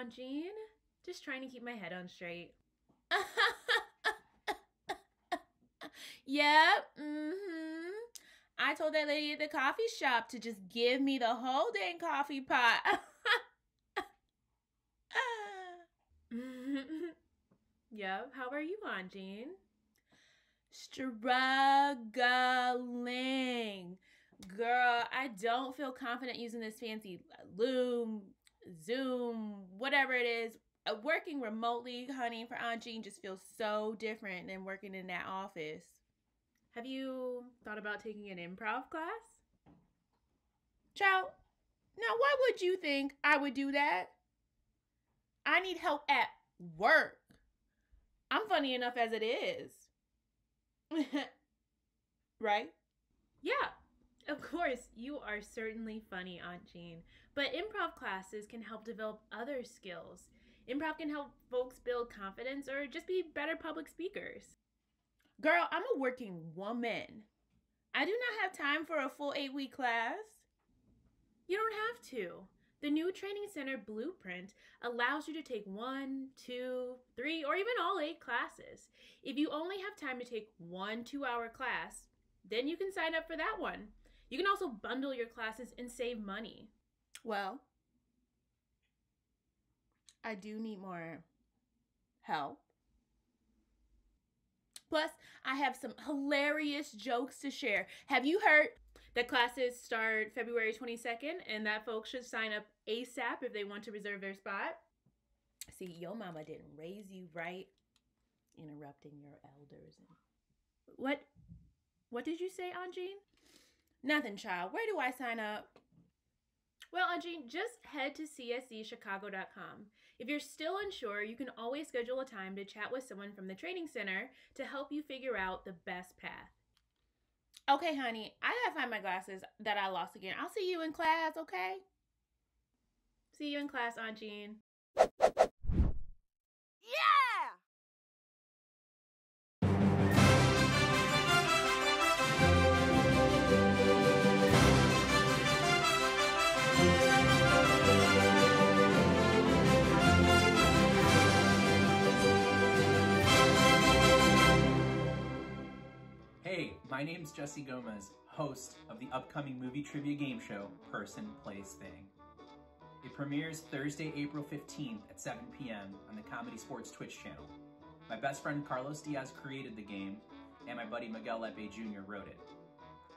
Aunt Jean. Just trying to keep my head on straight. Yep, I told that lady at the coffee shop to just give me the whole dang coffee pot. Yep, how are you, Aunt Jean? Struggling. Girl, I don't feel confident using this fancy Loom, Zoom, whatever it is. Working remotely, honey, for Aunt Jean just feels so different than working in that office. Have you thought about taking an improv class? Child, now why would you think I would do that? I need help at work. I'm funny enough as it is. Right? Yeah, of course, you are certainly funny, Aunt Jean. But improv classes can help develop other skills. Improv can help folks build confidence or just be better public speakers. Girl, I'm a working woman. I do not have time for a full 8-week class. You don't have to. The new training center blueprint allows you to take 1, 2, 3, or even all 8 classes. If you only have time to take 1 2-hour class, then you can sign up for that one. You can also bundle your classes and save money. Well, I do need more help. Plus, I have some hilarious jokes to share. Have you heard that classes start February 22nd and that folks should sign up ASAP if they want to reserve their spot? See, your mama didn't raise you right, interrupting your elders. What did you say, Aunt Jean? Nothing, child. Where do I sign up? Well, Aunt Jean, just head to cscchicago.com. If you're still unsure, you can always schedule a time to chat with someone from the training center to help you figure out the best path. Okay, honey, I gotta find my glasses that I lost again. I'll see you in class, okay? See you in class, Aunt Jean. Hey, my name's Jesse Gomez, host of the upcoming movie trivia game show, Person, Place, Thing. It premieres Thursday, April 15th at 7 p.m. on the Comedysportz Twitch channel. My best friend Carlos Diaz created the game, and my buddy Miguel Lepe Jr. wrote it.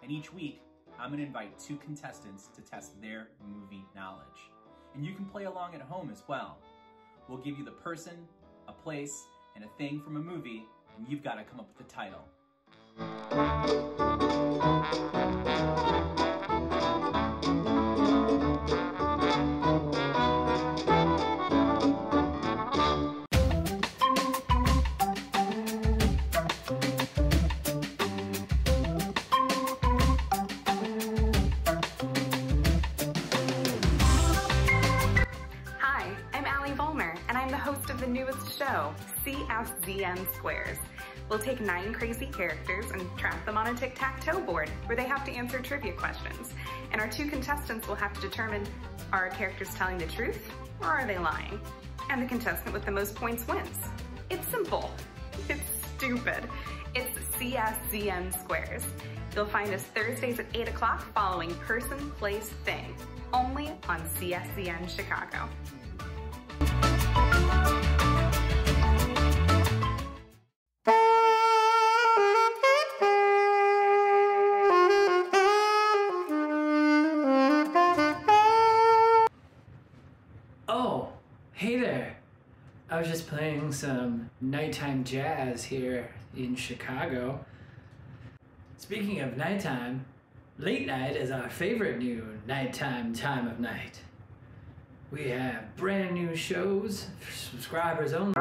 And each week, I'm going to invite 2 contestants to test their movie knowledge. And you can play along at home as well. We'll give you the person, a place, and a thing from a movie, and you've got to come up with the title. Hi, I'm Allie Vollmer, and I'm the host of the newest show, CSZM Squares. We'll take 9 crazy characters and trap them on a tic-tac-toe board where they have to answer trivia questions. And our 2 contestants will have to determine, are our characters telling the truth or are they lying? And the contestant with the most points wins. It's simple. It's stupid. It's CSZM Squares. You'll find us Thursdays at 8 o'clock following Person, Place, Thing, only on CSZM Chicago. Oh, hey there. I was just playing some nighttime jazz here in Chicago. Speaking of nighttime, late night is our favorite new nighttime time of night. We have brand new shows for subscribers only.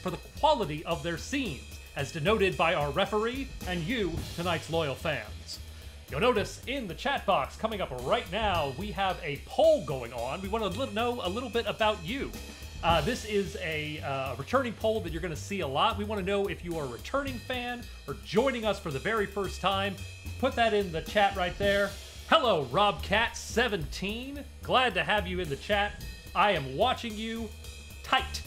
for the quality of their scenes, as denoted by our referee and you, tonight's loyal fans. You'll notice in the chat box coming up right now, we have a poll going on. We want to know a little bit about you. This is a returning poll that you're going to see a lot. We want to know if you are a returning fan or joining us for the very first time. Put that in the chat right there. Hello, RobCat17. Glad to have you in the chat. I am watching you tight.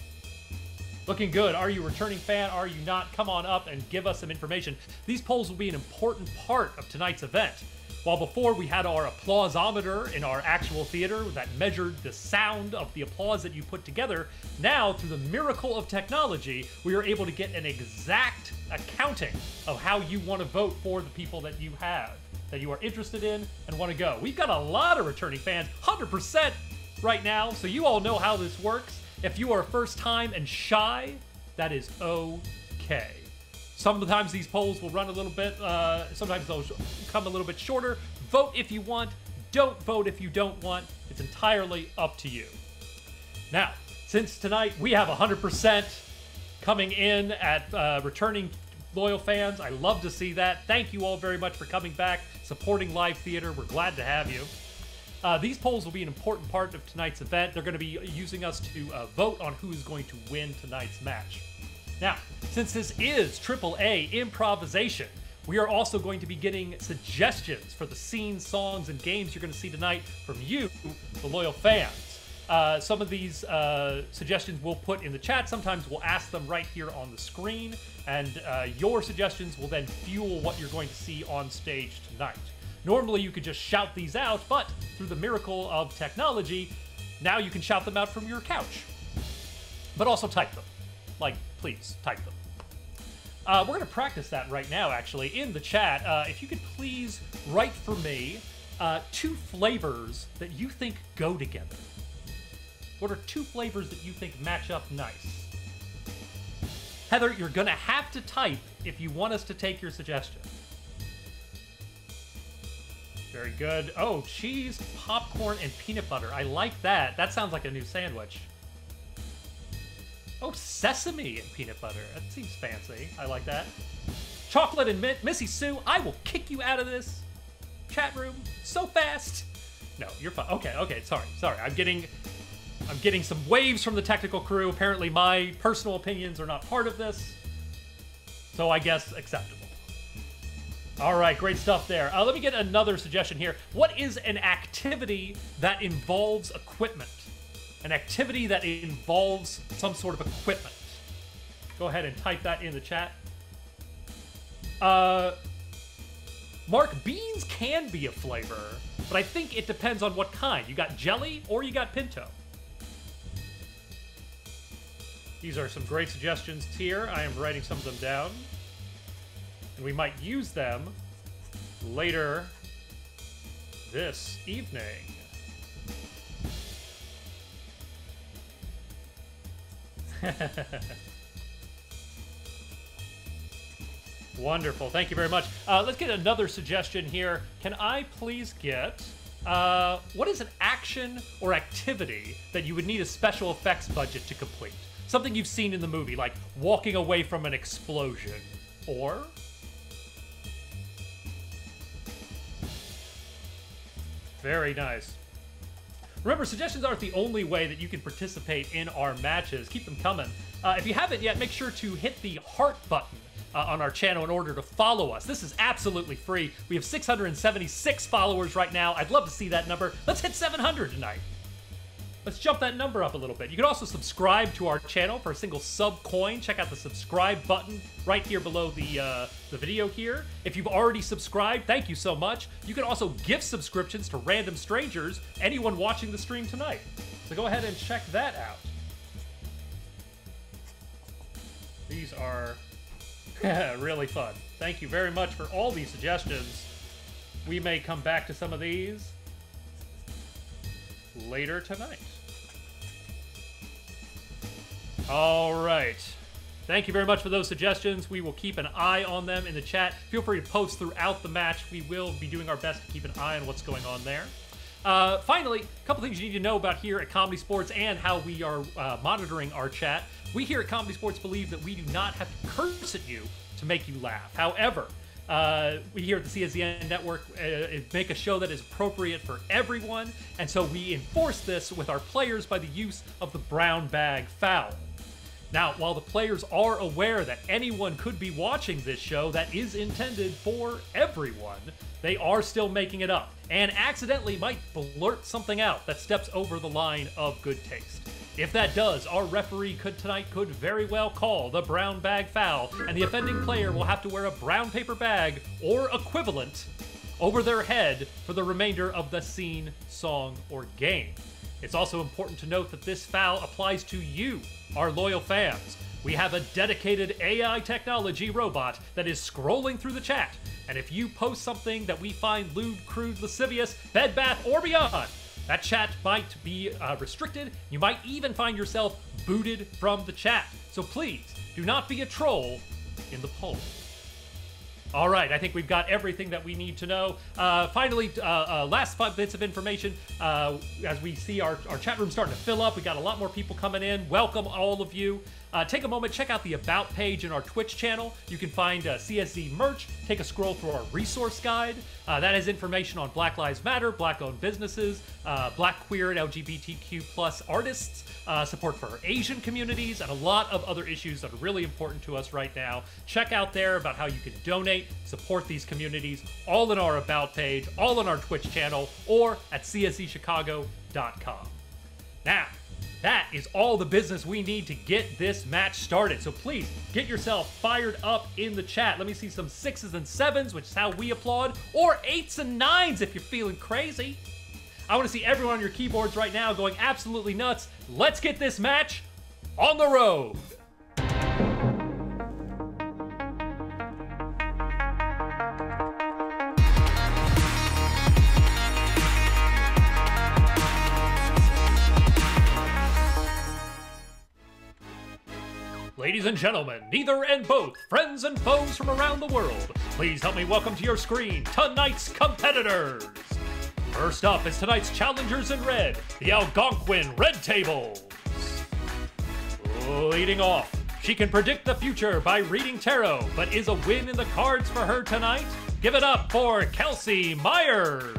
Looking good. Are you a returning fan? Are you not? Come on up and give us some information. These polls will be an important part of tonight's event. While before we had our applausometer in our actual theater that measured the sound of the applause that you put together, now through the miracle of technology, we are able to get an exact accounting of how you want to vote for the people that you have, that you are interested in and want to go. We've got a lot of returning fans, 100% right now, so you all know how this works. If you are first time and shy, that is okay. Sometimes these polls will run a little bit, sometimes they'll come a little bit shorter. Vote if you want, don't vote if you don't want. It's entirely up to you. Now, since tonight we have 100% coming in at returning loyal fans, I love to see that. Thank you all very much for coming back, supporting live theater. We're glad to have you. These polls will be an important part of tonight's event. They're going to be using us to vote on who is going to win tonight's match. Now, since this is AAA improvisation, we are also going to be getting suggestions for the scenes, songs, and games you're going to see tonight from you, the loyal fans. Some of these suggestions we'll put in the chat. Sometimes we'll ask them right here on the screen, and your suggestions will then fuel what you're going to see on stage tonight. Normally, you could just shout these out, but through the miracle of technology, now you can shout them out from your couch. But also type them. Like, please, type them. We're going to practice that right now, actually, in the chat. If you could please write for me 2 flavors that you think go together. What are 2 flavors that you think match up nice? Heather, you're going to have to type if you want us to take your suggestion. Very good. Oh, cheese, popcorn, and peanut butter. I like that. That sounds like a new sandwich. Oh, sesame and peanut butter. That seems fancy. I like that. Chocolate and mint. Missy Sue, I will kick you out of this chat room so fast. No, you're fine. Okay. Sorry. I'm getting some waves from the technical crew. Apparently my personal opinions are not part of this. So I guess acceptable. All right, great stuff there. Let me get another suggestion here. What is an activity that involves equipment? An activity that involves some sort of equipment. Go ahead and type that in the chat. Mark, beans can be a flavor, but I think it depends on what kind. You got jelly or you got pinto. These are some great suggestions here. I am writing some of them down. And we might use them later this evening. Wonderful. Thank you very much. Let's get another suggestion here. Can I please get... what is an action or activity that you would need a special effects budget to complete? Something you've seen in the movie, like walking away from an explosion. Or... Very nice. Remember, suggestions aren't the only way that you can participate in our matches. Keep them coming. If you haven't yet, make sure to hit the heart button on our channel in order to follow us. This is absolutely free. We have 676 followers right now. I'd love to see that number. Let's hit 700 tonight. Let's jump that number up a little bit. You can also subscribe to our channel for a single sub coin. Check out the subscribe button right here below the video here. If you've already subscribed, thank you so much. You can also gift subscriptions to random strangers, anyone watching the stream tonight. So go ahead and check that out. These are really fun. Thank you very much for all these suggestions. We may come back to some of these later tonight. All right. Thank you very much for those suggestions. We will keep an eye on them in the chat. Feel free to post throughout the match. We will be doing our best to keep an eye on what's going on there. Finally, a couple things you need to know about here at Comedy Sportz and how we are monitoring our chat. We here at Comedy Sportz believe that we do not have to curse at you to make you laugh. However, we here at the CSZN Network make a show that is appropriate for everyone, and so we enforce this with our players by the use of the brown bag foul. Now, while the players are aware that anyone could be watching this show that is intended for everyone, they are still making it up and accidentally might blurt something out that steps over the line of good taste. If that does, our referee could very well call the brown bag foul, and the offending player will have to wear a brown paper bag or equivalent over their head for the remainder of the scene, song, or game. It's also important to note that this foul applies to you, our loyal fans. We have a dedicated AI technology robot that is scrolling through the chat, and if you post something that we find lewd, crude, lascivious, bed, bath, or beyond, that chat might be restricted. You might even find yourself booted from the chat. So please, do not be a troll in the poll. All right, I think we've got everything that we need to know. Finally, last 5 bits of information. As we see our chat room starting to fill up, we got a lot more people coming in. Welcome, all of you. Take a moment, check out the About page in our Twitch channel. You can find CSZ merch. Take a scroll through our resource guide. That has information on Black Lives Matter, Black-owned businesses, Black, queer, and LGBTQ+ artists, support for Asian communities, and a lot of other issues that are really important to us right now. Check out there about how you can donate, support these communities, all in our About page, all on our Twitch channel, or at cszchicago.com. Now, that is all the business we need to get this match started. So please, get yourself fired up in the chat. Let me see some 6s and 7s, which is how we applaud, or 8s and 9s if you're feeling crazy. I want to see everyone on your keyboards right now going absolutely nuts. Let's get this match on the road. Ladies and gentlemen, neither and both, friends and foes from around the world, please help me welcome to your screen tonight's competitors. First up is tonight's challengers in red, the Algonquin Red Tables. Leading off, she can predict the future by reading tarot, but is a win in the cards for her tonight? Give it up for Kelsey Myers.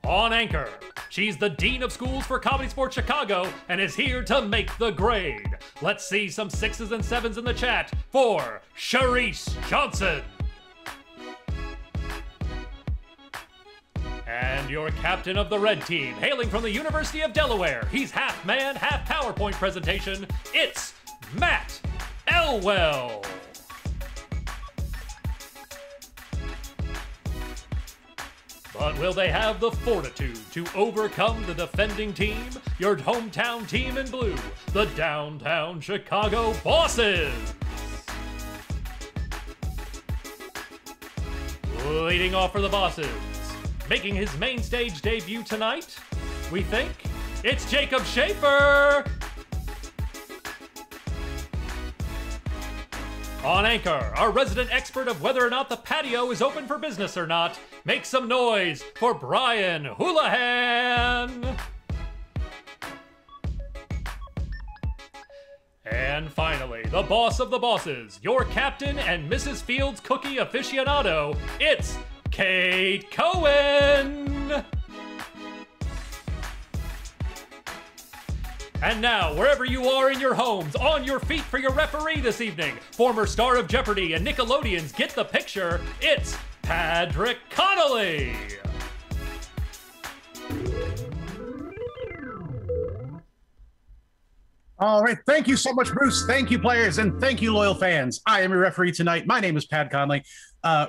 On anchor, she's the Dean of Schools for Comedysportz Chicago and is here to make the grade. Let's see some 6s and 7s in the chat for Sharice Johnson. And your captain of the red team, hailing from the University of Delaware, he's half man, half PowerPoint presentation, it's Matt Elwell. But will they have the fortitude to overcome the defending team, your hometown team in blue, the Downtown Chicago Bosses? Leading off for the Bosses, making his main stage debut tonight, we think it's Jacob Schaefer. On anchor, our resident expert of whether or not the patio is open for business or not, make some noise for Brian Houlihan. And finally, the boss of the bosses, your captain and Mrs. Fields cookie aficionado, it's Kate Cohen. And now, wherever you are in your homes, on your feet for your referee this evening, former star of Jeopardy and Nickelodeon's Get the Picture, it's Patrick Connolly. All right, thank you so much, Bruce. Thank you, players, and thank you, loyal fans. I am your referee tonight. My name is Pat Conley.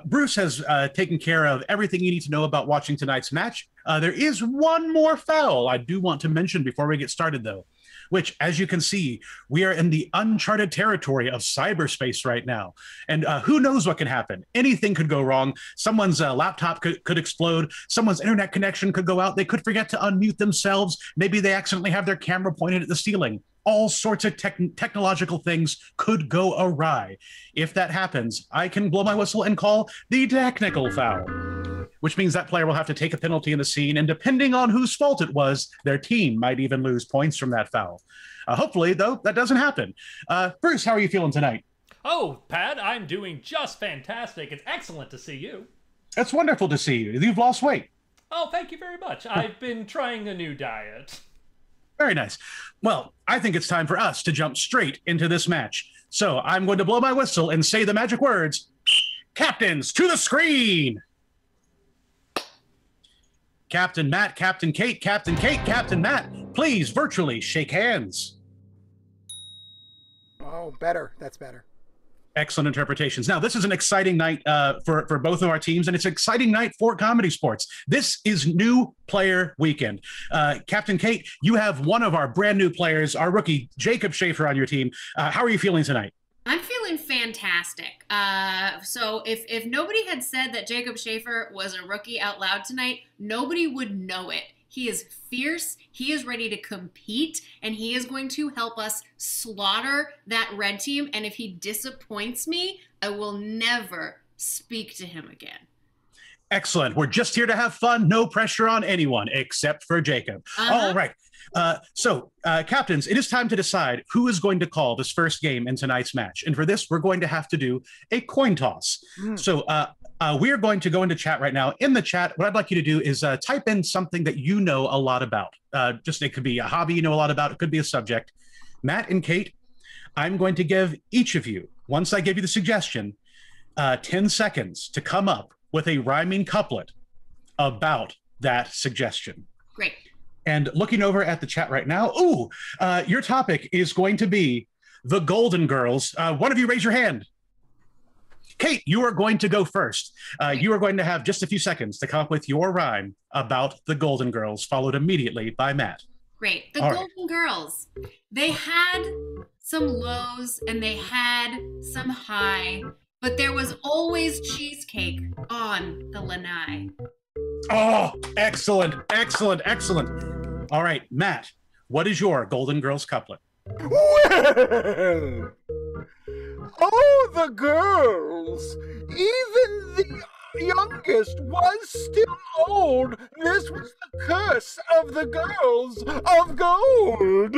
Bruce has taken care of everything you need to know about watching tonight's match. There is one more foul I do want to mention before we get started, though, which, as you can see, we are in the uncharted territory of cyberspace right now. And who knows what can happen? Anything could go wrong. Someone's laptop could explode. Someone's internet connection could go out. They could forget to unmute themselves. Maybe they accidentally have their camera pointed at the ceiling. All sorts of technological things could go awry. If that happens, I can blow my whistle and call the technical foul. which means that player will have to take a penalty in the scene. And depending on whose fault it was, their team might even lose points from that foul. Hopefully, though, that doesn't happen. Bruce, how are you feeling tonight? Oh, Pat, I'm doing just fantastic. It's excellent to see you. It's wonderful to see you. You've lost weight. Oh, thank you very much. I've been trying a new diet. Very nice. Well, I think it's time for us to jump straight into this match. So I'm going to blow my whistle and say the magic words, captains to the screen. Captain Matt, Captain Kate, Captain Kate, Captain Matt, please virtually shake hands. Oh, better. That's better. Excellent interpretations. Now, this is an exciting night for both of our teams, and it's an exciting night for Comedysportz. This is new player weekend. Captain Kate, you have one of our brand new players, our rookie, Jacob Schaefer, on your team. How are you feeling tonight? I'm feeling fantastic. So if nobody had said that Jacob Schaefer was a rookie out loud tonight, nobody would know it. He is fierce, he is ready to compete, and he is going to help us slaughter that red team. And if he disappoints me, I will never speak to him again. Excellent. We're just here to have fun. No pressure on anyone except for Jacob. All right. Captains, it is time to decide who is going to call this first game in tonight's match. And for this, we're going to have to do a coin toss. So we are going to go into chat right now. In the chat, what I'd like you to do is type in something that you know a lot about. It could be a hobby you know a lot about. It could be a subject. Matt and Kate, I'm going to give each of you, once I give you the suggestion, 10 seconds to come up with a rhyming couplet about that suggestion. Great. And looking over at the chat right now, your topic is going to be the Golden Girls. One of you raise your hand. Kate, you are going to go first. You are going to have just a few seconds to come up with your rhyme about the Golden Girls, followed immediately by Matt. Great. The Golden Girls. They had some lows and they had some high, but there was always cheesecake on the lanai. Oh, excellent, excellent, excellent. All right, Matt, what is your Golden Girls couplet? Well, oh, the girls, even the youngest was still old. This was the curse of the girls of gold.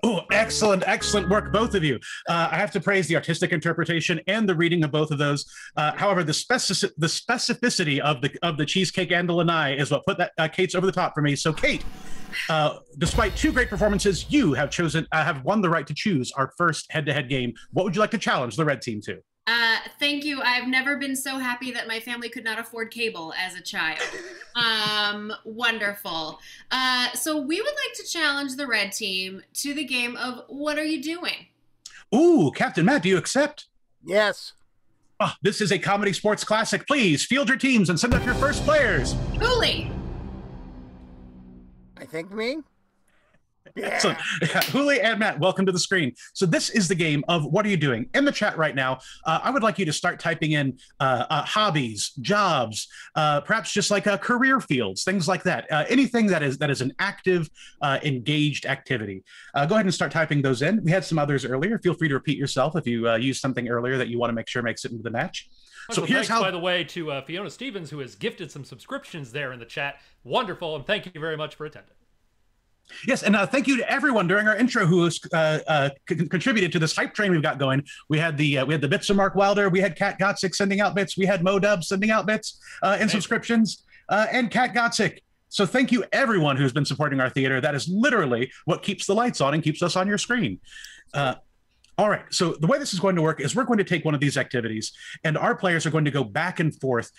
Oh, excellent, excellent work, both of you. I have to praise the artistic interpretation and the reading of both of those. However, the specificity of the cheesecake and the lanai is what put that Kate's over the top for me. So, Kate, despite two great performances, you have won the right to choose our first head-to-head game. What would you like to challenge the red team to? Thank you. I've never been so happy that my family could not afford cable as a child. Wonderful. So we would like to challenge the red team to the game of What Are You Doing? Ooh, Captain Matt, do you accept? Yes. Oh, this is a Comedysportz classic. Please field your teams and send up your first players. Huli. I think me. Yeah. Excellent. Huli and Matt, welcome to the screen. So this is the game of What Are You Doing? In the chat right now, I would like you to start typing in hobbies, jobs, perhaps just like career fields, things like that. Anything that is an active, engaged activity. Go ahead and start typing those in. We had some others earlier. Feel free to repeat yourself if you used something earlier that you want to make sure makes it into the match. So here's thanks, by the way, to Fiona Stevens, who has gifted some subscriptions there in the chat. Wonderful, and thank you very much for attending. Yes, and thank you to everyone during our intro who has contributed to this hype train we've got going. We had the bits of Mark Wilder, we had Kat Gotzik sending out bits, we had Modub sending out bits and subscriptions, and Kat Gotzik. So thank you everyone who's been supporting our theater. That is literally what keeps the lights on and keeps us on your screen. All right, so the way this is going to work is we're going to take one of these activities and our players are going to go back and forth,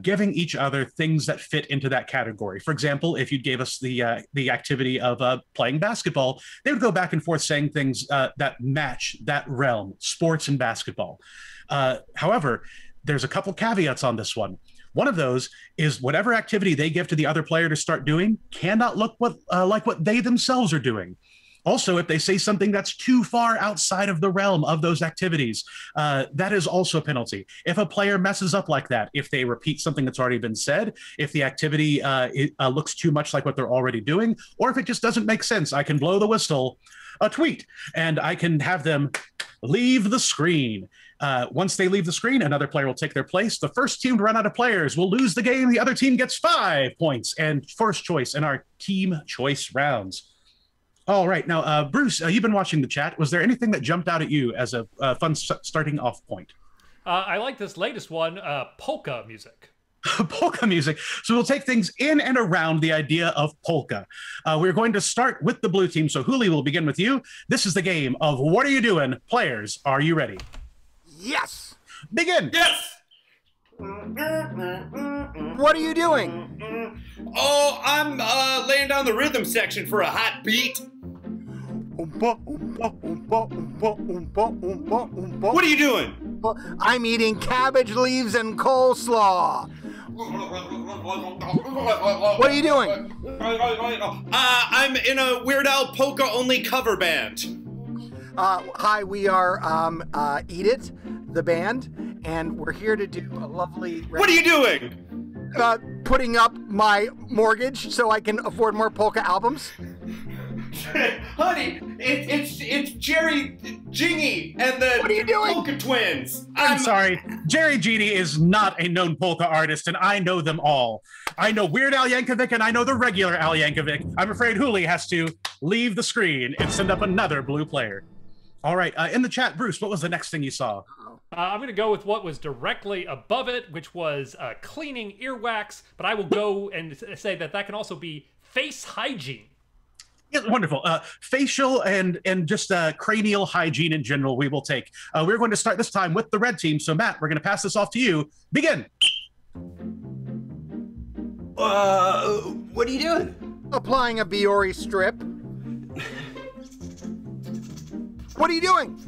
giving each other things that fit into that category. For example, if you gave us the activity of playing basketball, they would go back and forth saying things that match that realm, sports and basketball. However, there's a couple caveats on this one. One of those is whatever activity they give to the other player to start doing cannot look like what they themselves are doing. Also, if they say something that's too far outside of the realm of those activities, that is also a penalty. If a player messes up like that, if they repeat something that's already been said, if the activity looks too much like what they're already doing, or if it just doesn't make sense, I can blow the whistle, a tweet, and I can have them leave the screen. Once they leave the screen, another player will take their place. The first team to run out of players will lose the game. The other team gets 5 points and first choice in our team choice rounds. All right. Now, Bruce, you've been watching the chat. Was there anything that jumped out at you as a fun starting off point? I like this latest one, polka music. Polka music. So we'll take things in and around the idea of polka. We're going to start with the blue team. So Huli, will begin with you. This is the game of What Are You Doing? Players, are you ready? Yes. Begin. Yes. What are you doing? Oh, I'm laying down the rhythm section for a hot beat. What are you doing? I'm eating cabbage leaves and coleslaw. What are you doing? I'm in a Weird Al polka only cover band. Hi, we are Eat It, the band, and we're here to do a lovely... What are you doing? Putting up my mortgage so I can afford more polka albums. Honey, it's Jerry Jingy and the What are you doing? Polka Twins. I'm sorry. Jerry Genie is not a known polka artist, and I know them all. I know Weird Al Yankovic, and I know the regular Al Yankovic. I'm afraid Huli has to leave the screen and send up another blue player. All right. In the chat, Bruce, what was the next thing you saw? I'm going to go with what was directly above it, which was cleaning earwax, but I will go and say that that can also be face hygiene. Yeah, wonderful. Facial and just cranial hygiene in general, we will take. We're going to start this time with the red team. So, Matt, we're going to pass this off to you. Begin. What are you doing? Applying a Biore strip. What are you doing?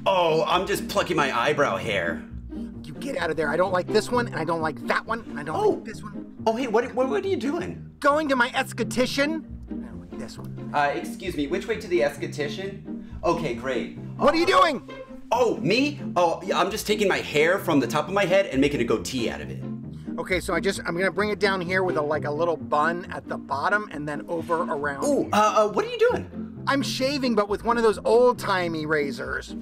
Oh, I'm just plucking my eyebrow hair. You get out of there. I don't like this one, and I don't like that one, and I don't like this one. Oh, hey, what are you doing? Going to my esthetician. I don't like this one. Excuse me, which way to the esthetician? Okay, great. What are you doing? Oh, me? Oh, yeah, I'm just taking my hair from the top of my head and making a goatee out of it. Okay, so I'm gonna bring it down here with a little bun at the bottom and then over around. Ooh, what are you doing? I'm shaving, but with one of those old-timey razors.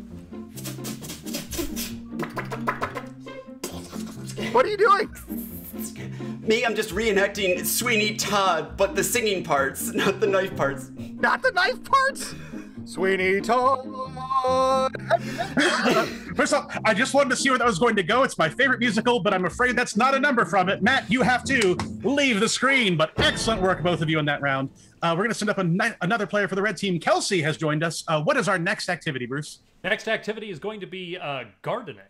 What are you doing? Me, I'm just reenacting Sweeney Todd, but the singing parts, not the knife parts. Not the knife parts? Sweeney Todd. First off, I just wanted to see where that was going to go. It's my favorite musical, but I'm afraid that's not a number from it. Matt, you have to leave the screen, but excellent work, both of you, in that round. We're going to send up another player for the red team. Kelsey has joined us. What is our next activity, Bruce? Next activity is going to be gardening.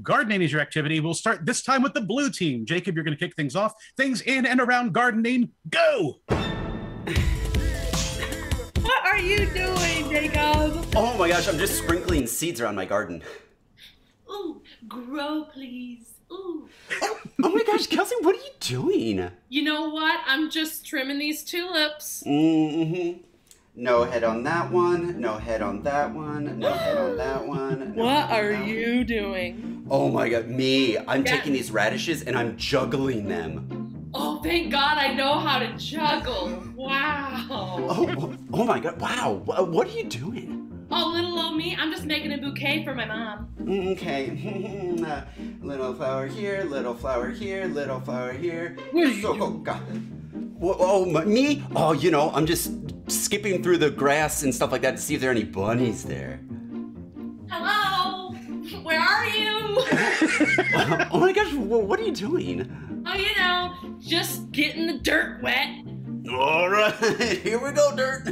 Gardening is your activity. We'll start this time with the blue team. Jacob, you're going to kick things off. Things in and around gardening, go! What are you doing, Jacob? Oh my gosh, I'm just sprinkling seeds around my garden. Ooh, grow, please. Ooh. Oh my gosh, Kelsey, what are you doing? You know what? I'm just trimming these tulips. Mm-hmm. No head on that one, no head on that one, no head on that one. No What are you doing? Oh my god, me. I'm taking these radishes and I'm juggling them. Oh, thank God I know how to juggle. Wow. Oh my god, wow. What are you doing? Oh, little old me, I'm just making a bouquet for my mom. Okay. Little flower here, little flower here, little flower here. Oh, God. Me? Oh, you know, I'm just skipping through the grass and stuff like that to see if there are any bunnies there. Hello? Where are you? Oh my gosh, what are you doing? Oh, you know, just getting the dirt wet. All right, here we go, dirt.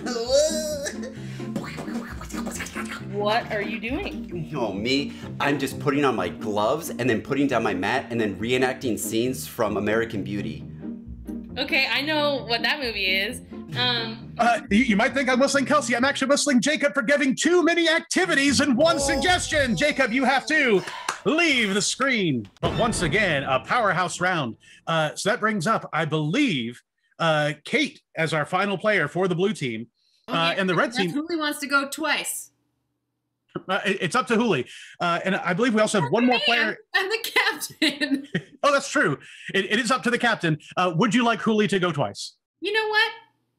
What are you doing? Oh, me? I'm just putting on my gloves and then putting down my mat and then reenacting scenes from American Beauty. Okay, I know what that movie is. You might think I'm whistling Kelsey. I'm actually whistling Jacob for giving too many activities in one suggestion. Jacob, you have to leave the screen. But once again, a powerhouse round. So that brings up, I believe, Kate as our final player for the blue team. And the red team. Huli wants to go twice. It's up to Huli. And I believe we also have one more player. I'm the captain. Oh, that's true. It is up to the captain. Would you like Huli to go twice? You know what?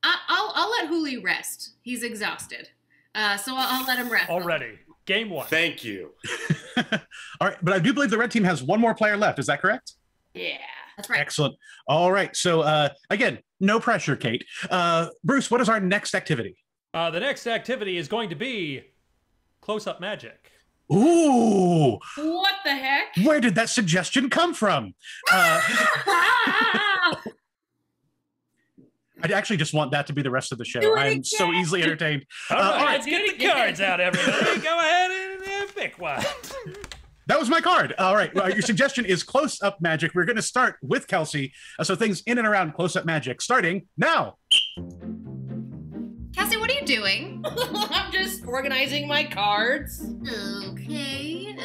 I'll let Huli rest. He's exhausted. So I'll let him rest. Already. Game 1. Thank you. All right, but I do believe the red team has one more player left. Is that correct? Yeah, that's right. Excellent. All right. So again, no pressure, Kate. Bruce, what is our next activity? The next activity is going to be close-up magic. Ooh! What the heck? Where did that suggestion come from? I actually just want that to be the rest of the show. I'm so easily entertained. All right, let's get the cards out, everybody. Go ahead and pick one. That was my card. All right. Well, your suggestion is close-up magic. We're going to start with Kelsey. So things in and around close-up magic, starting now. Kelsey, what are you doing? I'm just organizing my cards. Okay.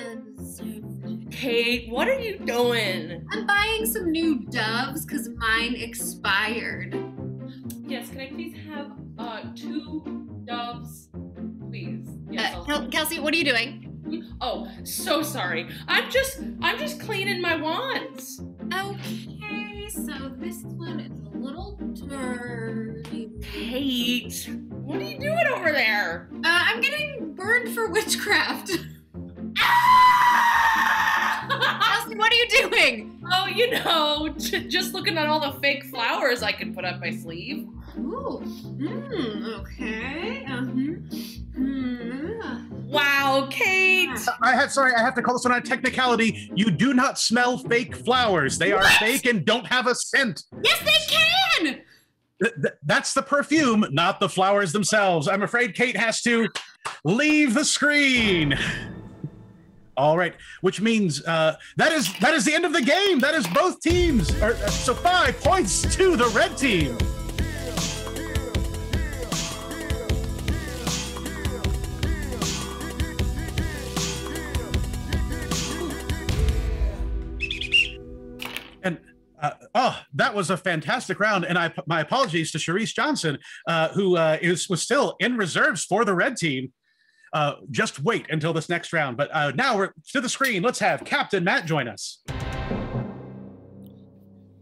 Kate, what are you doing? I'm buying some new doves because mine expired. Yes, can I please have 2 doves, please? Yes, Kelsey, what are you doing? Oh, so sorry. I'm just cleaning my wands. Okay, so this one is a little dirty. Kate, what are you doing over there? I'm getting burned for witchcraft. Kelsey, what are you doing? Oh, you know, just looking at all the fake flowers I can put up my sleeve. Ooh. Okay. Wow, Kate. I have to call this one a technicality. You do not smell fake flowers. They are fake and don't have a scent. Yes, they can. That's the perfume, not the flowers themselves. I'm afraid Kate has to leave the screen. All right, which means that is the end of the game. That is both teams. So 5 points to the red team. And that was a fantastic round. And my apologies to Sharice Johnson, who was still in reserves for the red team. Just wait until this next round. But now we're to the screen. Let's have Captain Matt join us.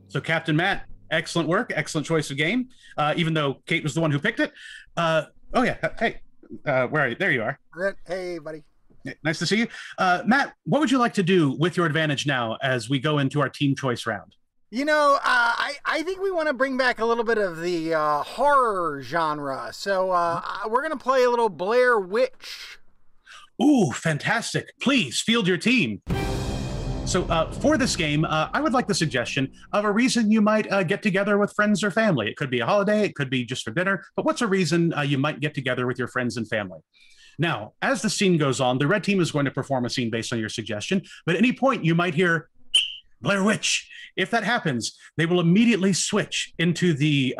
So Captain Matt, excellent work. Excellent choice of game, even though Kate was the one who picked it. Oh, yeah. Hey, where are you? There you are. Hey, buddy. Nice to see you. Matt, what would you like to do with your advantage now as we go into our team choice round? You know, I think we want to bring back a little bit of the horror genre. So we're going to play a little Blair Witch. Ooh, fantastic. Please field your team. So for this game, I would like the suggestion of a reason you might get together with friends or family. It could be a holiday. It could be just for dinner. But what's a reason you might get together with your friends and family? Now, as the scene goes on, the red team is going to perform a scene based on your suggestion. But at any point, you might hear Blair Witch. If that happens, they will immediately switch into the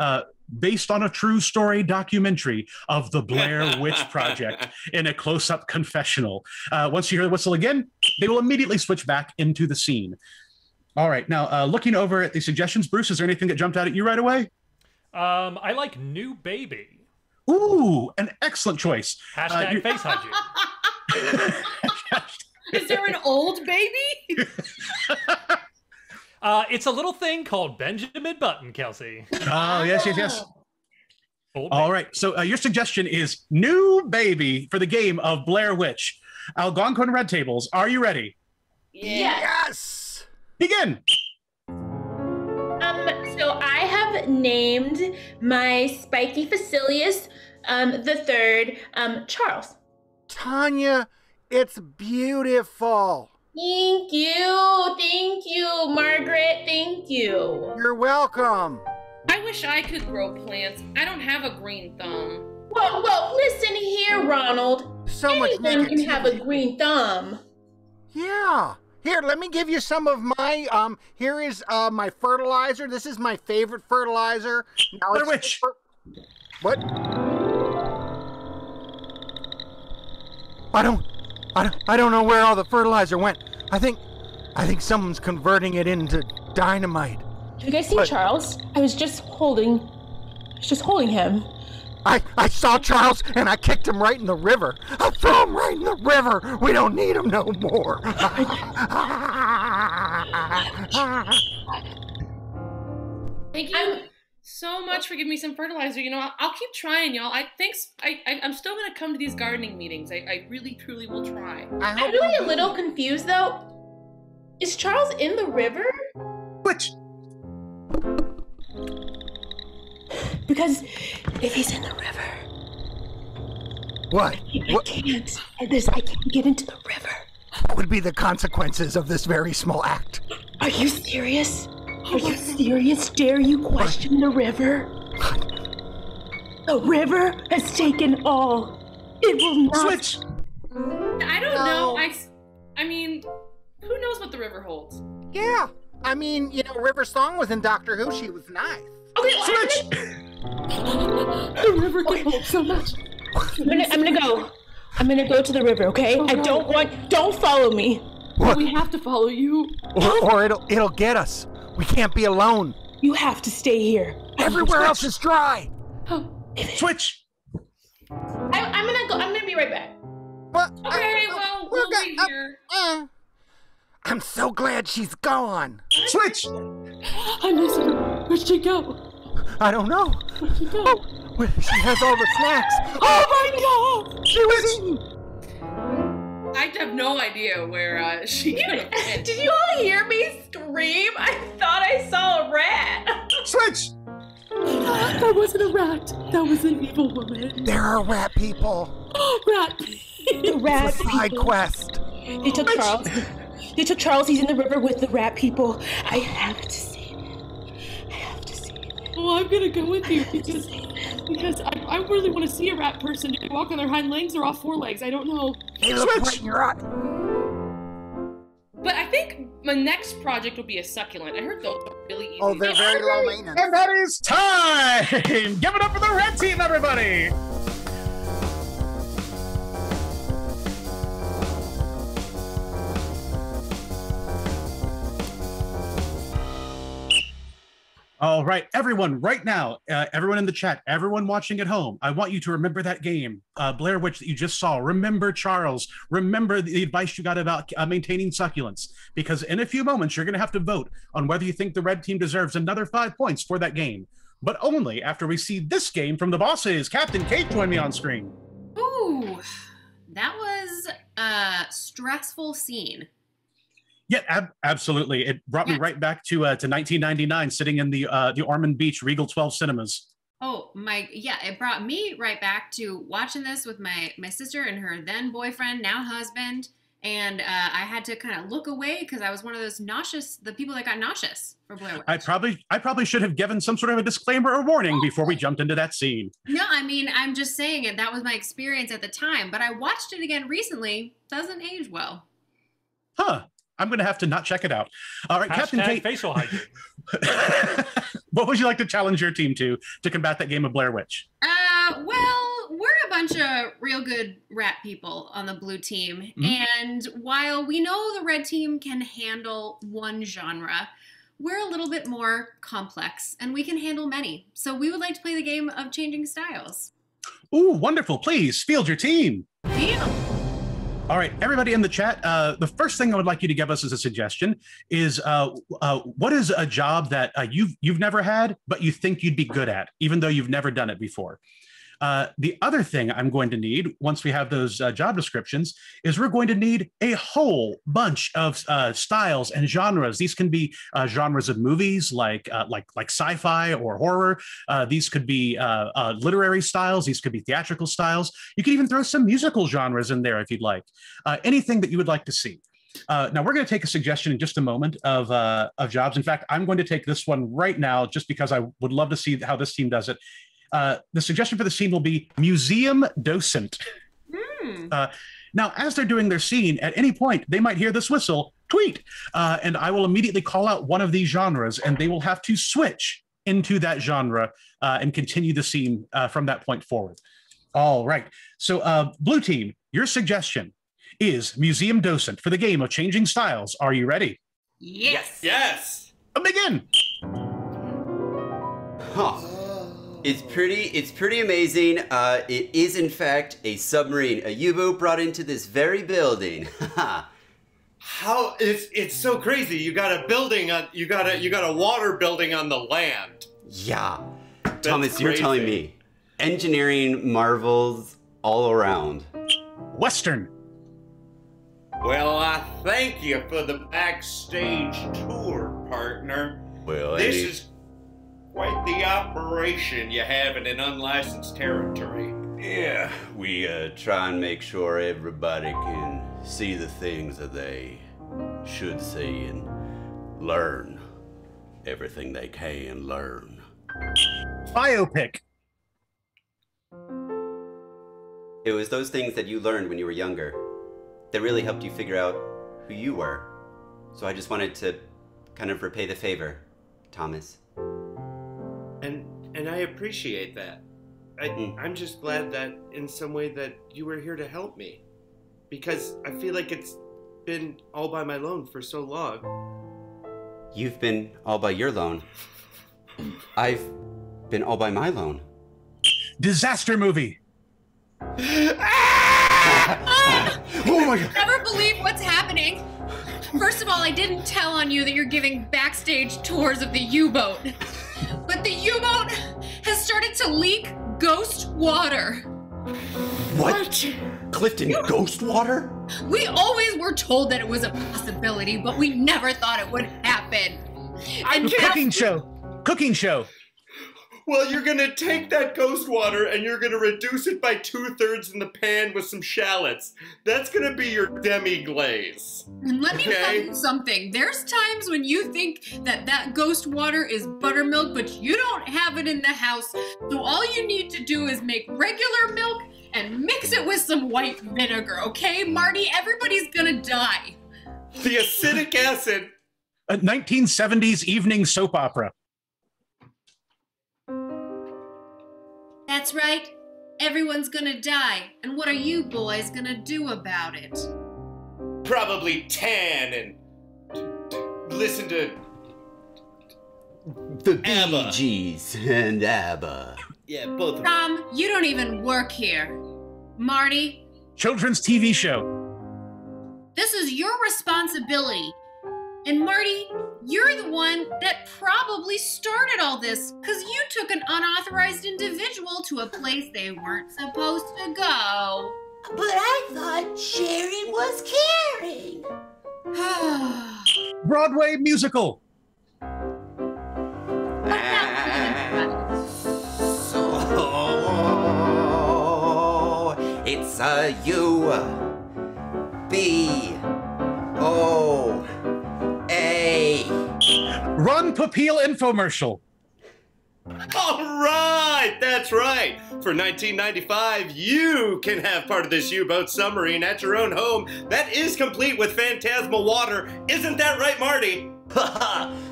based on a true story documentary of the Blair Witch Project in a close-up confessional. Once you hear the whistle again, they will immediately switch back into the scene. All right. Now, looking over at the suggestions, Bruce, is there anything that jumped out at you right away? I like New Baby. Ooh, an excellent choice. Hashtag face hygiene. Is there an old baby? It's a little thing called Benjamin Button, Kelsey. Oh, yes. All right. So your suggestion is New Baby for the game of Blair Witch. Algonquin Red Tables, are you ready? Yes! Begin! So I have named my Spiky Facilius the third Charles. Tanya, it's beautiful. Thank you, Margaret. Thank you. You're welcome. I wish I could grow plants. I don't have a green thumb. Whoa, listen here, Ronald. So much Anyone can negativity. have a green thumb. Yeah. Here, let me give you some of my, here is my fertilizer. This is my favorite fertilizer. Now Blair Witch. What? I don't know where all the fertilizer went. I think someone's converting it into dynamite. Have you guys seen Charles? I was just holding him. I saw Charles and I kicked him right in the river. I threw him right in the river. We don't need him no more. Thank you so much for giving me some fertilizer. You know, I'll keep trying, y'all. I'm still gonna come to these gardening meetings. I really, truly will try. I'm really a little confused though. Is Charles in the river? Which? Because if he's in the river, What? I can't. I can't get into the river. What would be the consequences of this very small act? Are you serious? Are you serious? Dare you question the river? The river has taken all. It will not. Switch! I don't know. I mean, who knows what the river holds? Yeah. I mean, you know, River Song was in Doctor Who. She was nice. Okay, Switch! The river can hold so much. I'm gonna go. I'm gonna go to the river, okay? Oh, Don't follow me. What? We have to follow you. Or it'll get us. We can't be alone. You have to stay here. Everywhere else is dry. Switch! I'm gonna go. I'm gonna be right back. What? Okay, well, we'll be here. I'm so glad she's gone. Switch! I miss her. Where'd she go? I don't know. Where'd she go? Oh, she has all the snacks. Oh my God! She was eating. I have no idea where she could have been. Did you all hear me scream? I thought I saw a rat. Switch! That wasn't a rat. That was an evil woman. There are rat people. Rat. The rat It's a side people. quest. They took Charles. They took Charles. He's in the river with the rat people. I have to save him. I have to save him. Well, I'm gonna go with you because I really want to see a rat person. Do they walk on their hind legs or off four legs? I don't know. They look right in your eye. But I think my next project will be a succulent. I heard those are really easy. Oh, they're very low maintenance. And that is time! Give it up for the red team, everybody! All right, everyone, right now, everyone in the chat, everyone watching at home, I want you to remember that game, Blair Witch that you just saw. Remember Charles. Remember the advice you got about maintaining succulents, because in a few moments, you're going to have to vote on whether you think the red team deserves another 5 points for that game, but only after we see this game from the bosses. Captain Kate, join me on screen. Ooh, that was a stressful scene. Yeah, absolutely. It brought me right back to 1999, sitting in the Ormond Beach Regal 12 cinemas. Oh my, yeah, it brought me right back to watching this with my sister and her then boyfriend, now husband, and I had to kind of look away because I was one of those the people that got nauseous for Blair Witch. I probably should have given some sort of a disclaimer or warning before we jumped into that scene. No, I mean, I'm just saying it. That was my experience at the time, but I watched it again recently. Doesn't age well. Huh. I'm going to have to not check it out. All right, Captain Kate. Facial hygiene. What would you like to challenge your team to combat that game of Blair Witch? Well, we're a bunch of real good rat people on the blue team. Mhm. And while we know the red team can handle one genre, we're a little bit more complex and we can handle many. So we would like to play the game of changing styles. Ooh, wonderful. Please field your team. Deal. All right, everybody in the chat, the first thing I would like you to give us as a suggestion is what is a job that you've never had, but you think you'd be good at, even though you've never done it before? The other thing I'm going to need, once we have those job descriptions, is we're going to need a whole bunch of styles and genres. These can be genres of movies like sci-fi or horror. These could be literary styles. These could be theatrical styles. You could even throw some musical genres in there if you'd like. Anything that you would like to see. Now we're going to take a suggestion in just a moment of jobs. In fact, I'm going to take this one right now just because I would love to see how this team does it. The suggestion for the scene will be museum docent. Now, as they're doing their scene, at any point, they might hear this whistle, tweet, and I will immediately call out one of these genres, and they will have to switch into that genre and continue the scene from that point forward. All right. So, blue team, your suggestion is museum docent for the game of changing styles. Are you ready? Yes. Yes. Begin. Huh. It's pretty amazing. It is in fact a submarine, a U-boat brought into this very building. How it's so crazy. You got a building on you got a water building on the land. Yeah. Thomas, you're telling me engineering marvels all around. Western. Well, I thank you for the backstage tour, partner. Well, this is quite the operation you have in an unlicensed territory. Yeah, we try and make sure everybody can see the things that they should see and learn everything they can learn. Biopic. It was those things that you learned when you were younger that really helped you figure out who you were. So I just wanted to kind of repay the favor, Thomas. And I appreciate that. I'm just glad that in some way that you were here to help me. Because I feel like it's been all by my loan for so long. You've been all by your loan. I've been all by my loan. Disaster movie. Oh my God. Never believe what's happening. First of all, I didn't tell on you that you're giving backstage tours of the U-boat. But the U-boat has started to leak ghost water. What? Clifton, ghost water? We always were told that it was a possibility, but we never thought it would happen. Cooking show. Cooking show. Well, you're gonna take that ghost water and you're gonna reduce it by 2/3 in the pan with some shallots. That's gonna be your demi-glaze. And let me tell you something. There's times when you think that that ghost water is buttermilk, but you don't have it in the house. So all you need to do is make regular milk and mix it with some white vinegar, okay, Marty? Everybody's gonna die. The acidic acid. A 1970s evening soap opera. That's right. Everyone's gonna die. And what are you boys gonna do about it? Probably tan and listen to the Bee Gees and ABBA. Yeah, both of them. Tom, you don't even work here. Marty? Children's TV show. This is your responsibility. And Marty, you're the one that probably started all this because you took an unauthorized individual to a place they weren't supposed to go. But I thought sharing was caring. Broadway musical. So it's a U-B-O-A. Ron Popeil infomercial. All right, that's right. For $19.95, you can have part of this U-boat submarine at your own home that is complete with phantasmal water. Isn't that right, Marty?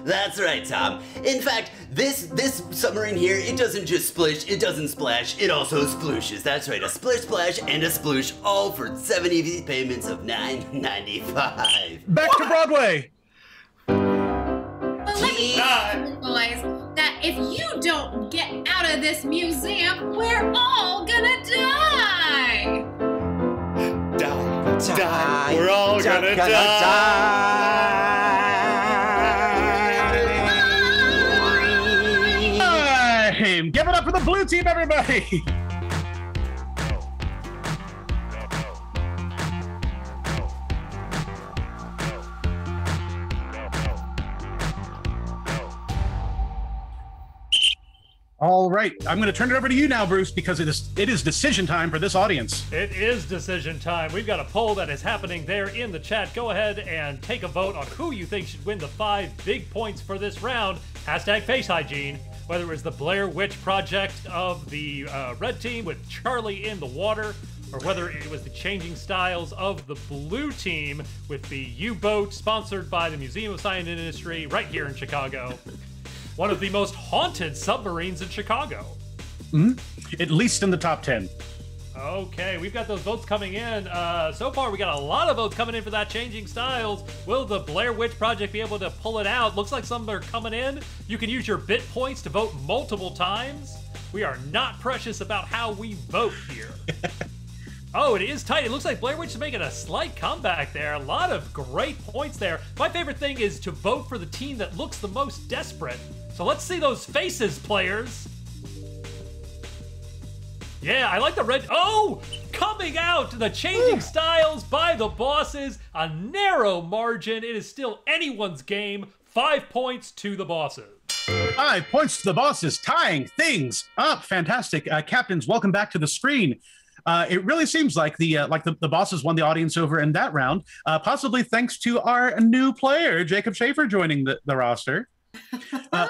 That's right, Tom. In fact, this submarine here, it doesn't just splish, it doesn't splash, it also splooshes. That's right, a splish splash and a sploosh, all for 7 easy payments of $9.95. Back to Broadway. But let me tell you, boys, that if you don't get out of this museum, we're all gonna die. Die. We're all gonna die. Give it up for the blue team, everybody! All right, I'm going to turn it over to you now, Bruce, because it is decision time for this audience. It is decision time. We've got a poll that is happening there in the chat. Go ahead and take a vote on who you think should win the 5 big points for this round. Hashtag face hygiene. Whether it was the Blair Witch Project of the red team with Charlie in the water, or whether it was the changing styles of the blue team with the U-boat sponsored by the Museum of Science and Industry right here in Chicago. One of the most haunted submarines in Chicago. At least in the top 10. Okay, we've got those votes coming in. So far, we got a lot of votes coming in for that changing styles. Will the Blair Witch Project be able to pull it out? Looks like some are coming in. You can use your bit points to vote multiple times. We are not precious about how we vote here. Oh, it is tight. It looks like Blair Witch is making a slight comeback there. A lot of great points there. My favorite thing is to vote for the team that looks the most desperate. So let's see those faces, players. Yeah, I like the red. Oh, coming out, the changing styles by the bosses. A narrow margin. It is still anyone's game. 5 points to the bosses. 5 points to the bosses, tying things up. Fantastic. Captains, welcome back to the screen. It really seems like the bosses won the audience over in that round, possibly thanks to our new player, Jacob Schaefer, joining the roster. Now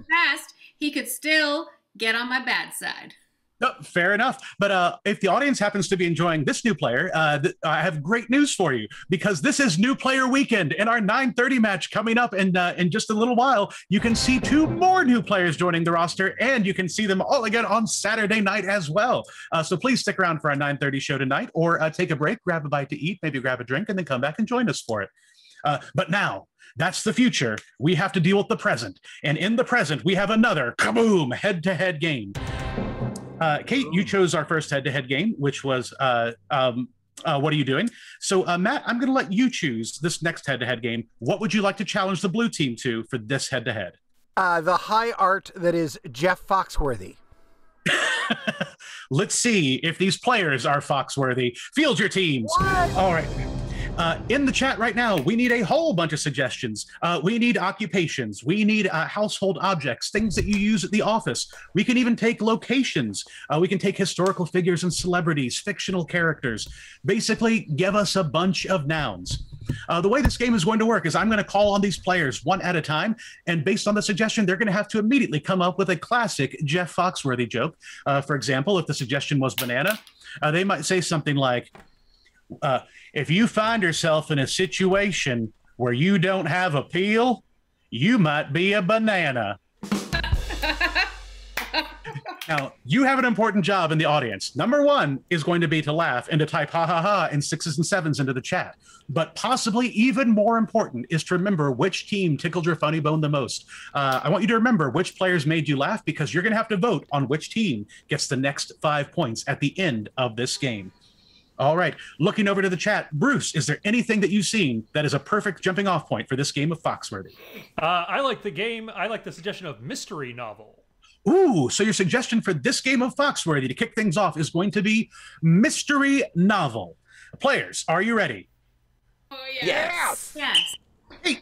fast, he could still get on my bad side. No, fair enough. But if the audience happens to be enjoying this new player, I have great news for you, because this is New Player Weekend. In our 9:30 match coming up in just a little while, you can see 2 more new players joining the roster, and you can see them all again on Saturday night as well. So please stick around for our 9:30 show tonight, or take a break, grab a bite to eat, maybe grab a drink, and then come back and join us for it. But now, that's the future. We have to deal with the present. And in the present, we have another kaboom head-to-head game. Kate, you chose our first head-to-head game, which was What Are You Doing? So, Matt, I'm going to let you choose this next head-to-head game. What would you like to challenge the blue team to for this head-to-head? The high art that is Jeff Foxworthy. Let's see if these players are Foxworthy. Field your teams. What? All right. In the chat right now, we need a whole bunch of suggestions. We need occupations. We need household objects, things that you use at the office. We can even take locations. We can take historical figures and celebrities, fictional characters. Basically, give us a bunch of nouns. The way this game is going to work is I'm going to call on these players one at a time, and based on the suggestion, they're going to have to immediately come up with a classic Jeff Foxworthy joke. For example, if the suggestion was banana, they might say something like, if you find yourself in a situation where you don't have a peel, you might be a banana. Now, you have an important job in the audience. Number 1 is going to be to laugh and to type ha ha ha and 6s and 7s into the chat. But possibly even more important is to remember which team tickled your funny bone the most. I want you to remember which players made you laugh, because you're going to have to vote on which team gets the next 5 points at the end of this game. All right, looking over to the chat, Bruce, is there anything that you've seen that is a perfect jumping off point for this game of Foxworthy? I like the game. I like the suggestion of mystery novel. Ooh, so your suggestion for this game of Foxworthy to kick things off is going to be mystery novel. Players, are you ready? Oh, yes. Yes. Hey.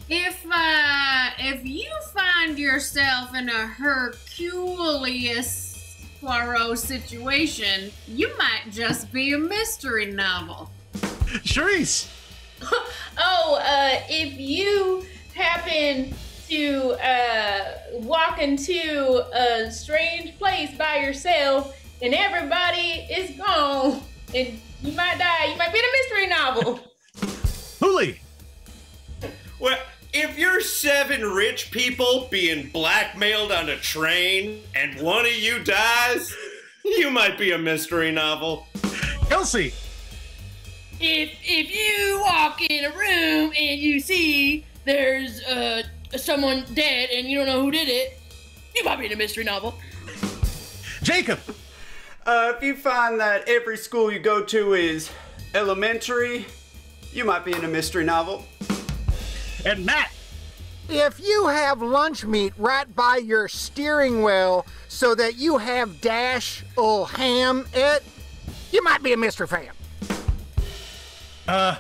If you find yourself in a Herculeus Poirot situation, you might just be a mystery novel. Charisse. If you happen to walk into a strange place by yourself and everybody is gone and you might die, you might be in a mystery novel. Huli. Well, if you're 7 rich people being blackmailed on a train and one of you dies, you might be a mystery novel. Kelsey. If you walk in a room and you see there's someone dead and you don't know who did it, you might be in a mystery novel. Jacob. If you find that every school you go to is elementary, you might be in a mystery novel. And Matt. If you have lunch meat right by your steering wheel so that you have dash or ham it, you might be a mystery fan. I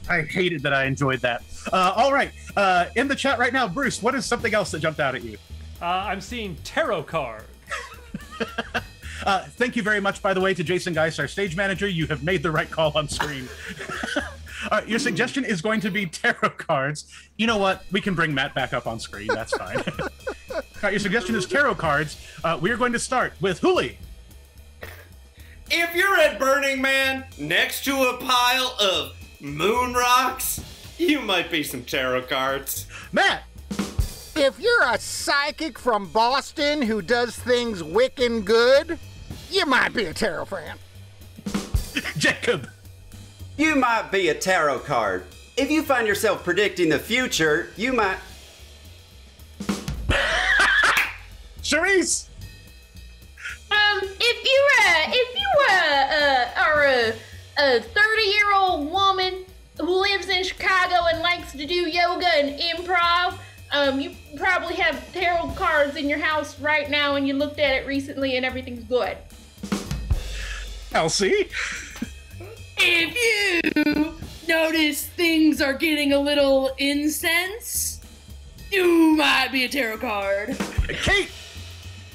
hated that I enjoyed that. All right, in the chat right now, Bruce, what is something else that jumped out at you? I'm seeing tarot cards. Thank you very much, by the way, to Jason Geis, our stage manager. You have made the right call on screen. Your suggestion is going to be tarot cards. You know what? We can bring Matt back up on screen. That's fine. All right, your suggestion is tarot cards. We are going to start with Huli. If you're at Burning Man next to a pile of moon rocks, you might be some tarot cards. Matt. If you're a psychic from Boston who does things wickin' good, you might be a tarot fan. Jacob. You might be a tarot card. If you find yourself predicting the future, you might... Charisse. If you are a 30-year-old woman who lives in Chicago and likes to do yoga and improv, You probably have tarot cards in your house right now and you looked at it recently and everything's good. Elsie? If you notice things are getting a little incense, you might be a tarot card. Kate!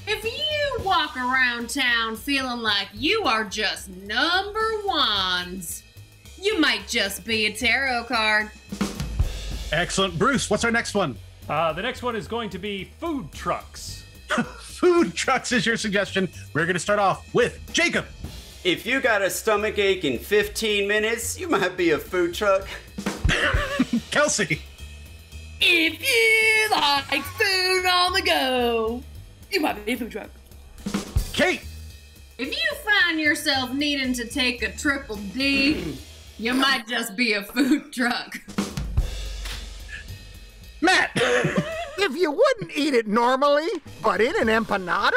If you walk around town feeling like you are just number ones, you might just be a tarot card. Excellent. Bruce, what's our next one? The next one is going to be food trucks. Food trucks is your suggestion. We're going to start off with Jacob. If you got a stomach ache in 15 minutes, you might be a food truck. Kelsey. If you like food on the go, you might be a food truck. Kate. If you find yourself needing to take a triple D, you might just be a food truck. Matt. If you wouldn't eat it normally, but in an empanada,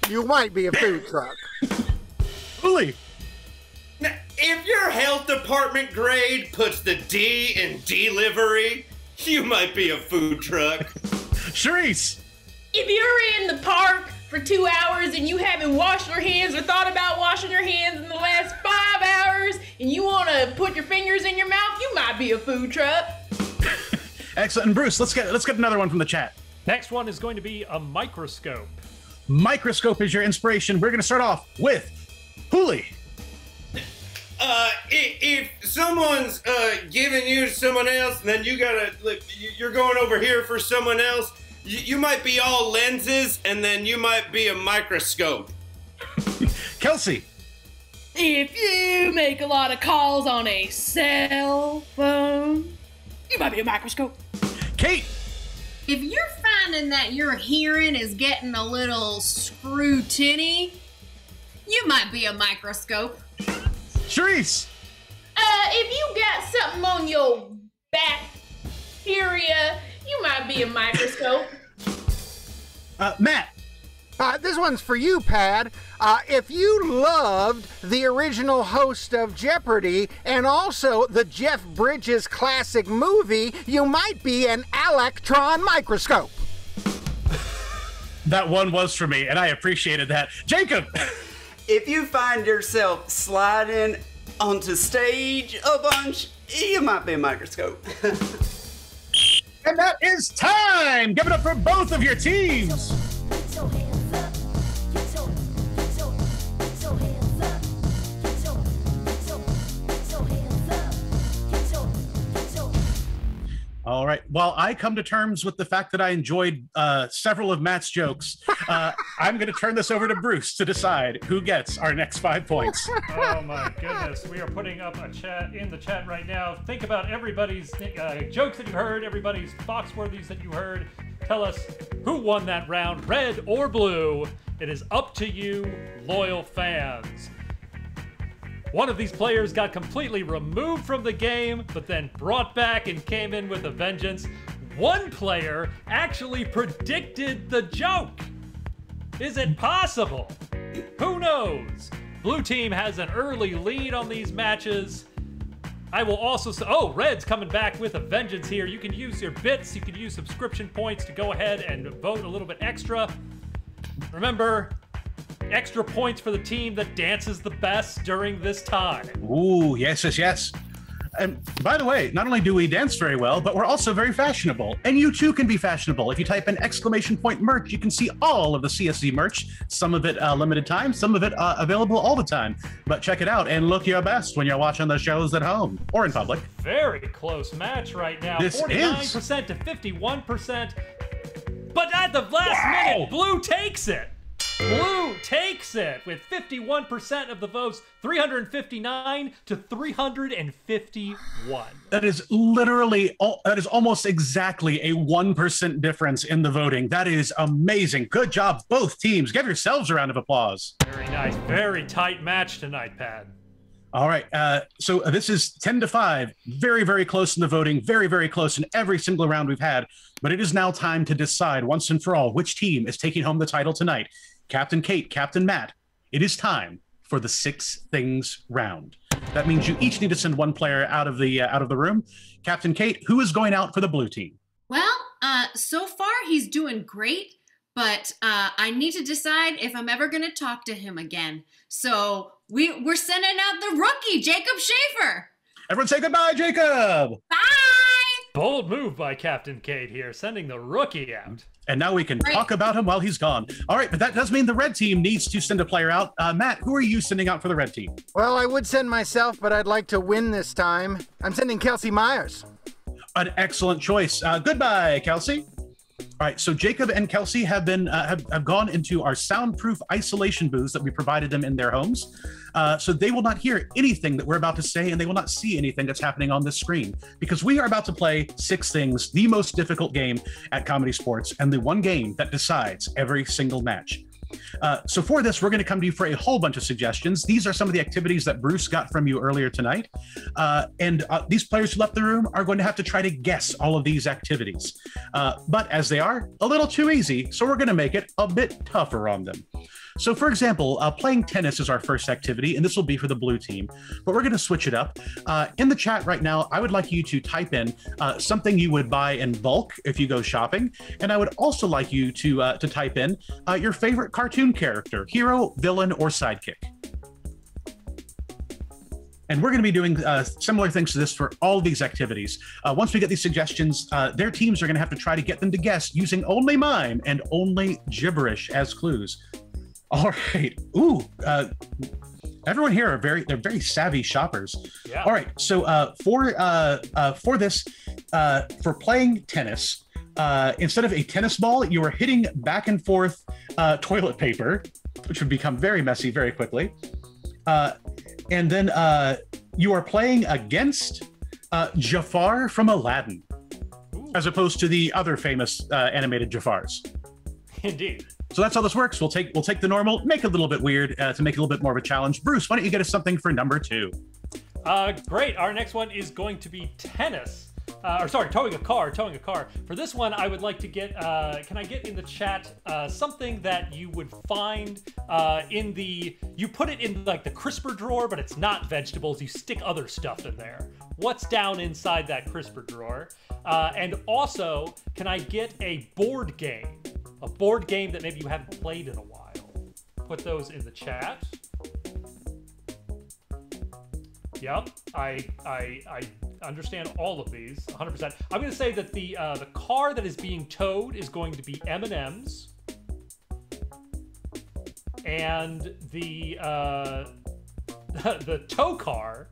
you might be a food truck. Uli. Now, if your health department grade puts the D in delivery, you might be a food truck. Charisse. If you're in the park for 2 hours and you haven't washed your hands or thought about washing your hands in the last 5 hours and you want to put your fingers in your mouth, you might be a food truck. Excellent. And Bruce, let's get another one from the chat. Next one is going to be a microscope. Microscope is your inspiration. We're going to start off with Hooli. If someone's giving you to someone else, and then you're going over here for someone else, you might be all lenses, and then you might be a microscope. Kelsey. If you make a lot of calls on a cell phone, you might be a microscope. Kate. If you're finding that your hearing is getting a little screw-tinny, you might be a microscope. Charisse. If you got something on your bacteria, you might be a microscope. Matt. This one's for you, Pad. If you loved the original host of Jeopardy and also the Jeff Bridges classic movie, you might be an electron microscope. That one was for me, and I appreciated that. Jacob. If you find yourself sliding onto stage a bunch, you might be a microscope. And that is time! Give it up for both of your teams! All right. While I come to terms with the fact that I enjoyed several of Matt's jokes, I'm going to turn this over to Bruce to decide who gets our next 5 points. Oh my goodness. We are putting up a chat in the chat right now. Think about everybody's jokes that you heard, everybody's Foxworthies that you heard. Tell us who won that round, red or blue. It is up to you, loyal fans. One of these players got completely removed from the game, but then brought back and came in with a vengeance. One player actually predicted the joke. Is it possible? Who knows? Blue team has an early lead on these matches. I will also say, oh, Red's coming back with a vengeance here. You can use your bits, you can use subscription points to go ahead and vote a little bit extra. Remember, extra points for the team that dances the best during this time. Ooh, yes, yes, yes. And by the way, not only do we dance very well, but we're also very fashionable. And you too can be fashionable. If you type in !merch, you can see all of the CSZ merch. Some of it limited time, some of it available all the time. But check it out and look your best when you're watching the shows at home or in public. Very close match right now. This 49% to 51%. But at the last minute, Blue takes it. Blue takes it with 51% of the votes, 359 to 351. That is literally, that is almost exactly a 1% difference in the voting. That is amazing. Good job, both teams. Give yourselves a round of applause. Very nice. Very tight match tonight, Pat. All right. So this is 10-5. Very, very close in the voting. Very, very close in every single round we've had. But it is now time to decide once and for all which team is taking home the title tonight. Captain Kate, Captain Matt, it is time for the 6 things round. That means you each need to send one player out of the room. Captain Kate, who is going out for the blue team? Well, So far, he's doing great, but I need to decide if I'm ever going to talk to him again. So we're sending out the rookie, Jacob Schaefer. Everyone say goodbye, Jacob. Bye. Bold move by Captain Kate here, sending the rookie out. And now we can talk about him while he's gone. All right, but that does mean the red team needs to send a player out. Matt, who are you sending out for the red team? Well, I would send myself, but I'd like to win this time. I'm sending Kelsey Myers. An excellent choice. Goodbye, Kelsey. All right, so Jacob and Kelsey have been have gone into our soundproof isolation booths that we provided them in their homes. So they will not hear anything that we're about to say, and they will not see anything that's happening on this screen, because we are about to play Six Things, the most difficult game at Comedy Sports, and the one game that decides every single match. So for this, we're going to come to you for a whole bunch of suggestions. These are some of the activities that Bruce got from you earlier tonight. And these players who left the room are going to have to try to guess all of these activities. But as they are a little too easy, so we're going to make it a bit tougher on them. So for example, playing tennis is our first activity, and this will be for the blue team, but we're going to switch it up. In the chat right now, I would like you to type in something you would buy in bulk if you go shopping. And I would also like you to type in your favorite cartoon character, hero, villain, or sidekick. And we're going to be doing similar things to this for all these activities. Once we get these suggestions, their teams are going to have to try to get them to guess using only mime and only gibberish as clues. All right. Ooh, everyone here they're very savvy shoppers. Yeah. All right. So for this, for playing tennis, instead of a tennis ball, you are hitting back and forth toilet paper, which would become very messy very quickly. And then you are playing against Jafar from Aladdin, as opposed to the other famous animated Jafars. Indeed. So that's how this works. We'll take the normal, make it a little bit weird to make it a little bit more of a challenge. Bruce, why don't you get us something for number 2? Great. Our next one is going to be tennis. Towing a car. For this one, I would like to get, can I get in the chat something that you would find you put it in like the crisper drawer, but it's not vegetables. You stick other stuff in there. What's down inside that crisper drawer? And also, can I get a board game? A board game that maybe you haven't played in a while. Put those in the chat. Yep, I understand all of these 100%. I'm going to say that the car that is being towed is going to be M&M's, and the tow car,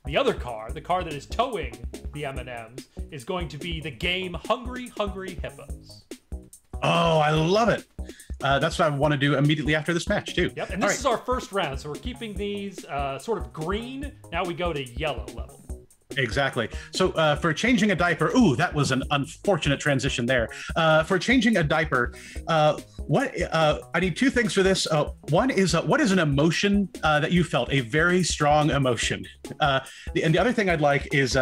the car that is towing the M&M's, is going to be the game Hungry Hungry Hippos. Oh, I love it. That's what I want to do immediately after this match, too. Yep, and this is our first round, so we're keeping these sort of green. Now we go to yellow level. Exactly. So for changing a diaper, ooh, that was an unfortunate transition there. For changing a diaper, I need 2 things for this. One is, what is an emotion that you felt, a very strong emotion? And the other thing I'd like is,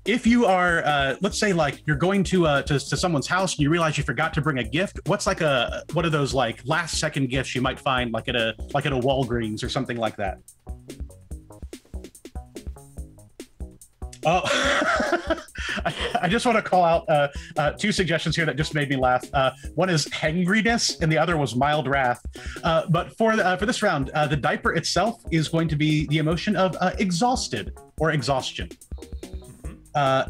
if you are, let's say, like you're going to someone's house and you realize you forgot to bring a gift, what's like one of those like last second gifts you might find like at a Walgreens or something like that? Oh, I just want to call out 2 suggestions here that just made me laugh. One is hangriness, and the other was mild wrath. But for this round, the diaper itself is going to be the emotion of exhausted or exhaustion. Let's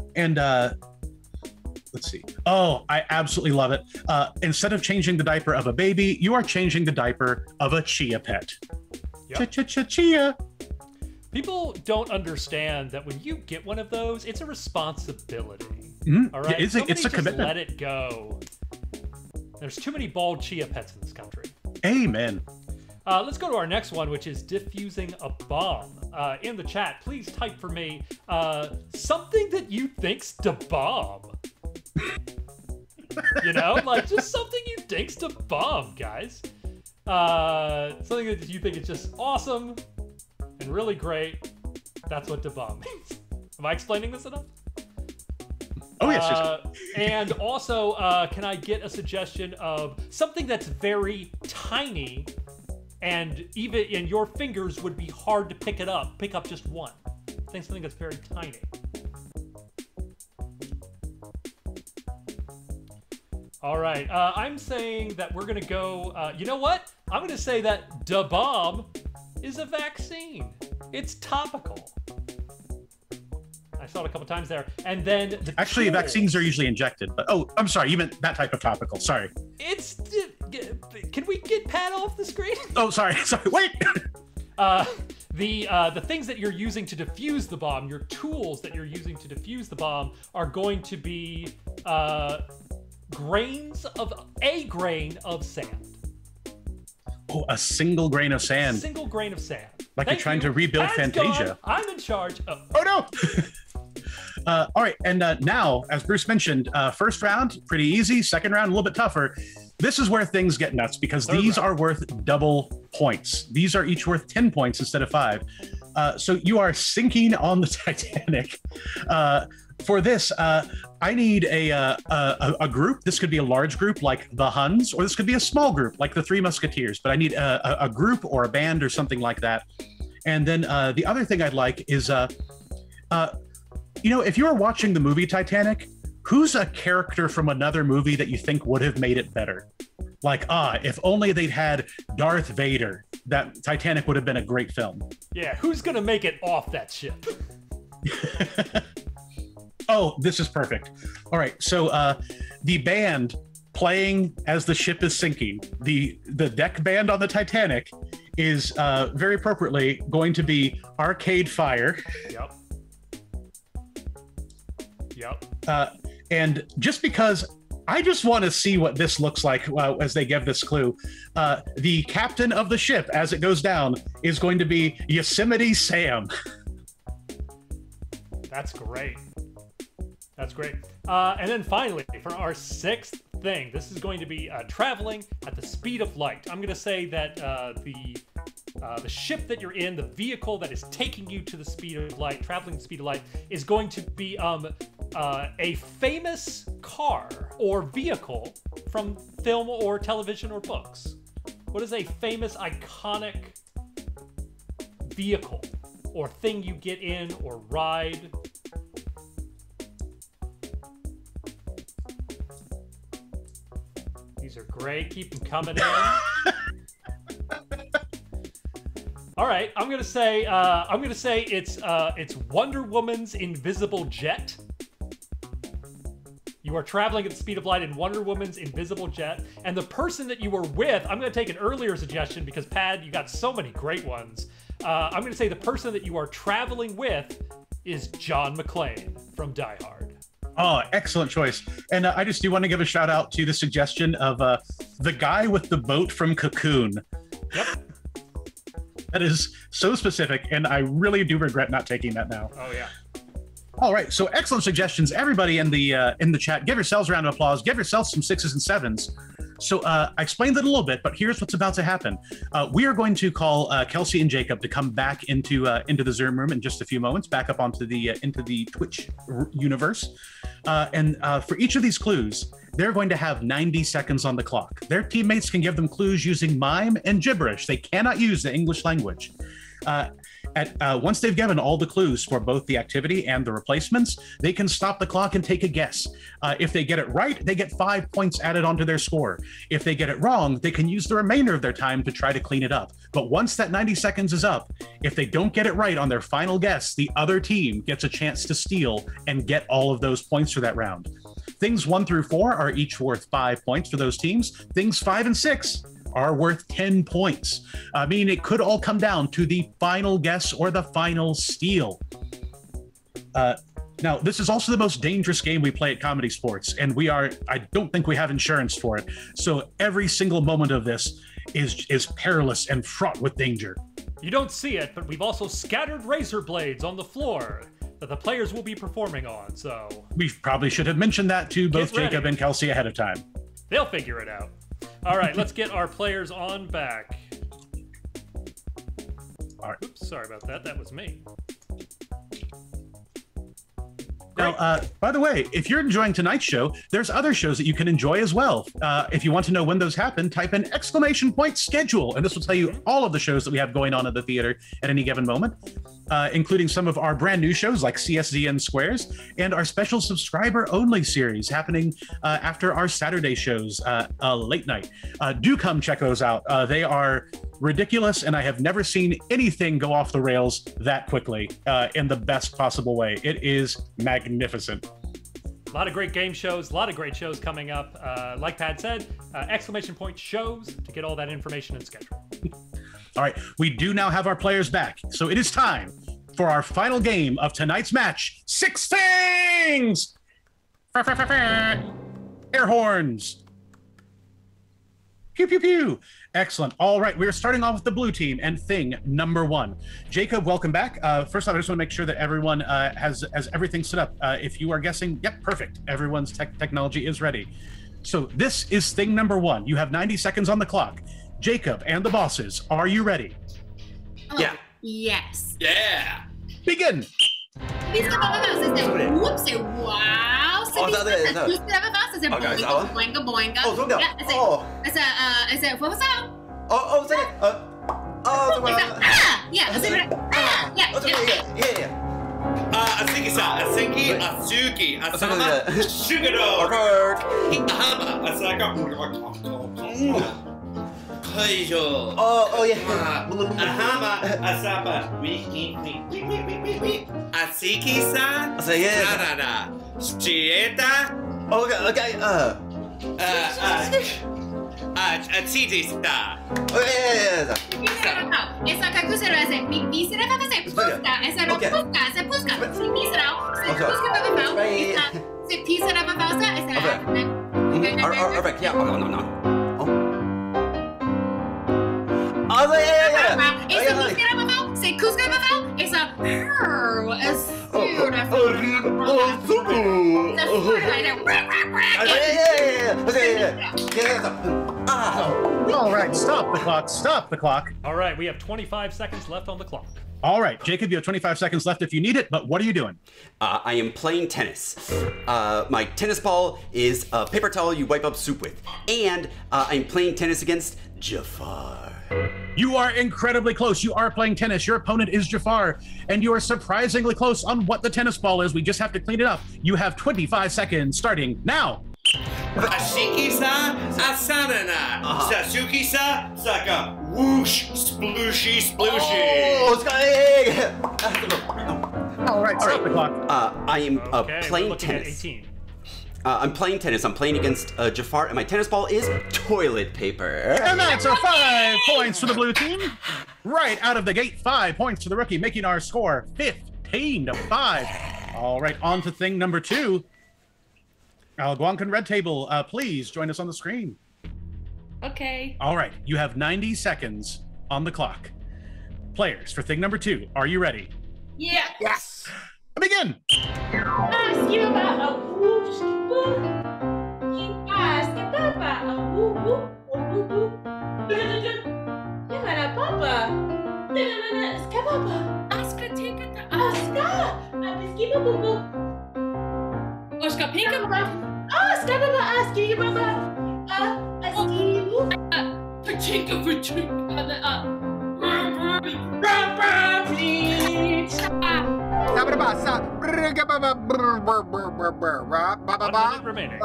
see. Oh, I absolutely love it. Instead of changing the diaper of a baby, you are changing the diaper of a chia pet. Yep. Chia. People don't understand that when you get one of those, it's a responsibility. Mm-hmm. All right, it's a commitment. Let it go. There's too many bald chia pets in this country. Amen. Let's go to our next one, which is diffusing a bomb. In the chat, please type for me something that you think's da bomb. You know, like just something you think's da bomb, guys. Something that you think is just awesome and really great. That's what da bomb means. Am I explaining this enough? Oh, yes. And also, can I get a suggestion of something that's very tiny, and even in your fingers would be hard to pick up just one? I think something that's very tiny. All right. I'm saying that we're going to go... you know what? I'm going to say that da bomb is a vaccine. It's topical. I saw it a couple times there. And then... Actually, vaccines are usually injected. But I'm sorry. You meant that type of topical. Sorry. It's... Can we get Pat off the screen? Oh, sorry. Wait! The things that you're using to defuse the bomb, your tools that you're using to defuse the bomb, are going to be a grain of sand. Oh, a single grain of sand. A single grain of sand. Like you're trying to rebuild Fantasia. I'm in charge. Oh no! All right, and now, as Bruce mentioned, first round, pretty easy. Second round, a little bit tougher. This is where things get nuts because these are worth double points. These are each worth 10 points instead of 5. So you are sinking on the Titanic. For this, I need a group. This could be a large group like the Huns, or this could be a small group like the Three Musketeers. But I need a group or a band or something like that. And then the other thing I'd like is, if you were watching the movie Titanic, who's a character from another movie that you think would have made it better? Like, if only they'd had Darth Vader, that Titanic would have been a great film. Yeah, who's gonna make it off that ship? Oh, this is perfect. All right, so the band playing as the ship is sinking, the deck band on the Titanic is very appropriately going to be Arcade Fire. Yep. And just because I just want to see what this looks like as they give this clue, the captain of the ship as it goes down is going to be Yosemite Sam. That's great. That's great. And then finally, for our sixth thing, this is going to be traveling at the speed of light. I'm going to say that the ship that you're in, the vehicle that is taking you to the speed of light, traveling at the speed of light, is going to be a famous car or vehicle from film or television or books. What is a famous, iconic vehicle or thing you get in or ride? These are great. Keep them coming in. All right, I'm gonna say it's Wonder Woman's invisible jet. You are traveling at the speed of light in Wonder Woman's invisible jet, and the person that you were with, I'm gonna take an earlier suggestion because Pad, you got so many great ones. I'm gonna say the person that you are traveling with is John McClane from Die Hard. Oh, excellent choice. And I just do want to give a shout out to the suggestion of the guy with the boat from Cocoon. Yep. That is so specific, and I really do regret not taking that now. Oh, yeah. All right, so excellent suggestions. Everybody in the chat, give yourselves a round of applause. Give yourselves some 6s and 7s. So I explained it a little bit, but here's what's about to happen. We are going to call Kelsey and Jacob to come back into the Zoom room in just a few moments, back up onto into the Twitch universe. And for each of these clues, they're going to have 90 seconds on the clock. Their teammates can give them clues using mime and gibberish. They cannot use the English language. Once they've given all the clues for both the activity and the replacements, they can stop the clock and take a guess. If they get it right, they get 5 points added onto their score. If they get it wrong, they can use the remainder of their time to try to clean it up. But once that 90 seconds is up, if they don't get it right on their final guess, the other team gets a chance to steal and get all of those points for that round. Things 1 through 4 are each worth 5 points for those teams. Things 5 and 6 are worth 10 points. Meaning it could all come down to the final guess or the final steal. Now, this is also the most dangerous game we play at Comedy Sports, and I don't think we have insurance for it. So every single moment of this is perilous and fraught with danger. You don't see it, but we've also scattered razor blades on the floor that the players will be performing on, so... We probably should have mentioned that to both Jacob and Kelsey ahead of time. They'll figure it out. All right, let's get our players on back. All right. Oops, sorry about that. That was me. Now, by the way, if you're enjoying tonight's show, there's other shows that you can enjoy as well. If you want to know when those happen, type in !schedule, and this will tell you all of the shows that we have going on at the theater at any given moment. including some of our brand new shows like CSZN Squares and our special subscriber-only series happening after our Saturday shows late night. Do come check those out. They are ridiculous, and I have never seen anything go off the rails that quickly in the best possible way. It is magnificent. A lot of great game shows, a lot of great shows coming up. Like Pat said, exclamation point shows to get all that information and schedule. All right, we do now have our players back, so it is time for our final game of tonight's match. Six things! Air horns. Pew, pew, pew. Excellent. All right, we're starting off with the blue team and thing number one. Jacob, welcome back. First off, I just want to make sure that everyone has everything set up. If you are guessing, yep, perfect. Everyone's technology is ready. So this is thing number one. You have 90 seconds on the clock. Jacob and the bosses, are you ready? Oh, yeah. Yes. Yeah. Begin. Whoops, wow. Boinga boinga. What was that? Asiki, Asuki, Asama, Shugado, Ahama, Asaka, Kaijo. Oh, yeah. Ahama, Asapa, Asiki-san, Narada, Chieta, okay, Chidi-san. Essa kakusero é me será pra fazer pusca, essa não pusca, essa pusca, me será, se pusca pra fazer, se pisa pra fazer, essa é. Perfect. Yeah. No. Essa me será pra fazer, se cusca pra fazer, essa All right, stop the clock. All right, we have 25 seconds left on the clock. All right, Jacob, you have 25 seconds left if you need it, but what are you doing? I am playing tennis. My tennis ball is a paper towel you wipe up soup with. And I'm playing tennis against Jafar. You are incredibly close. You are playing tennis. Your opponent is Jafar, and you are surprisingly close on what the tennis ball is. We just have to clean it up. You have 25 seconds starting now. Ashiki-sa, Asanana, Sasuke-sa, Saka, whoosh, splooshy, splooshy. All right, stop the clock. I am playing looking at tennis. 18. I'm playing tennis. I'm playing against Jafar, and my tennis ball is toilet paper. And that's a 5 points for the blue team. Right out of the gate, 5 points to the rookie, making our score 15-5. All right, on to thing number two. Algonquin Red Table, please join us on the screen. Okay. All right, you have 90 seconds on the clock. Players, for thing number two, are you ready? Yeah. Yes. Begin. Ask you about a whoosh, whoop. You ask about a whoop, whoop, whoop, whoop. You got a papa. Ska papa. Aska take it. Aska. Aska boo boo. Oska pinka papa. Aska papa. Aska you papa. Aska you. Pachinka pachinka. Remaining.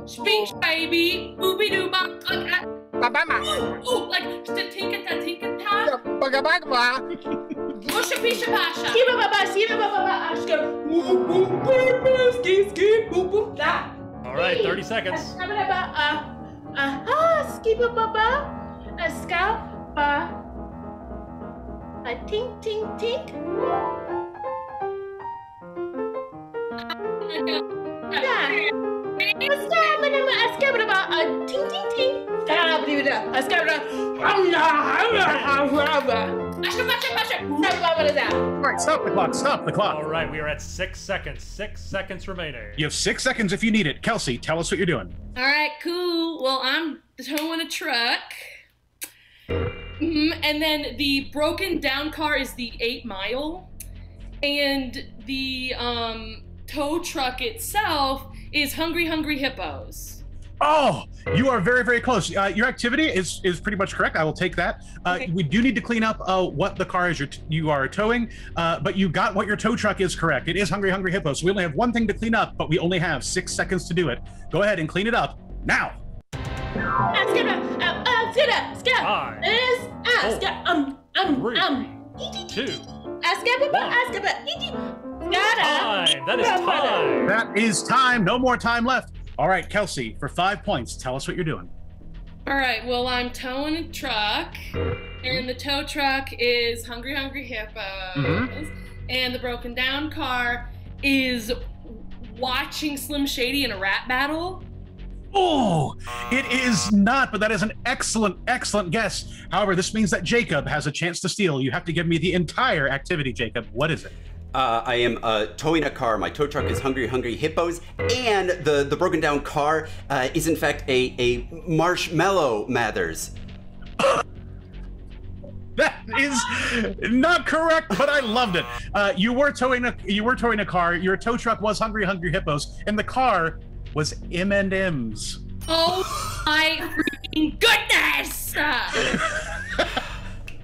Speech baby, booby doo bop, like tinka ta. Pusha pisha pasha. Skiba baba, skiba baba, aska. Whoop whoop whoop, ski ski boop boop da. All right, 30 seconds. Skiba baba, aska ba. A tink tink tink. All right, stop the clock. Stop the clock. All right, we are at 6 seconds. 6 seconds remaining. You have 6 seconds if you need it. Kelsey, tell us what you're doing. All right, cool. Well, I'm towing a truck. And then the broken down car is the 8 Mile. and the tow truck itself is Hungry Hungry Hippos. Oh, you are very, very close. Your activity is pretty much correct. I will take that. Okay. We do need to clean up what the car is you are towing, but you got what your tow truck is correct. It is Hungry Hungry Hippos. We only have one thing to clean up, but we only have 6 seconds to do it. Go ahead and clean it up now. That is time. That is time. No more time left. All right, Kelsey, for 5 points, tell us what you're doing. All right, well, I'm towing a truck, and the tow truck is Hungry Hungry Hippos, and the broken down car is watching Slim Shady in a rap battle. Oh, it is not, but that is an excellent, excellent guess. However, this means that Jacob has a chance to steal. You have to give me the entire activity, Jacob. What is it? I am towing a car. My tow truck is Hungry Hungry Hippos, and the broken down car is in fact a Marshmallow Mathers. That is not correct, but I loved it. You were towing a car. Your tow truck was Hungry Hungry Hippos, and the car was M&M's. Oh my freaking goodness!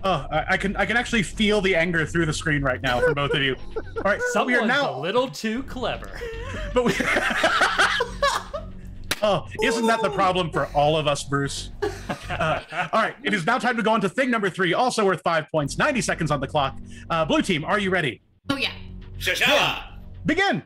Oh, I can actually feel the anger through the screen right now from both of you. All right, so we are Someone's now a little too clever. But we. Oh, isn't that the problem for all of us, Bruce? All right, it is now time to go on to thing number 3, also worth 5 points. 90 seconds on the clock. Blue team, are you ready? Oh yeah. Shasha. Begin.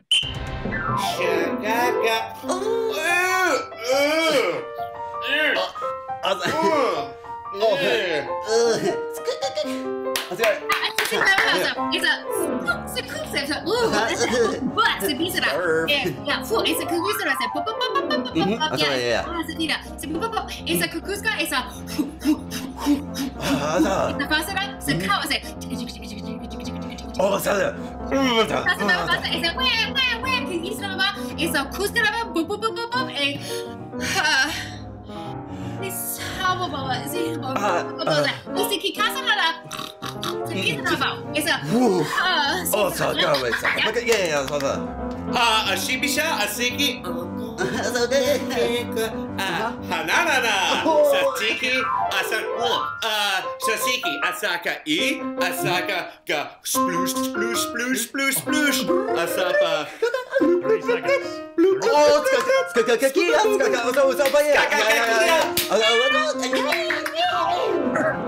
A shibisha, a siki, hananana, satiki, shasiki, asaka I, asaka ga sploosh, sploosh, sploosh, sploosh, sploosh, asapa. 3 seconds.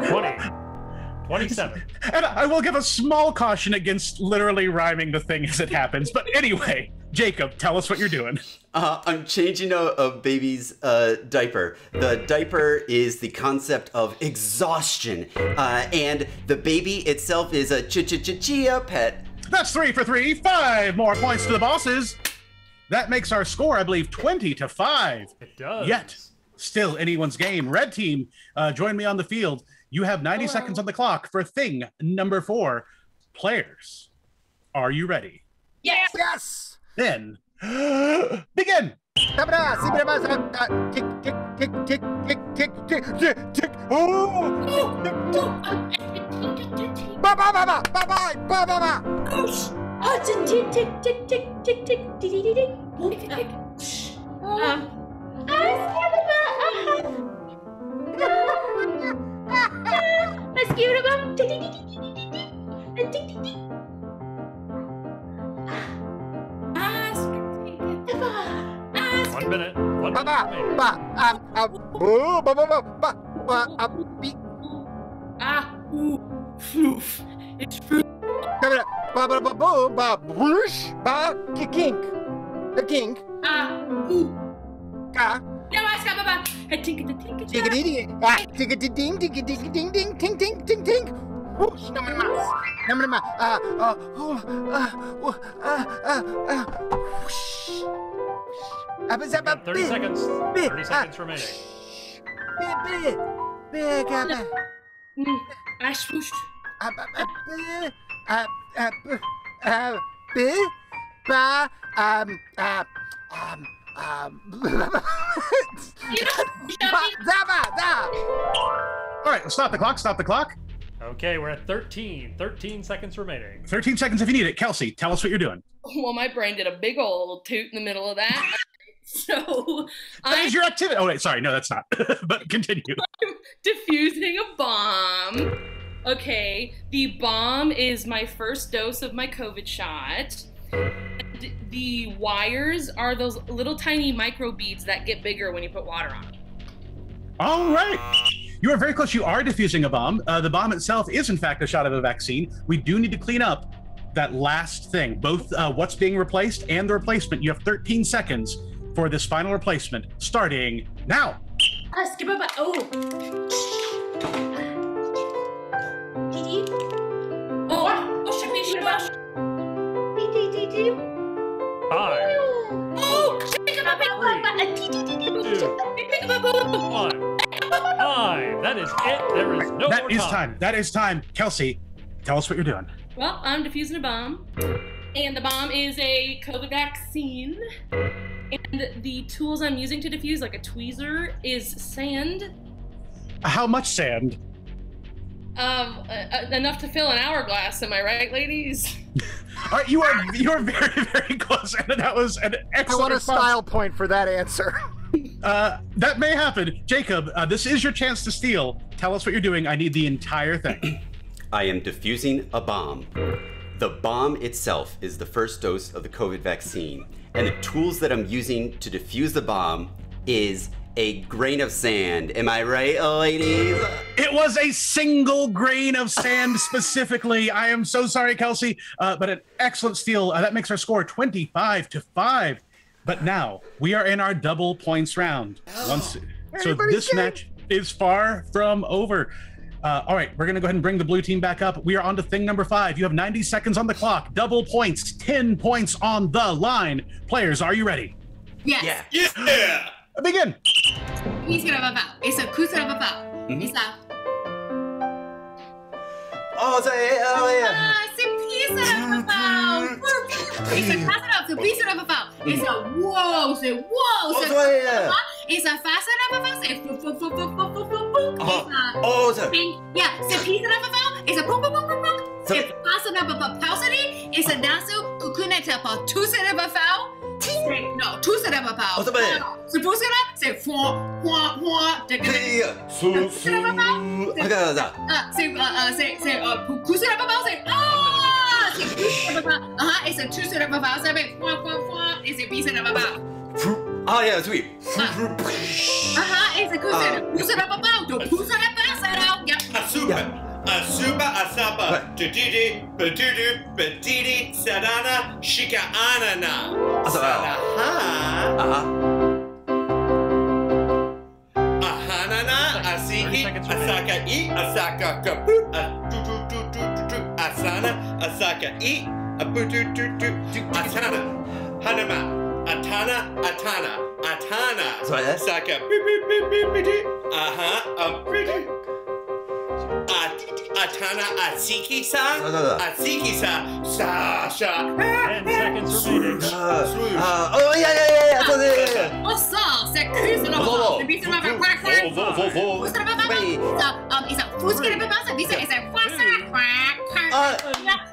20. 27. And I will give a small caution against literally rhyming the thing as it happens. But anyway, Jacob, tell us what you're doing. I'm changing a baby's diaper. The diaper is the concept of exhaustion, and the baby itself is a chia pet. That's 3 for 3. 5 more points to the bosses. That makes our score, I believe, 20-5. It does. Yet, still anyone's game. Red team, join me on the field. You have 90 seconds on the clock for thing number 4. Players, are you ready? Yes. Yes. Then, begin. Tick, tick, tick, tick, tick, tick, tick, tick, tick. Oh! Ba ba ba ba ba ba ba ba ba. Oh, tick, tick, tick, tick, tick, tick, tick, tick, tick. Mosquito bomb. Tick, tick, tick, tick, tick, tick, tick, tick. 1 minute. 1 Ba minute. ba remaining. ba ba ba ba ba beep. Floof. It's fruit. Ba ba ba ba ba whoosh ba kink. The kink. Ka. No, I stop about. Tickety tickety ding ding ding ding ding ting ting ting ting. Whoosh number ma. Whoosh. 30 seconds. 30 seconds remaining. I swooshed. All right, stop the clock. Stop the clock. Okay, we're at 13. 13 seconds remaining. 13 seconds if you need it. Kelsey, tell us what you're doing. Well, my brain did a big old toot in the middle of that. So That is your activity. Oh, wait, sorry. No, that's not. But continue. I'm diffusing a bomb. Okay, the bomb is my first dose of my COVID shot. And the wires are those little tiny micro beads that get bigger when you put water on them. All right. You are very close. You are diffusing a bomb. The bomb itself is, in fact, a shot of a vaccine. We do need to clean up that last thing, both what's being replaced and the replacement. You have 13 seconds for this final replacement, starting now. Skip over. Oh. Five. Oh, Five. That is it. There is no That more is time. time. That is time. Kelsey, tell us what you're doing. Well, I'm diffusing a bomb. And the bomb is a COVID vaccine. And the tools I'm using to diffuse, like a tweezer, is sand. How much sand? Enough to fill an hourglass. Am I right, ladies? All right, you are very, very close, and that was an excellent I want a response. style point for that answer. That may happen. Jacob, this is your chance to steal. Tell us what you're doing. I need the entire thing. I am diffusing a bomb. The bomb itself is the first dose of the COVID vaccine, and the tools that I'm using to defuse the bomb is a grain of sand. Am I right, ladies? It was a single grain of sand specifically. I am so sorry, Kelsey, but an excellent steal. That makes our score 25-5. But now we are in our double points round. So this match is far from over. All right, we're going to go ahead and bring the blue team back up. We are on to thing number 5. You have 90 seconds on the clock. Double points, 10 points on the line. Players, are you ready? Yes. Yeah. Begin. It's a kusarababa. It's a piece of a it's a pass it up, piece of a it's a whoa, say whoa, it's a fast of a say yeah, it's a piece of a it's a boom boom boom boom boom. It's a pass of a pausity, it's a nasu kukuneta two set of a foul. No, two set of a foul. Suppose say four. Say kusa of a foul. Say it's a two set of a foul. Say it's a piece of a foul. Oh yeah, sweet. It's a kusa of a foul. Don't pusa of a foul. Yep. Asuba asapa tudidi badidi sadana shika anana ahanana asiki asaka I asaka kapu asana asaka I asana hanama atana saka Atana Atsikisa Atsikisa Sasha 10 seconds remaining. Oh yeah. Oh, so c'est cuisine of a piece of a quack. It's a fusket of a pasta. It's a quack.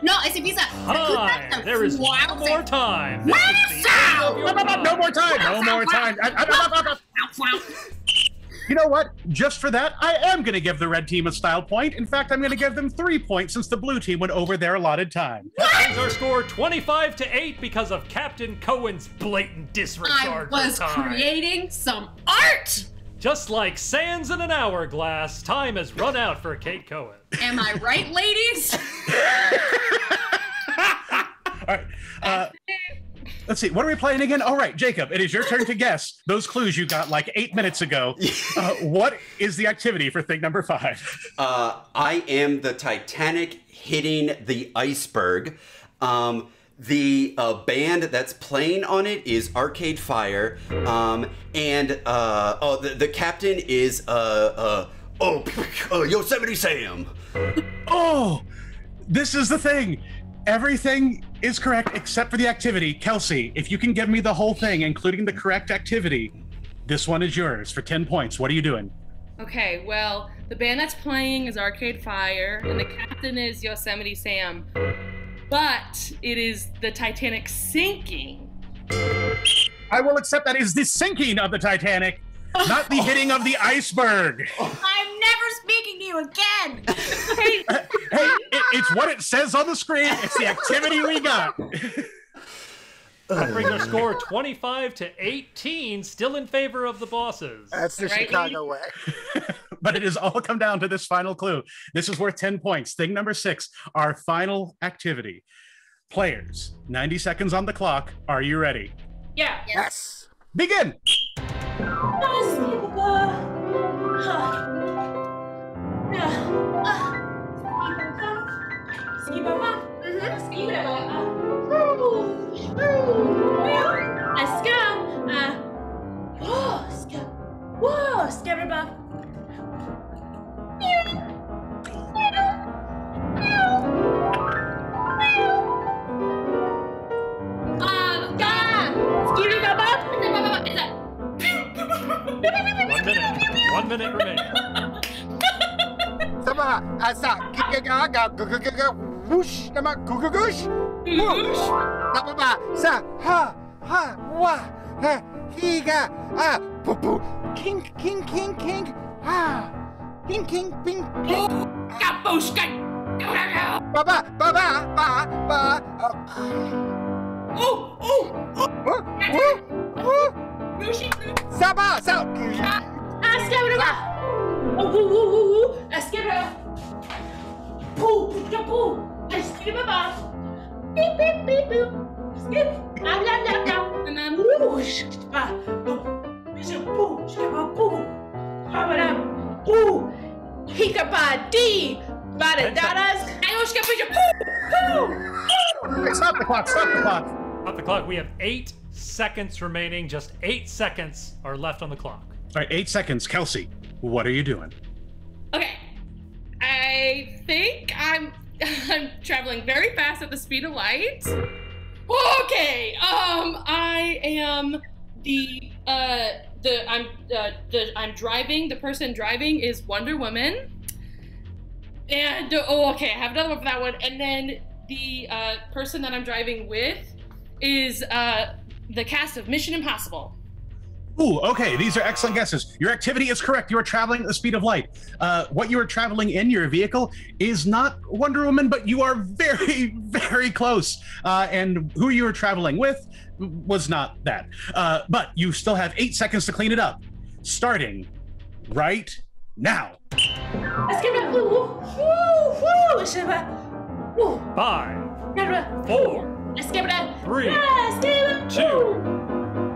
No, it's a pizza. Time. There is no more time. No more time. No more time. You know what? Just for that, I am going to give the red team a style point. In fact, I'm going to give them 3 points since the blue team went over their allotted time. That brings our score 25-8 because of Captain Cohen's blatant disregard I was for time. creating some art. Just like sands in an hourglass, time has run out for Kate Cohen. Am I right, ladies? All right. Let's see. What are we playing again? All right, Jacob, it is your turn to guess those clues you got like 8 minutes ago. What is the activity for thing number 5? I am the Titanic hitting the iceberg. The band that's playing on it is Arcade Fire. The captain is Yosemite Sam. Oh, this is the thing. Everything is correct except for the activity. Kelsey, if you can give me the whole thing, including the correct activity, this one is yours for 10 points. What are you doing? Okay, well, the band that's playing is Arcade Fire, and the captain is Yosemite Sam. But it is the Titanic sinking. I will accept that is the sinking of the Titanic, not the hitting of the iceberg. I'm never speaking to you again. Hey, it's what it says on the screen. It's the activity we got. That brings our score 25-18, still in favor of the bosses. That's the Chicago way. But it has all come down to this final clue. This is worth 10 points. Thing number 6, our final activity. Players, 90 seconds on the clock. Are you ready? Yeah. Yes. Begin. Let's go. Whoa, Skibberbuff. One minute remaining. Sama, asa, gigaga, whoosh, nama, gugugush, whoosh, nama, sa, ha, wa, ha, higa, boo boo, king, ha, king, ping, Kabush, baba, Saba, Stop the clock. Stop the clock. We have 8 seconds remaining. Just 8 seconds are left on the clock. All right, 8 seconds. Kelsey, what are you doing? Okay, I think I'm traveling very fast at the speed of light. Okay, I am I'm driving. The person driving is Wonder Woman. And okay, I have another one for that one. And then the person that I'm driving with is the cast of Mission Impossible. Ooh, okay, these are excellent guesses. Your activity is correct. You are traveling at the speed of light. What you are traveling in, your vehicle, is not Wonder Woman, but you are very, very close. And who you were traveling with was not that. But you still have 8 seconds to clean it up. Starting right now. 5, 4, 3, 2,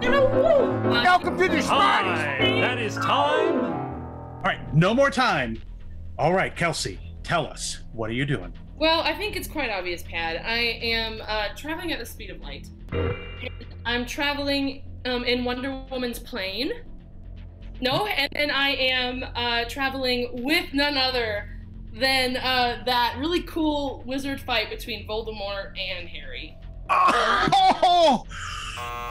welcome to the time. That is time. All right, no more time. All right, Kelsey, tell us, what are you doing? Well, I think it's quite obvious, Pad. I am traveling at the speed of light. I'm traveling in Wonder Woman's plane. No, and I am traveling with none other than that really cool wizard fight between Voldemort and Harry.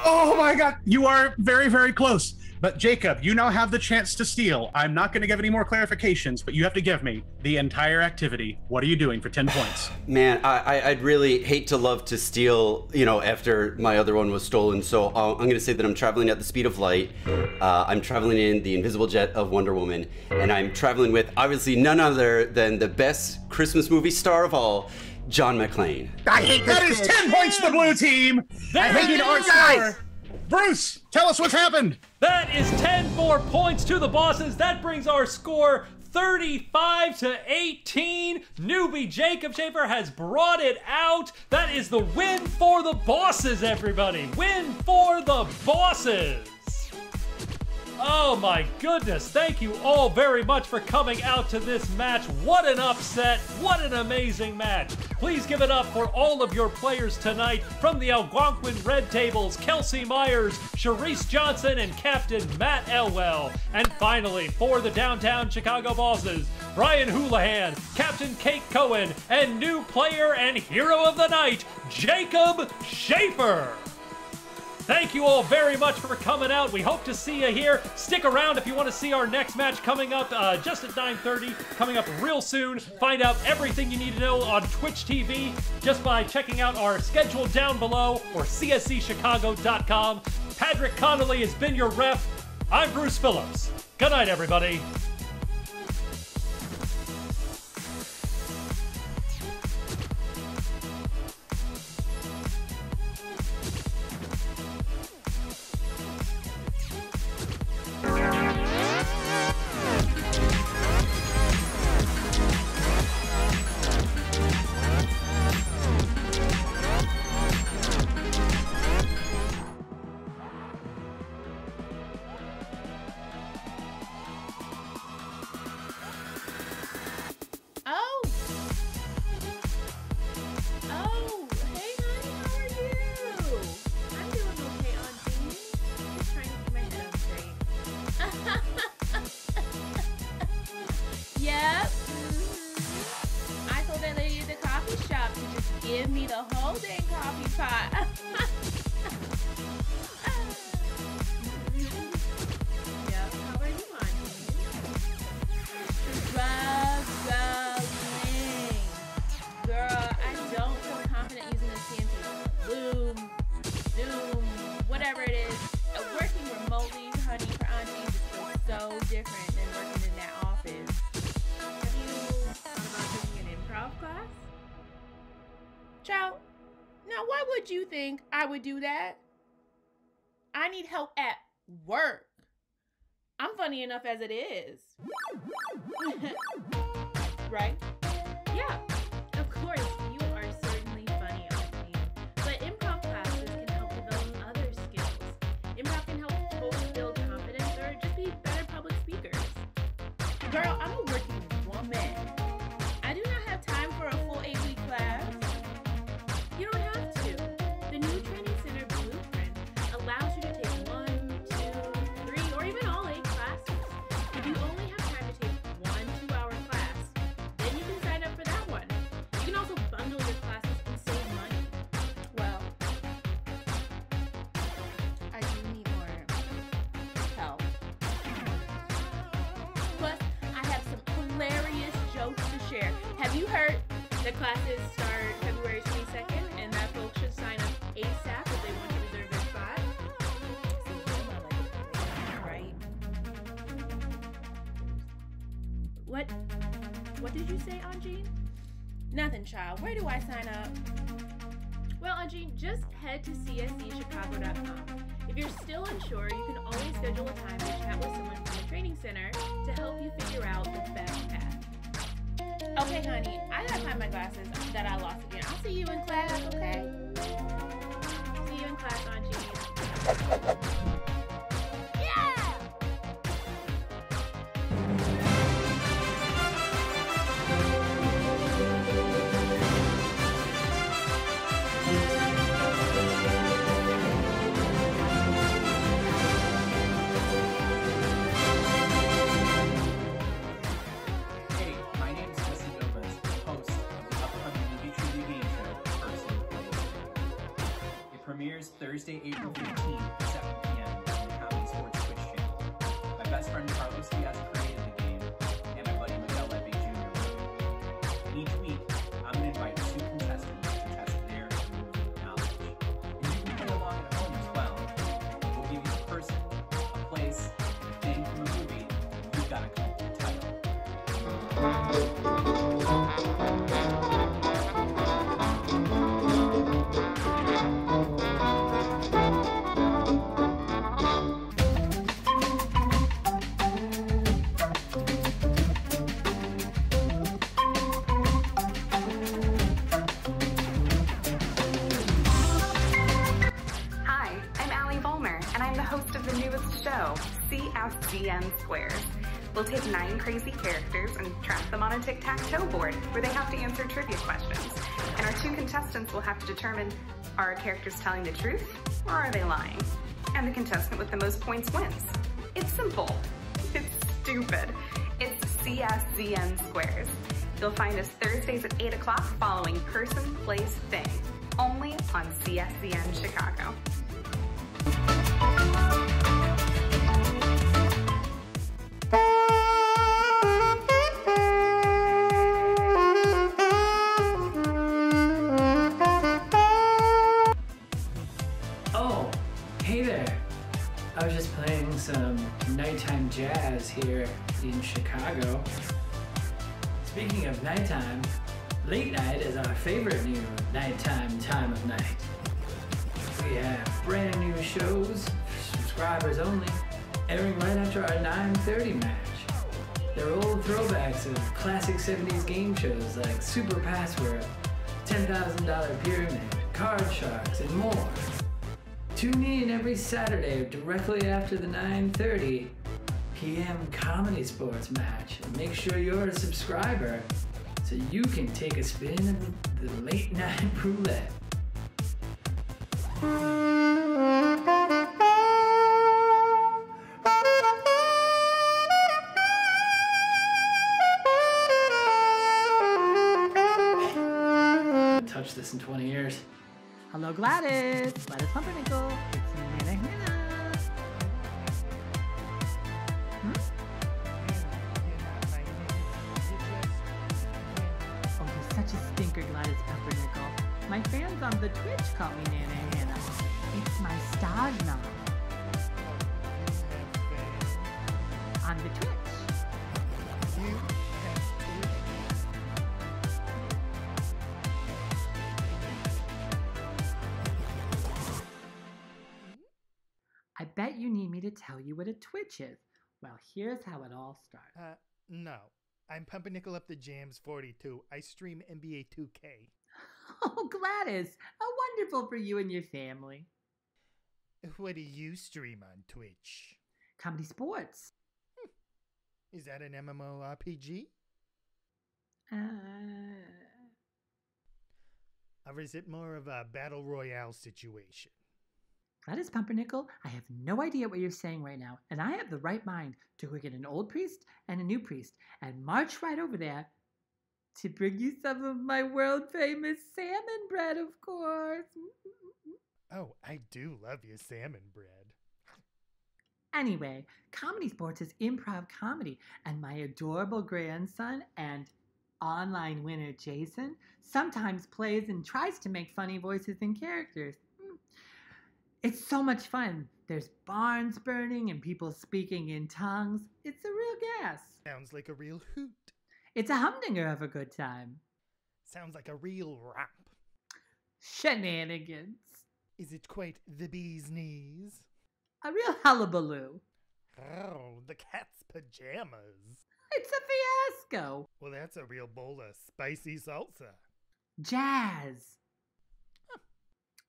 Oh my God, you are very, very close. But Jacob, you now have the chance to steal. I'm not going to give any more clarifications, but you have to give me the entire activity. What are you doing for 10 points? Man, I'd really hate to love to steal, after my other one was stolen. So I'm going to say that I'm traveling at the speed of light. I'm traveling in the invisible jet of Wonder Woman. And I'm traveling with, obviously, none other than the best Christmas movie star of all, John McClane. I hate this. That is 10 points to the blue team. Making our score. Bruce, tell us what's happened. That is 10 more points to the bosses. That brings our score 35-18. Newbie Jacob Schaefer has brought it out. That is the win for the bosses, everybody. Win for the bosses. Oh my goodness, thank you all very much for coming out to this match. What an upset, what an amazing match. Please give it up for all of your players tonight from the Algonquin Red Tables, Kelsey Myers, Sharice Johnson, and Captain Matt Elwell. And finally, for the Downtown Chicago Bosses, Brian Houlihan, Captain Kate Cohen, and new player and hero of the night, Jacob Schaefer. Thank you all very much for coming out. We hope to see you here. Stick around if you want to see our next match coming up just at 9:30, coming up real soon. Find out everything you need to know on Twitch TV just by checking out our schedule down below or cscchicago.com. Patrick Connolly has been your ref. I'm Bruce Phillips. Good night, everybody. Give me the whole dang coffee pot. Yep, how are you, Auntie? Struggling. Girl, I don't feel confident using this fancy Zoom, whatever it is. Working remotely, honey, for Auntie just feels so different than working in that office. Have you thought about taking an improv class? Child, now why would you think I would do that? I need help at work. I'm funny enough as it is. Right? Yeah, of course, you are certainly funny, Auntie. But improv classes can help develop other skills. Improv can help folks build confidence or just be better public speakers. Girl, I'm a working woman. I do not have time for a full 8-week class. You don't have to. The new Training Center Blueprint allows you to take 1, 2, 3, or even all 8 classes. If you only have time to take 1 2-hour class, then you can sign up for that one. You can also bundle your classes and save money. Well, I do need more help. Plus, I have some hilarious jokes to share. Have you heard the classes start February 22nd? And that folks should sign up ASAP if they want to reserve their spot. See, you know, right? What did you say, Aunt Jean? Nothing, child. Where do I sign up? Well, Aunt Jean, just head to cscchicago.com. If you're still unsure, you can always schedule a time to chat with someone from the training center to help you figure out the best path. Okay, honey, I gotta find my glasses that I lost again. I'll see you in class, okay? See you in class, Aunt Jean. Yeah! Hey, my name is Jesse Gomez, host of the upcoming movie trivia game show, Person Plays Thing. It premieres Thursday, April 15th at 7 p.m. on the Comedysportz Twitch channel. My best friend Carlos Diaz created the game, and my buddy Miguel Ledbeck Jr. wrote it. And each week, I'm going to invite 2 contestants to test their movie knowledge. And you can play along at home as well. We'll give you a person, a place, and a thing from a movie. You've got to come up with the title. Hi, I'm Allie Volmer, and I'm the host of the newest show, CSDN Squares. We'll take 9 crazy characters and trap them on a tic-tac-toe board where they have to answer trivia questions. And our 2 contestants will have to determine, are our characters telling the truth or are they lying? And the contestant with the most points wins. It's simple. It's stupid. It's CSDN Squares. You'll find us Thursdays at 8 o'clock following Person Plays Thing, only on CSDN Chicago. nighttime jazz here in Chicago. Speaking of nighttime, late night is our favorite new nighttime time of night. We have brand new shows, subscribers only, airing right after our 9:30 match. They're old throwbacks of classic 70s game shows like Super Password, $10,000 Pyramid, Card Sharks, and more. Tune in every Saturday directly after the 9:30 p.m. Comedysportz match and make sure you're a subscriber so you can take a spin of the late night roulette. Touch this in 20 years. Hello, Gladys. Gladys Pumpernickel. It's Nana Hannah. Oh, you're such a stinker, Gladys Pumpernickel. My fans on the Twitch call me Nana Hannah. It's my stage now. On the Twitch. I bet you need me to tell you what a Twitch is. Well, here's how it all started. No. I'm Pumpernickel Up the Jams 42. I stream NBA 2K. Oh, Gladys! How wonderful for you and your family. What do you stream on Twitch? Comedysportz. Is that an MMORPG? Or is it more of a battle royale situation? Gladys Pumpernickel, I have no idea what you're saying right now, and I have the right mind to go get an old priest and a new priest and march right over there to bring you some of my world-famous salmon bread, of course. Oh, I do love your salmon bread. Anyway, Comedysportz is improv comedy, and my adorable grandson and online winner Jason sometimes plays and tries to make funny voices and characters. It's so much fun. There's barns burning and people speaking in tongues. It's a real gas. Sounds like a real hoot. It's a humdinger of a good time. Sounds like a real romp. Shenanigans. Is it quite the bee's knees? A real hullabaloo. Oh, the cat's pajamas. It's a fiasco. Well, that's a real bowl of spicy salsa. Jazz.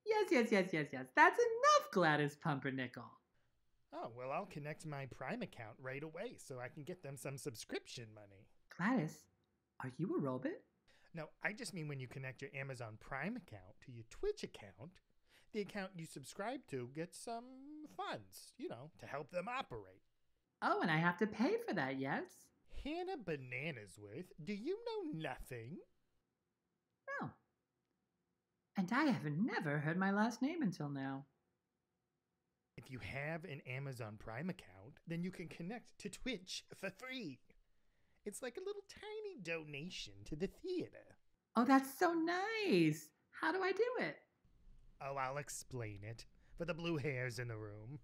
Yes. That's enough, Gladys Pumpernickel. Oh, well, I'll connect my Prime account right away so I can get them some subscription money. Gladys, are you a robot? No, I just mean when you connect your Amazon Prime account to your Twitch account, the account you subscribe to gets some funds, to help them operate. Oh, and I have to pay for that, yes? Hannah Bananasworth, do you know nothing? No. And I have never heard my last name until now. If you have an Amazon Prime account, then you can connect to Twitch for free. It's like a little tiny donation to the theater. Oh, that's so nice. How do I do it? Oh, I'll explain it for the blue hairs in the room.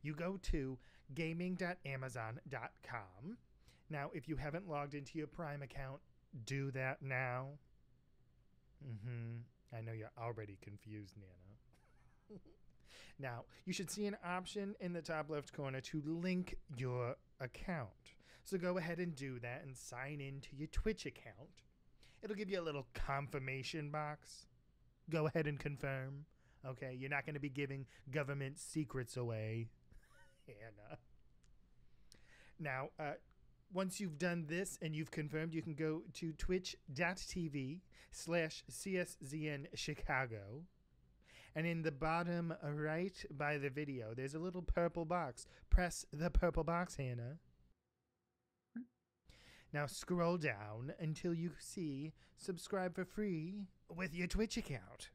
You go to gaming.amazon.com. Now, if you haven't logged into your Prime account, do that now. I know you're already confused, Nana. Now, you should see an option in the top left corner to link your account. So go ahead and do that and sign in to your Twitch account. It'll give you a little confirmation box. Go ahead and confirm. Okay, you're not going to be giving government secrets away, Hannah. Now, once you've done this and you've confirmed, you can go to twitch.tv/CSZN Chicago. And in the bottom right by the video, there's a little purple box. Press the purple box, Hannah. Now scroll down until you see subscribe for free with your Twitch account.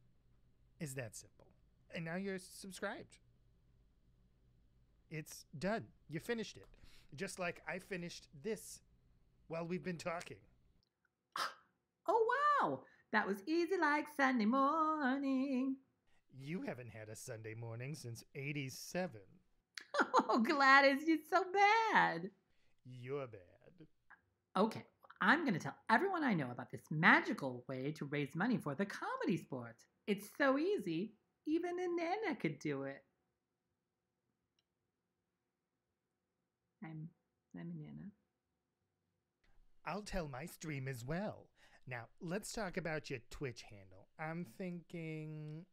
It's that simple. And now you're subscribed. It's done. You finished it. Just like I finished this while we've been talking. Oh, wow. That was easy like Sunday morning. You haven't had a Sunday morning since '87. Oh, Gladys, you're so bad. You're bad. Okay, I'm going to tell everyone I know about this magical way to raise money for the Comedysportz. It's so easy, even a Nana could do it. I'm a Nana. I'll tell my stream as well. Now, let's talk about your Twitch handle. I'm thinking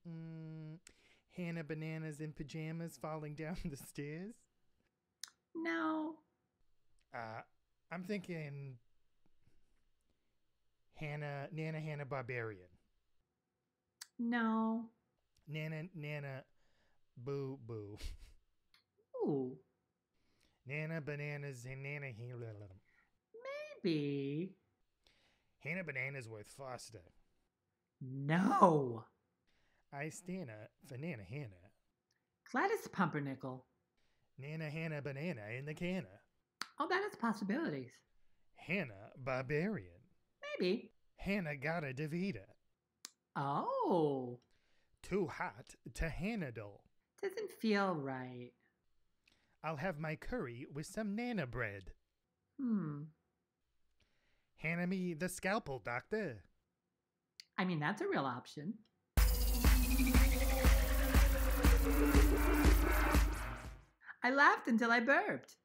Hannah Bananas in Pajamas falling down the stairs? No. I'm thinking Nana Barbarian. No. Nana Boo Boo. Ooh. Nana Bananas and Nana Maybe. Hannah Bananas worth Foster. No. I stand for Nana Hannah. Gladys Pumpernickel. Nana Hannah Banana in the canna. Oh, that is possibilities. Hannah Barbarian. Maybe. Hannah Gata Davida. Oh. Too hot to handle. Doesn't feel right. I'll have my curry with some Nana bread. Hannah me the scalpel, doctor. I mean, that's a real option. I laughed until I burped.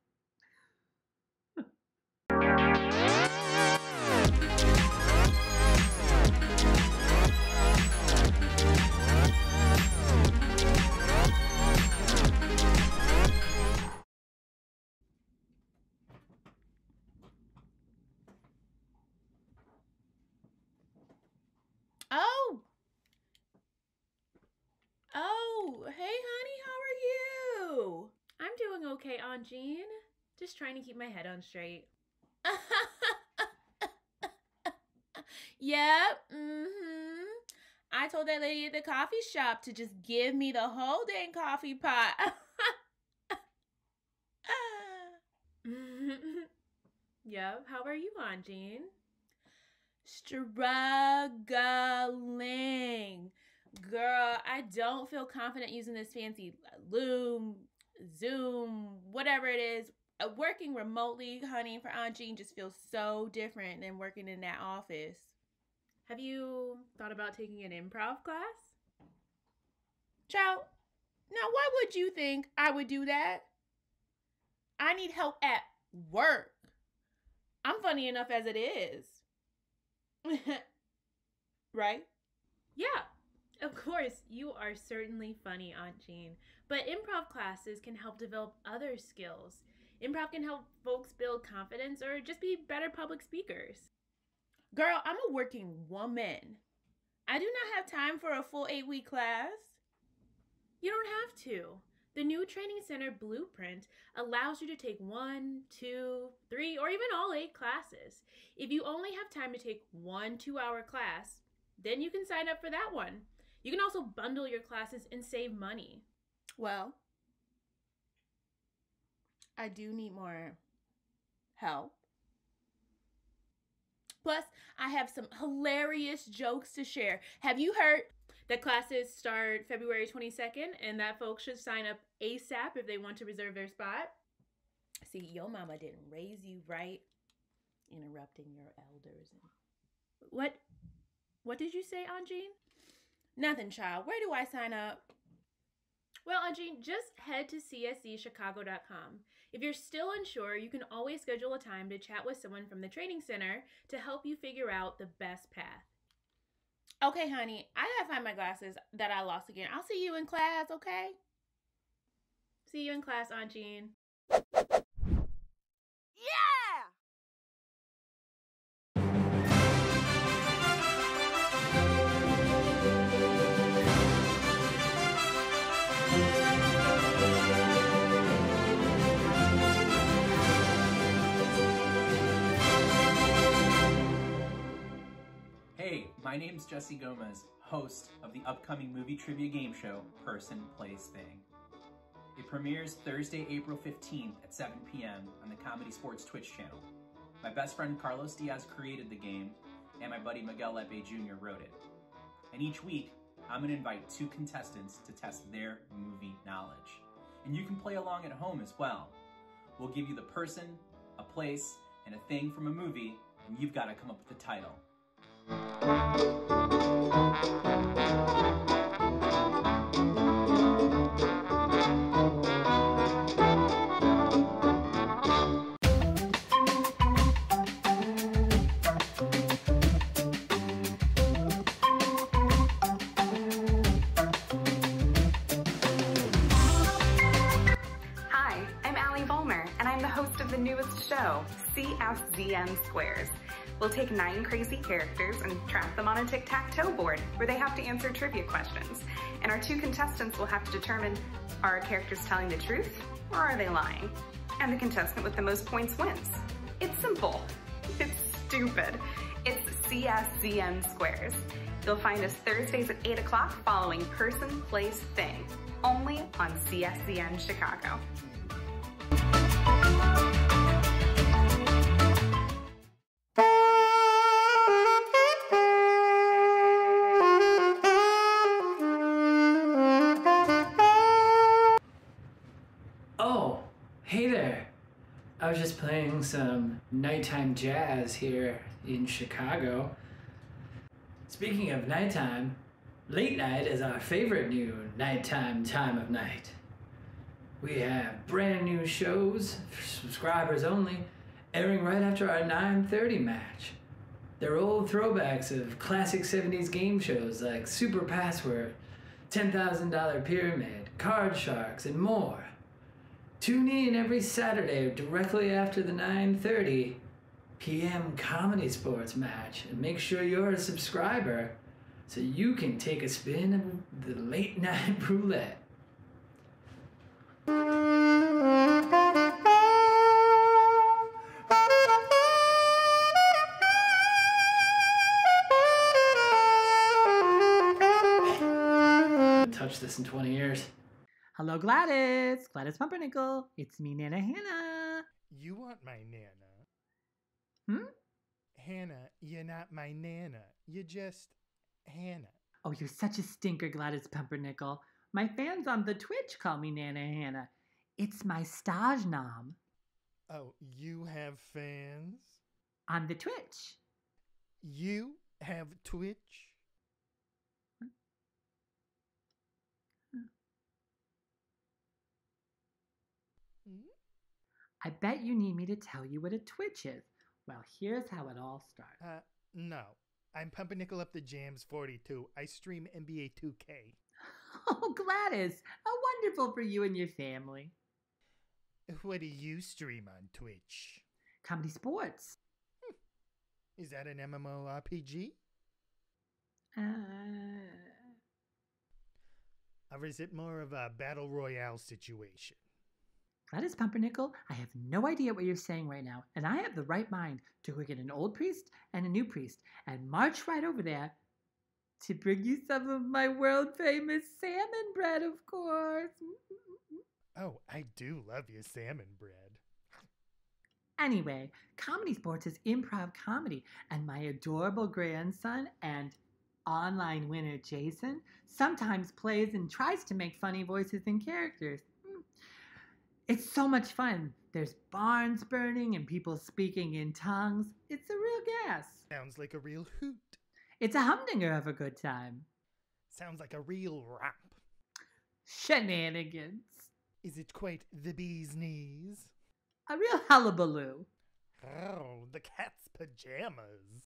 Oh, hey honey, how are you? I'm doing okay, Aunt Jean. Just trying to keep my head on straight. Yep, I told that lady at the coffee shop to just give me the whole dang coffee pot. Yep, how are you, Aunt Jean? Struggling. Girl, I don't feel confident using this fancy Loom, Zoom, whatever it is. Working remotely, honey, for Aunt Jean just feels so different than working in that office. Have you thought about taking an improv class? Child, now why would you think I would do that? I need help at work. I'm funny enough as it is. Right? Yeah, of course, you are certainly funny, Aunt Jean. But improv classes can help develop other skills. Improv can help folks build confidence or just be better public speakers. Girl, I'm a working woman. I do not have time for a full 8-week class. You don't have to. The new Training Center Blueprint allows you to take 1, 2, 3, or even all 8 classes. If you only have time to take 1 2-hour class, then you can sign up for that one. You can also bundle your classes and save money. Well, I do need more help. Plus, I have some hilarious jokes to share. Have you heard that classes start February 22nd and that folks should sign up ASAP if they want to reserve their spot? See, your mama didn't raise you right, interrupting your elders. What did you say, Aunt Jean? Nothing, child. Where do I sign up? Well, Aunt Jean, just head to cscchicago.com. If you're still unsure, you can always schedule a time to chat with someone from the training center to help you figure out the best path. Okay, honey, I gotta find my glasses that I lost again. I'll see you in class, okay? See you in class, Aunt Jean. Hey, my name's Jesse Gomez, host of the upcoming movie trivia game show, Person, Place, Thing. It premieres Thursday, April 15th at 7 p.m. on the Comedysportz Twitch channel. My best friend Carlos Diaz created the game, and my buddy Miguel Lepe Jr. wrote it. And each week, I'm going to invite 2 contestants to test their movie knowledge. and you can play along at home as well. We'll give you the person, a place, and a thing from a movie, and you've got to come up with the title. Hi, I'm Allie Vollmer, and I'm the host of the newest show, CSZN Squares. We'll take 9 crazy characters and trap them on a tic-tac-toe board where they have to answer trivia questions. And our 2 contestants will have to determine, are our characters telling the truth or are they lying? And the contestant with the most points wins. It's simple. It's stupid. It's CSZN Squares. You'll find us Thursdays at 8 o'clock following Person, Place, Thing, only on CSZN Chicago. Oh, hey there. I was just playing some nighttime jazz here in Chicago. Speaking of nighttime, late night is our favorite new nighttime time of night. We have brand new shows for subscribers only, airing right after our 9:30 match. They're old throwbacks of classic 70s game shows like Super Password, $10,000 Pyramid, Card Sharks, and more. Tune in every Saturday directly after the 9:30 p.m. Comedysportz match and make sure you're a subscriber so you can take a spin of the late night roulette. Touch this in 20 years. Hello, Gladys. Gladys Pumpernickel. It's me, Nana Hannah. You want my Nana. Hmm? Hannah, you're not my Nana. You're just Hannah. Oh, you're such a stinker, Gladys Pumpernickel. My fans on the Twitch call me Nana Hannah. It's my stage nom. Oh, you have fans? On the Twitch. You have Twitch? I bet you need me to tell you what a Twitch is. Well, here's how it all started. No. I'm Pumpernickel Up the Jams 42. I stream NBA 2K. Oh, Gladys. How wonderful for you and your family. What do you stream on Twitch? Comedysportz. Is that an MMORPG? Or is it more of a battle royale situation? Gladys Pumpernickel, I have no idea what you're saying right now, and I have the right mind to go get an old priest and a new priest and march right over there to bring you some of my world-famous salmon bread, of course. Oh, I do love your salmon bread. Anyway, Comedysportz is improv comedy, and my adorable grandson and online winner Jason sometimes plays and tries to make funny voices and characters. It's so much fun. There's barns burning and people speaking in tongues. It's a real gas. Sounds like a real hoot. It's a humdinger of a good time. Sounds like a real rap. Shenanigans. Is it quite the bee's knees? A real hullabaloo. Oh, the cat's pajamas.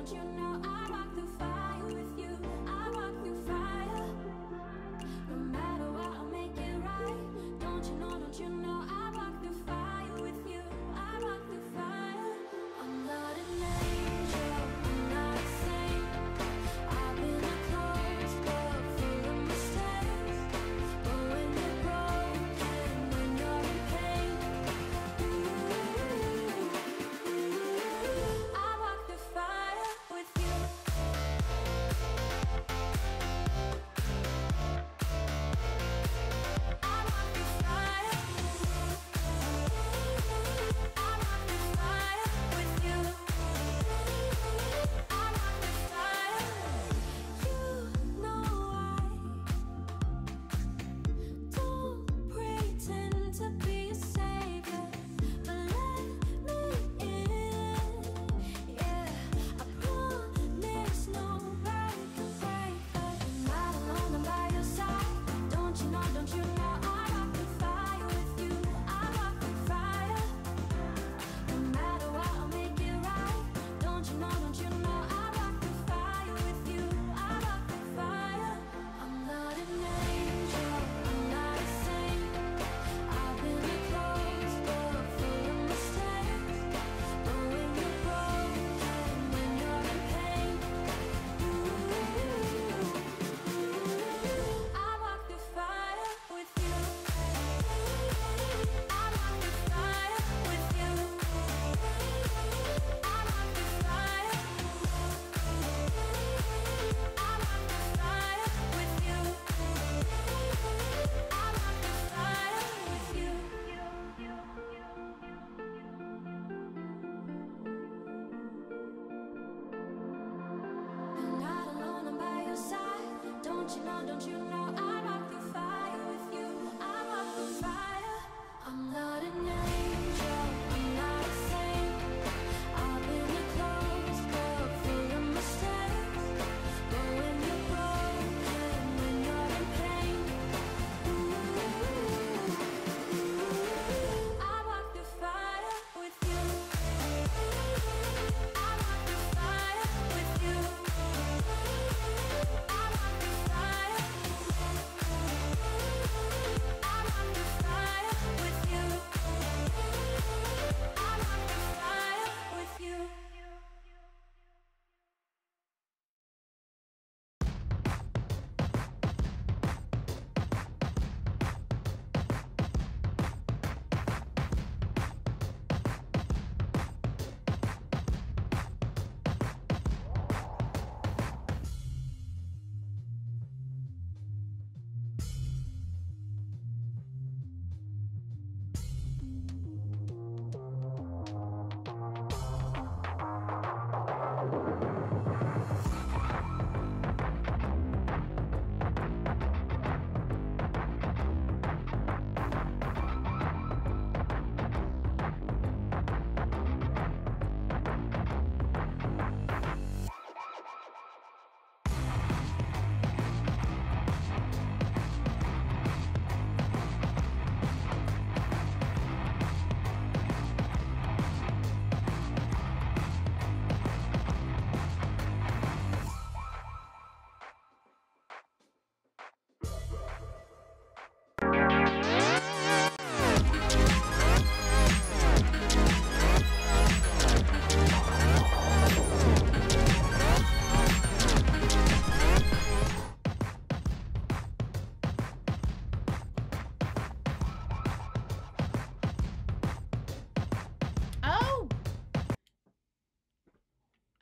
don't you know I walk through fire with you? I walk through fire. No matter what, I'll make it right. Don't you know I walk through fire with you? I walk through fire. I'm not an angel, I'm not a saint. I've been a closed book full of mistakes. But when you're broken, when you're in pain, I walk through fire with you. I walk through fire. I walk through fire with you. I walk through fire. You know I don't pretend to be a savior, but let me in. Yeah, I promise nobody can break us. I'm not alone, I'm by your side. Don't you know I walk through fire with you? I walk through fire. No matter what, I'll make it right. Don't you know I walk through fire with you? I walk through fire. I'm not an angel, I'm not a saint. I've been a closed book full of mistakes. But when you're broken, when you're in pain, I walk through fire with you. I walk through fire with you. I walk through fire. I walk through fire with you. I walk through fire with you. You're not alone, I'm by your side. Don't you know I walk through fire with you? I walk through fire. I'm not an angel, I'm not a saint. I've been a closed book full of mistakes. But when you're broken, when you're in pain, I walk through fire with you. I walk through fire with you. I walk through fire. I walk through fire with you. I walk through fire with you.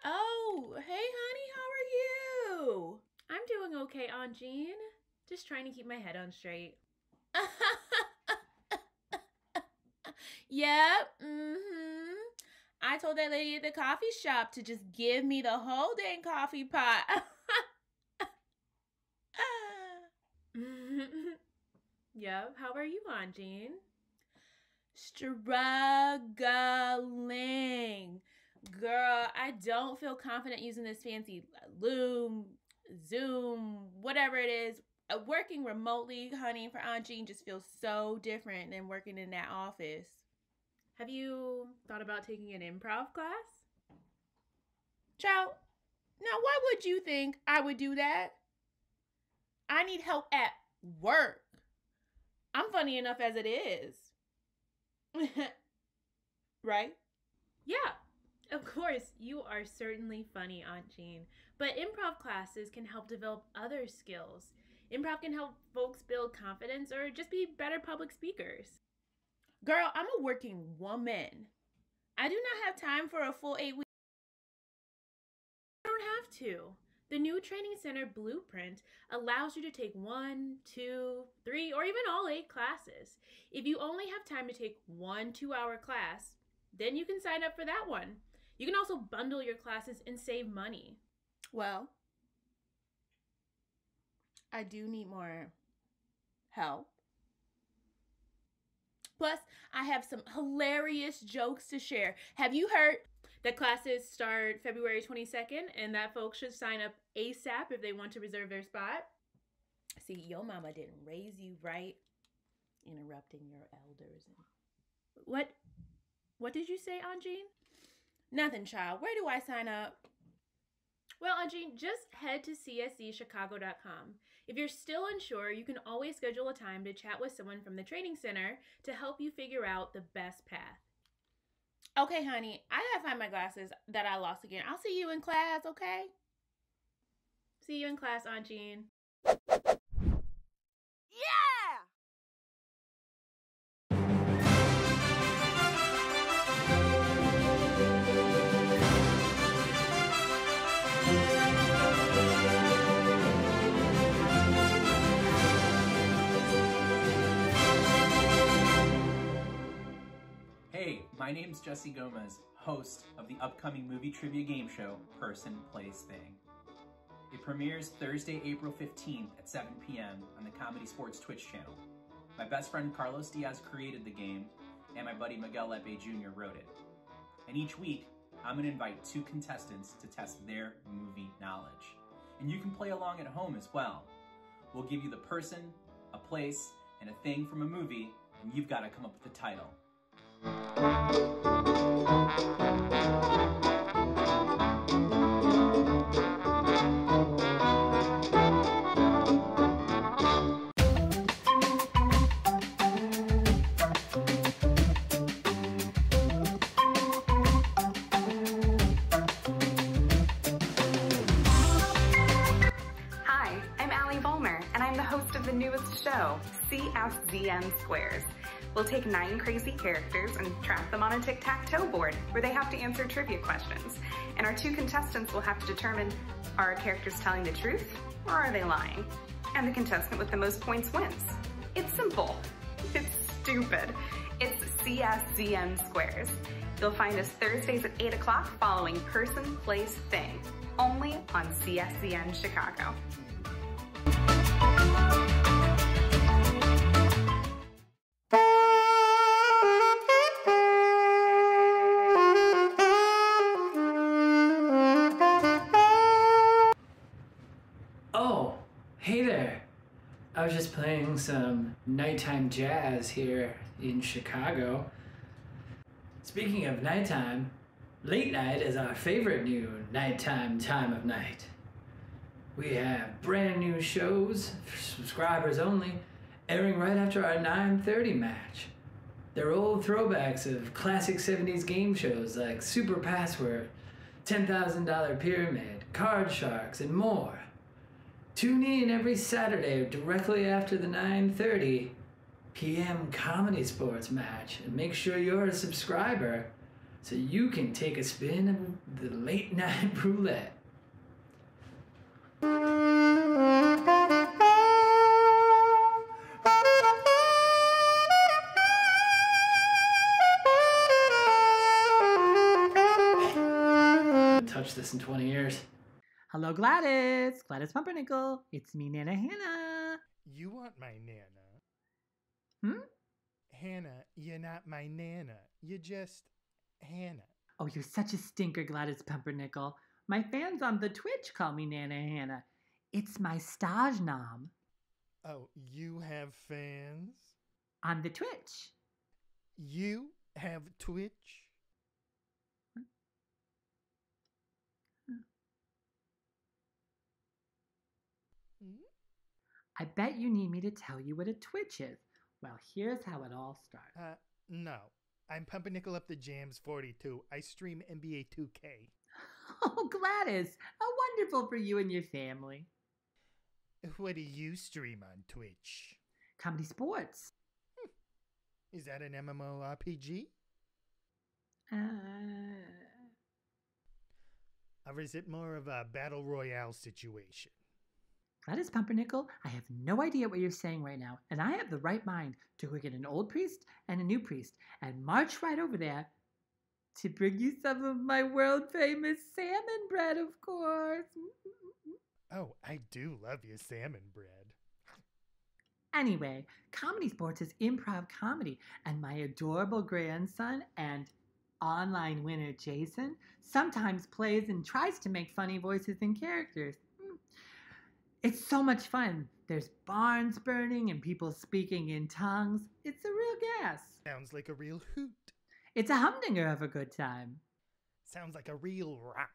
Oh, hey honey, how are you? I'm doing okay, Aunt Jean. Just trying to keep my head on straight. Yep, I told that lady at the coffee shop to just give me the whole dang coffee pot. Yep, how are you, Aunt Jean? Struggling. Girl, I don't feel confident using this fancy Loom, Zoom, whatever it is. Working remotely, honey, for Aunt Jean just feels so different than working in that office. Have you thought about taking an improv class? Child, Now, why would you think I would do that? I need help at work. I'm funny enough as it is. Right? Yeah, of course, you are certainly funny, Aunt Jean. But improv classes can help develop other skills. Improv can help folks build confidence or just be better public speakers. Girl, I'm a working woman. I do not have time for a full 8 weeks. You don't have to. The new training center blueprint allows you to take 1, 2, 3, or even all 8 classes. If you only have time to take 1 2-hour class, then you can sign up for that one. You can also bundle your classes and save money. Well, I do need more help. Plus, I have some hilarious jokes to share. Have you heard that classes start February 22nd and that folks should sign up ASAP if they want to reserve their spot? See, your mama didn't raise you right, interrupting your elders. What did you say, Aunt Jean? Nothing, child. Where do I sign up? Well, Aunt Jean, just head to cscchicago.com. If you're still unsure, you can always schedule a time to chat with someone from the training center to help you figure out the best path. Okay, honey, I gotta find my glasses that I lost again. I'll see you in class, okay? See you in class, Aunt Jean. Hey, my name's Jesse Gomez, host of the upcoming movie trivia game show, Person, Place, Thing. It premieres Thursday, April 15th at 7 p.m. on the Comedysportz Twitch channel. My best friend Carlos Diaz created the game, and my buddy Miguel Lepe Jr. wrote it. And each week, I'm going to invite 2 contestants to test their movie knowledge. And you can play along at home as well. We'll give you the person, a place, and a thing from a movie, and you've got to come up with the title. Hi, I'm Allie Vollmer, and I'm the host of the newest show, CSZM Squares. We'll take 9 crazy characters and trap them on a tic-tac-toe board where they have to answer trivia questions. And our 2 contestants will have to determine, are our characters telling the truth or are they lying? And the contestant with the most points wins. It's simple. It's stupid. It's CSZM Squares. You'll find us Thursdays at 8 o'clock following Person, Place, Thing, only on CSZN Chicago. Oh, hey there. I was just playing some nighttime jazz here in Chicago. Speaking of nighttime, late night is our favorite new nighttime time of night. We have brand new shows for subscribers only, airing right after our 9:30 match. They're old throwbacks of classic 70s game shows like Super Password, $10,000 Pyramid, Card Sharks, and more. Tune in every Saturday directly after the 9:30 p.m. Comedysportz match and make sure you're a subscriber so you can take a spin of the late night roulette. Touch this in 20 years. Hello, Gladys. Gladys Pumpernickel. It's me, Nana Hannah. You want my Nana. Hmm? Hannah, you're not my Nana. You're just Hannah. Oh, you're such a stinker, Gladys Pumpernickel. My fans on the Twitch call me Nana Hannah. It's my stage nom. Oh, you have fans? On the Twitch. You have Twitch? I bet you need me to tell you what a Twitch is. Well, here's how it all started. No. I'm Pumpernickel Up the Jams 42. I stream NBA 2K. Oh, Gladys, how wonderful for you and your family. What do you stream on Twitch? Comedysportz. Is that an MMORPG? Or is it more of a battle royale situation? Gladys Pumpernickel, I have no idea what you're saying right now, and I have the right mind to go get an old priest and a new priest and march right over there to bring you some of my world-famous salmon bread, of course. Oh, I do love your salmon bread. Anyway, Comedysportz is improv comedy, and my adorable grandson and online winner Jason sometimes plays and tries to make funny voices and characters. It's so much fun. There's barns burning and people speaking in tongues. It's a real gas. Sounds like a real hoot. It's a humdinger of a good time. Sounds like a real romp.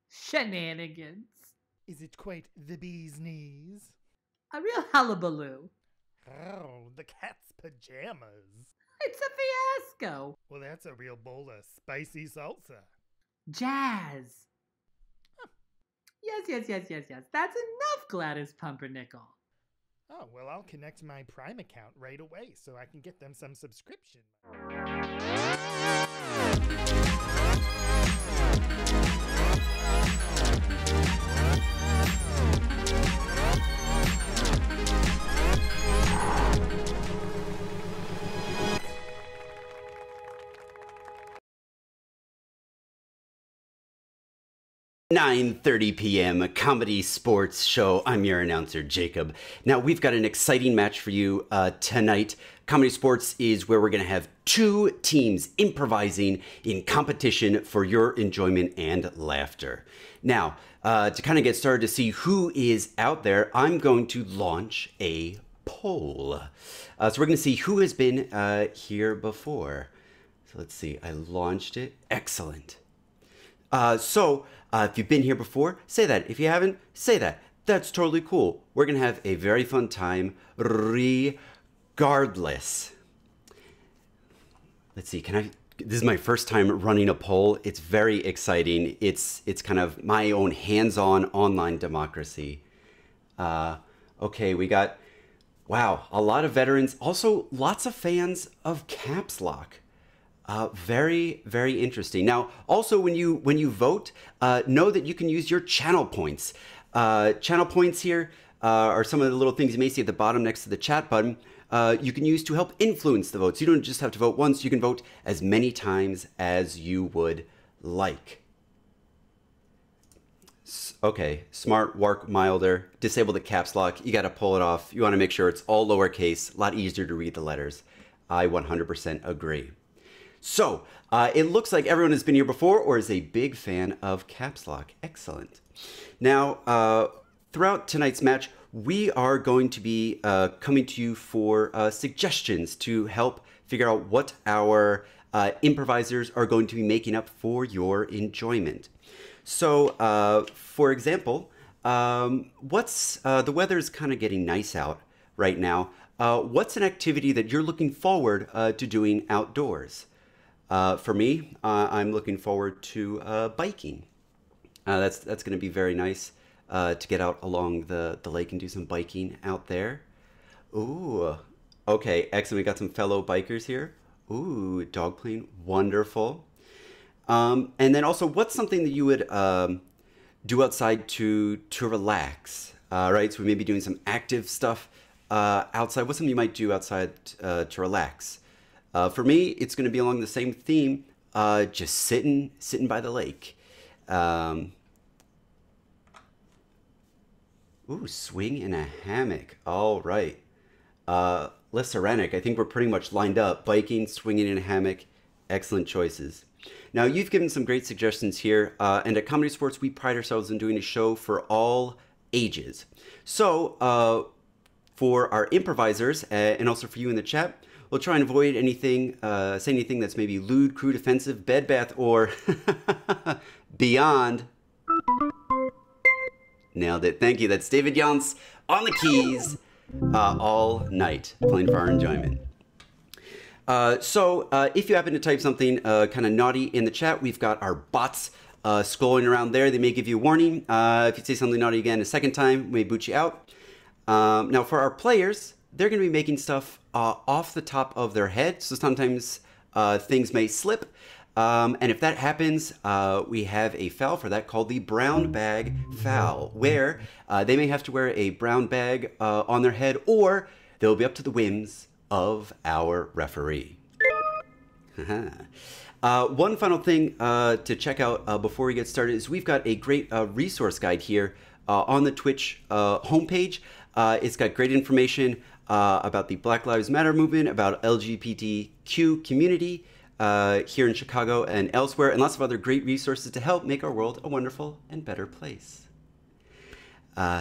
Shenanigans. Is it quite the bee's knees? A real hullabaloo. Oh, the cat's pajamas. It's a fiasco. Well, that's a real bowl of spicy salsa. Jazz. Yes. That's enough, Gladys Pumpernickel. Oh, well, I'll connect my Prime account right away so I can get them some subscription. 9:30 p.m. Comedy Sports Show. I'm your announcer, Jacob. Now, we've got an exciting match for you tonight. Comedy Sports is where we're going to have two teams improvising in competition for your enjoyment and laughter. Now, to kind of get started to see who is out there, I'm going to launch a poll. So we're going to see who has been here before. So let's see. I launched it. Excellent. If you've been here before, say that. If you haven't, say that. That's totally cool. We're going to have a very fun time regardless. Let's see. This is my first time running a poll. It's very exciting. It's kind of my own hands-on online democracy. Okay, we got, wow, a lot of veterans. Also, lots of fans of Caps Lock. Very, very interesting. Now, also when you vote, know that you can use your channel points. Channel points here are some of the little things you may see at the bottom next to the chat button. You can use to help influence the votes. You don't just have to vote once. You can vote as many times as you would like. Okay, smart, work milder, disable the caps lock. You got to pull it off. You want to make sure it's all lowercase, a lot easier to read the letters. I 100% agree. So, it looks like everyone has been here before or is a big fan of Caps Lock. Excellent. Now, throughout tonight's match, we are going to be coming to you for suggestions to help figure out what our improvisers are going to be making up for your enjoyment. So, for example, the weather's kind of getting nice out right now. What's an activity that you're looking forward to doing outdoors? For me, I'm looking forward to biking. That's going to be very nice to get out along the lake and do some biking out there. Ooh, okay, excellent. We got some fellow bikers here. Ooh, dog playing, wonderful. And then also, what's something that you would do outside to relax? Right, so we may be doing some active stuff outside. What's something you might do outside to relax? For me, it's going to be along the same theme, just sitting by the lake. Ooh, swing in a hammock. All right. Less Serenic, I think we're pretty much lined up. Biking, swinging in a hammock, excellent choices. Now, you've given some great suggestions here, and at Comedysportz, we pride ourselves in doing a show for all ages. So, for our improvisers, and also for you in the chat, we'll try and avoid anything, say anything that's maybe lewd, crude, offensive, bed, bath, or beyond. Nailed it. Thank you. That's David Yance on the keys all night, playing for our enjoyment. So if you happen to type something kind of naughty in the chat, we've got our bots scrolling around there. They may give you a warning. If you say something naughty again a second time, we may boot you out. Now for our players, they're going to be making stuff off the top of their head. So sometimes things may slip. And if that happens, we have a foul for that called the brown bag foul, where they may have to wear a brown bag on their head, or they'll be up to the whims of our referee. One final thing to check out before we get started is we've got a great resource guide here on the Twitch homepage. It's got great information about the Black Lives Matter movement, about LGBTQ community here in Chicago and elsewhere, and lots of other great resources to help make our world a wonderful and better place.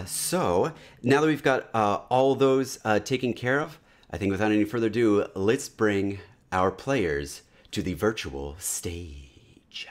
So now that we've got all those taken care of, I think without any further ado, let's bring our players to the virtual stage.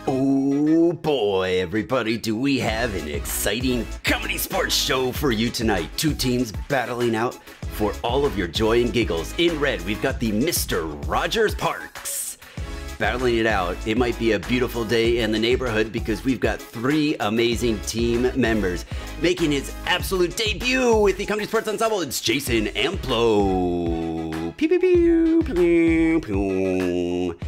Oh boy, everybody, do we have an exciting comedy sports show for you tonight. Two teams battling out for all of your joy and giggles. In red, we've got the Mr. Rogers Parks battling it out. It might be a beautiful day in the neighborhood because we've got three amazing team members making his absolute debut with the Comedy Sports Ensemble. It's Jason Amplo. Pew, pew, pew, pew, pew.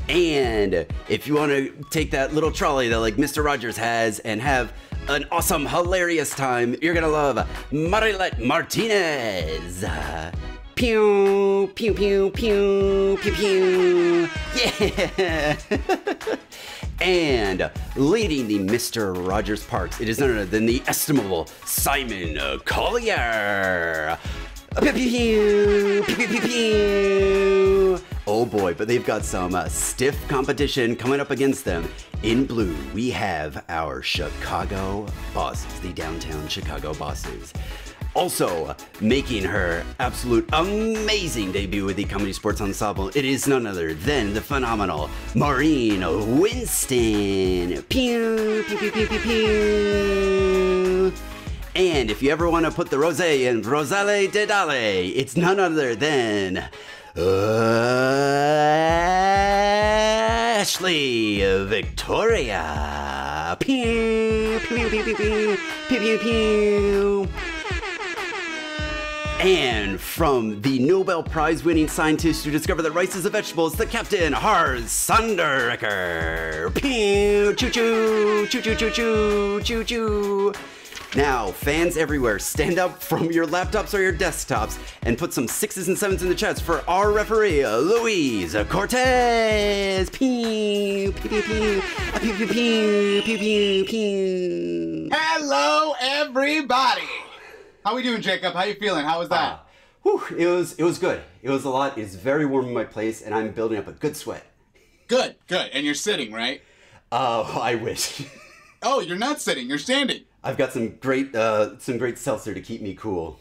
And if you want to take that little trolley that like Mr. Rogers has and have an awesome, hilarious time, you're going to love Marilette Martinez. Pew, pew, pew, pew, pew, pew. Yeah. And leading the Mr. Rogers Parks, it is none other than the estimable Simon Collier. Pew, pew, pew, pew, pew, pew. Oh boy, but they've got some stiff competition coming up against them. In blue, we have our Chicago bosses, the downtown Chicago bosses. Also, making her absolute amazing debut with the Comedy Sports Ensemble, it is none other than the phenomenal Maureen Winston. Pew, pew, pew, pew, pew, pew. And if you ever want to put the rosé in Rosale de Dale, it's none other than Ashley Victoria. Pew, pew, pew, pew, pew, pew, pew, pew. And from the Nobel Prize winning scientist who discovered that rice is a vegetable, it's the Captain Hars Sanderecker. Pew, choo choo, choo choo choo choo, choo choo. Now, fans everywhere, stand up from your laptops or your desktops and put some 6s and 7s in the chats for our referee, Luis Cortez. Pew, pew, pew, pew, pew, pew, pew, pew, pew, pew. Hello, everybody. How we doing, Jacob? How you feeling? How was that? It was good. It was a lot. It's very warm in my place, and I'm building up a good sweat. Good, good. And you're sitting, right? I wish. Oh, you're not sitting. You're standing. I've got some great seltzer to keep me cool.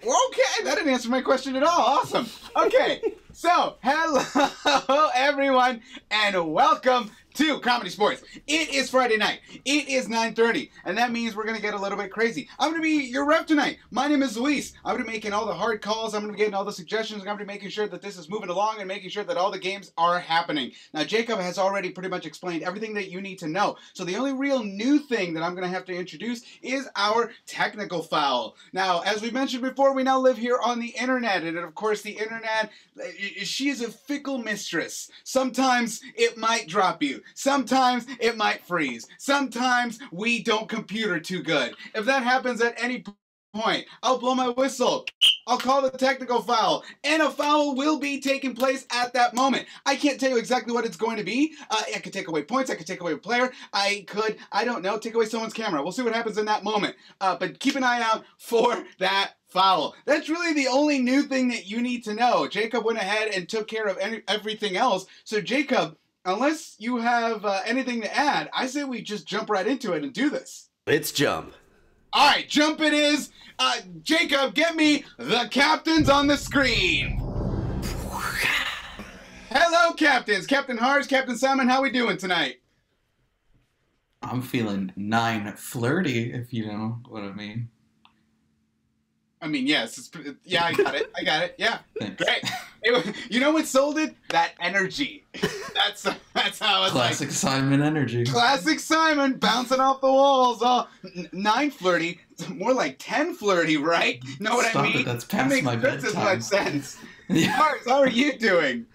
Okay, that didn't answer my question at all. Awesome. Okay, so hello everyone, and welcome to Comedy Sports. It is Friday night. It is 9:30, and that means we're gonna get a little bit crazy. I'm gonna be your ref tonight. My name is Luis. I'm gonna be making all the hard calls. I'm gonna be getting all the suggestions. I'm gonna be making sure that this is moving along and making sure that all the games are happening. Now, Jacob has already pretty much explained everything that you need to know. So the only real new thing that I'm gonna have to introduce is our technical foul. Now, as we mentioned before, we now live here on the internet, and of course, the internet, she is a fickle mistress. Sometimes it might drop you. Sometimes it might freeze. Sometimes we don't computer too good. If that happens at any point, I'll blow my whistle. I'll call the technical foul, and a foul will be taking place at that moment. I can't tell you exactly what it's going to be. I could take away points. I could take away a player. I don't know, take away someone's camera. We'll see what happens in that moment. But keep an eye out for that foul. That's really the only new thing that you need to know. Jacob went ahead and took care of everything else. So Jacob, unless you have anything to add, I say we just jump right into it and do this. Let's jump. All right, jump it is. Jacob, get me the captains on the screen. Hello, captains. Captain Hars, Captain Simon, how we doing tonight? I'm feeling 9 flirty, if you know what I mean. I mean, yes. Yeah, I got it. Yeah. Thanks. Great. You know what sold it? That energy. That's how it's Classic like. Simon energy. Classic Simon bouncing off the walls. 9 flirty. More like 10 flirty, right? Know what Stop I mean? it, that's That past makes my just as bedtime. much sense. Yeah. Hars, how are you doing?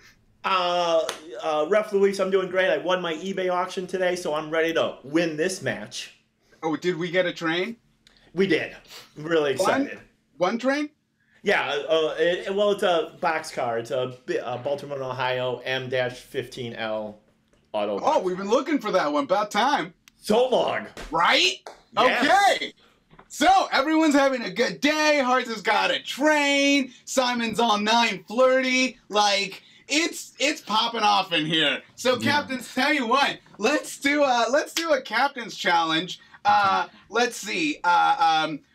Ref Luis, I'm doing great. I won my eBay auction today, so I'm ready to win this match. Oh, did we get a train? We did. I'm really excited. One train? Yeah, it's a boxcar. It's a Baltimore, Ohio M-15L auto. Oh, we've been looking for that one. About time. So long. Right? Yes. Okay. So, everyone's having a good day. Hars has got a train. Simon's all 9 flirty. Like, it's popping off in here. So, captains, tell you what. Let's do a captain's challenge. Let's see.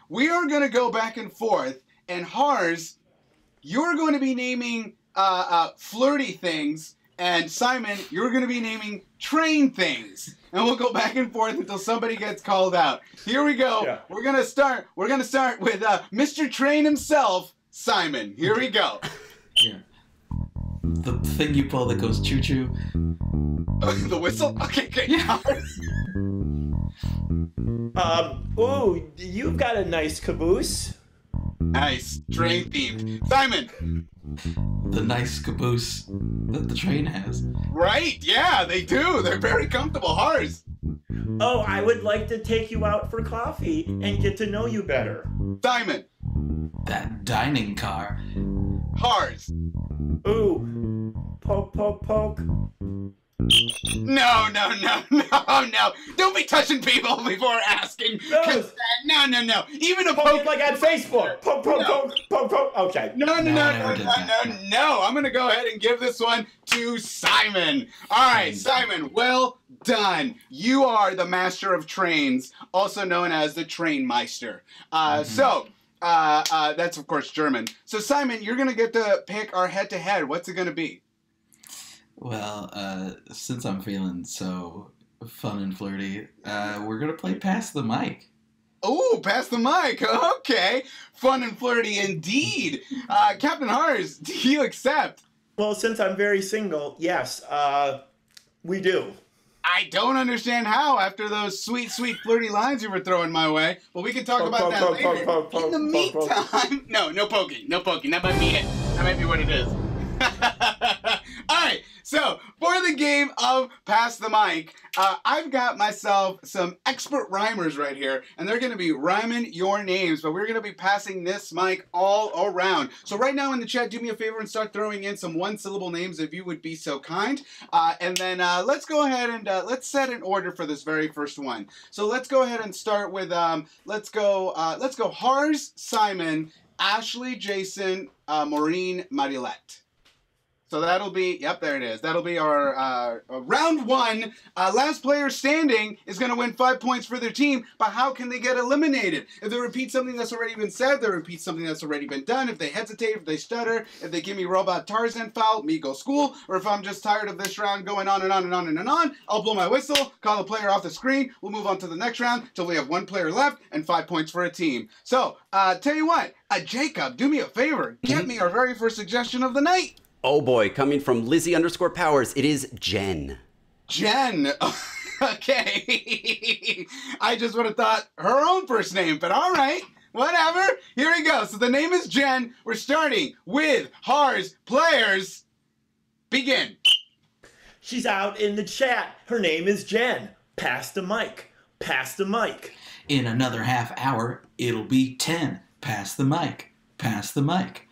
We are going to go back and forth, and Hars, you're going to be naming flirty things, and Simon, you're going to be naming train things. And we'll go back and forth until somebody gets called out. Here we go. Yeah. We're going to start with Mr. Train himself, Simon. Here we go. Yeah. The thing you pull that goes choo-choo. The whistle? Okay, good. Yeah. Ooh, you've got a nice caboose. Nice. Train themed. Simon. The nice caboose that the train has. Right, yeah, they do. They're very comfortable. Hars. Oh, I would like to take you out for coffee and get to know you better. Simon. That dining car. Hars. Ooh. Poke, poke, poke. No. Don't be touching people before asking. No. Even a poke. Like on Facebook. Poke, poke. Okay. No. I'm going to go ahead and give this one to Simon. All right, Simon, well done. You are the master of trains, also known as the Trainmeister. So, that's, of course, German. So, Simon, you're going to get to pick our head-to-head. What's it going to be? Well, since I'm feeling so fun and flirty, we're going to play Pass the Mic. Oh, pass the mic. Okay. Fun and flirty indeed. Captain Hars, do you accept? Well, since I'm very single, yes, we do. I don't understand how after those sweet flirty lines you were throwing my way, but we can talk about that later. In the meantime, no poking. That might be it. That might be what it is. All right, so for the game of Pass the Mic, I've got myself some expert rhymers right here, and they're going to be rhyming your names, but we're going to be passing this mic all around. So right now in the chat, do me a favor and start throwing in some one-syllable names if you would be so kind. And then let's go ahead and let's set an order for this very first one. So let's go ahead and start with, let's go Hars, Simon, Ashley, Jason, Maureen, Marilette. So that'll be, yep, there it is. That'll be our round one. Last player standing is going to win 5 points for their team, but how can they get eliminated? If they repeat something that's already been said, they repeat something that's already been done. If they hesitate, if they stutter, if they give me Robot Tarzan foul, me go school, or if I'm just tired of this round going on and on and on and on, I'll blow my whistle, call a player off the screen, we'll move on to the next round till we have 1 player left and 5 points for a team. So, tell you what, Jacob, do me a favor. Get me our very first suggestion of the night. Oh boy, coming from Lizzie_Powers, it is Jen. Jen. Okay. I just would have thought her own first name, but all right. Whatever. Here we go. So the name is Jen. We're starting with Hars players. Begin. She's out in the chat. Her name is Jen. Pass the mic. Pass the mic. In another half hour, it'll be 10. Pass the mic. Pass the mic.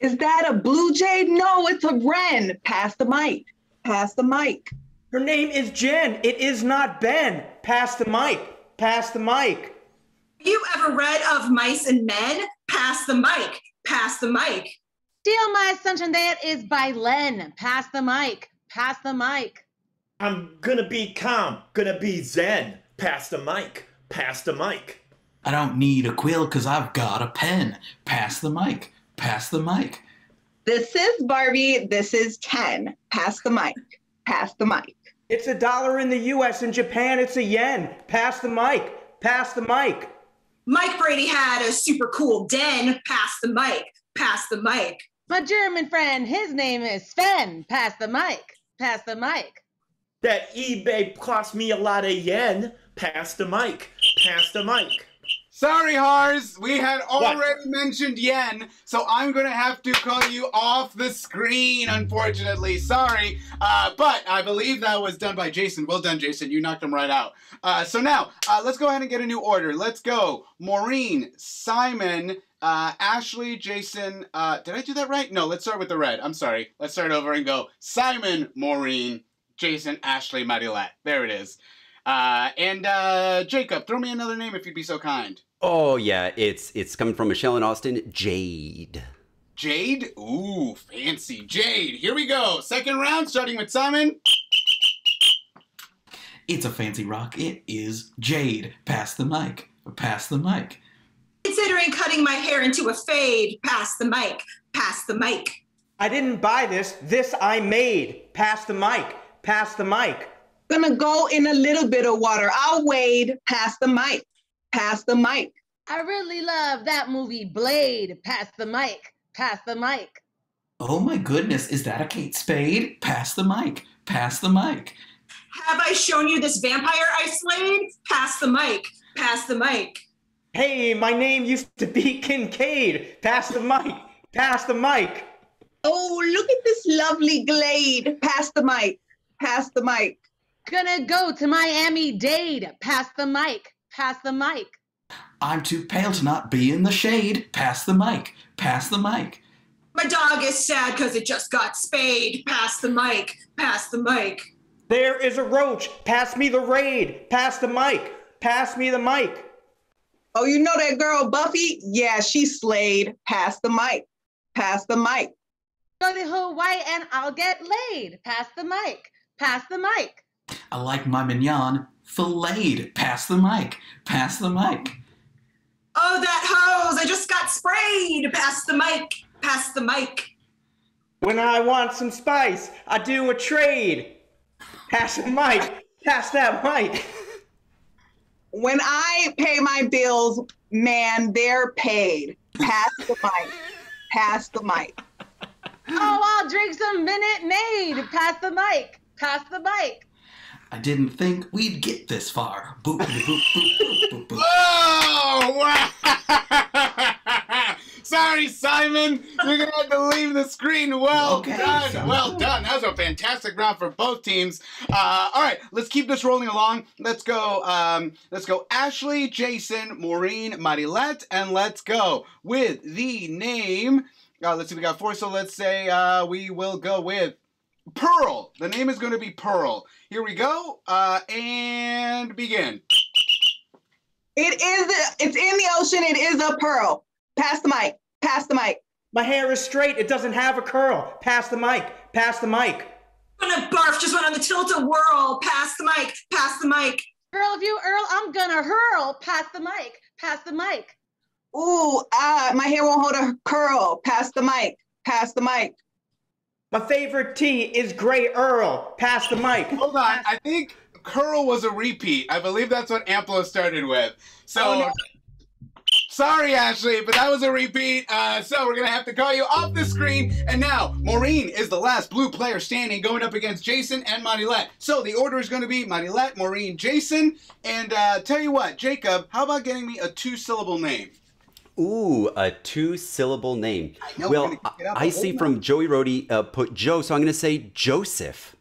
Is that a blue jay? No, it's a wren. Pass the mic. Pass the mic. Her name is Jen. It is not Ben. Pass the mic. Pass the mic. You ever read of Mice and Men? Pass the mic. Pass the mic. Steal My Sunshine, that is by Len. Pass the mic. Pass the mic. I'm gonna be calm, gonna be zen. Pass the mic, pass the mic. I don't need a quill because I've got a pen. Pass the mic, pass the mic. This is Barbie. This is 10. Pass the mic. Pass the mic. It's $1 in the US. In Japan, it's a yen. Pass the mic. Pass the mic. Mike Brady had a super cool den. Pass the mic. Pass the mic. My German friend, his name is Sven. Pass the mic. Pass the mic. That eBay cost me a lot of yen. Pass the mic, pass the mic. Sorry, Hars, we had already mentioned yen, so I'm going to have to call you off the screen, unfortunately. Sorry, but I believe that was done by Jason. Well done, Jason. You knocked him right out. So now, let's go ahead and get a new order. Let's go. Maureen, Simon, Ashley, Jason. Did I do that right? No, let's start with the red. I'm sorry. Let's start over and go Simon, Maureen, Jason, Ashley, Marilette. There it is. Jacob, throw me another name if you'd be so kind. Oh yeah, it's coming from Michelle and Austin. Jade. Jade? Ooh, fancy. Jade. Here we go. Second round, starting with Simon. It's a fancy rock. It is Jade. Pass the mic. Pass the mic. Considering cutting my hair into a fade. Pass the mic. Pass the mic. I didn't buy this. This I made. Pass the mic. Pass the mic. Gonna go in a little bit of water. I'll wade. Pass the mic. Pass the mic. I really love that movie Blade. Pass the mic. Pass the mic. Oh my goodness, is that a Kate Spade? Pass the mic. Pass the mic. Have I shown you this vampire I slayed? Pass the mic. Pass the mic. Hey, my name used to be Kincaid. Pass the mic. Pass the mic. Oh, look at this lovely glade. Pass the mic. Pass the mic. Gonna go to Miami-Dade. Pass the mic. Pass the mic. I'm too pale to not be in the shade. Pass the mic. Pass the mic. My dog is sad because it just got spayed. Pass the mic. Pass the mic. There is a roach. Pass me the raid. Pass the mic. Pass me the mic. Oh, you know that girl Buffy? Yeah, she slayed. Pass the mic. Pass the mic. Go to Hawaii and I'll get laid. Pass the mic. Pass the mic. I like my mignon filleted. Pass the mic. Pass the mic. Oh, that hose. I just got sprayed. Pass the mic. Pass the mic. When I want some spice, I do a trade. Pass the mic. Pass that mic. When I pay my bills, man, they're paid. Pass the mic. Pass the mic. Oh, I'll drink some Minute Maid. Pass the mic. Pass the mic. I didn't think we'd get this far. Boop, boop, boop, boop, boop, boop. Oh, wow. Sorry, Simon. You're going to have to leave the screen. Well done. Simon. Well done. That was a fantastic round for both teams. All right, let's keep this rolling along. Let's go Ashley, Jason, Maureen, Marilette, and let's go with the name. Let's see, we got 4, so let's say we will go with Pearl. The name is going to be Pearl. Here we go, and begin. It's in the ocean. It is a pearl. Pass the mic. Pass the mic. My hair is straight. It doesn't have a curl. Pass the mic. Pass the mic. Gonna barf. Just went on the tilt-a-whirl. Pass the mic. Pass the mic. Girl, if you Earl, I'm gonna hurl. Pass the mic. Pass the mic. Ooh, my hair won't hold a curl. Pass the mic. Pass the mic. My favorite tea is Grey Earl. Pass the mic. Hold on. I think curl was a repeat. I believe that's what Amplo started with. So, sorry, Ashley, but that was a repeat. So we're going to have to call you off the screen. And now, Maureen is the last blue player standing, going up against Jason and Marilette. So the order is going to be Marilette, Maureen, Jason. And tell you what, Jacob, how about getting me a 2-syllable name? Ooh, a 2-syllable name. Well, I see from Joey Rhodey put Joe, so I'm going to say Joseph.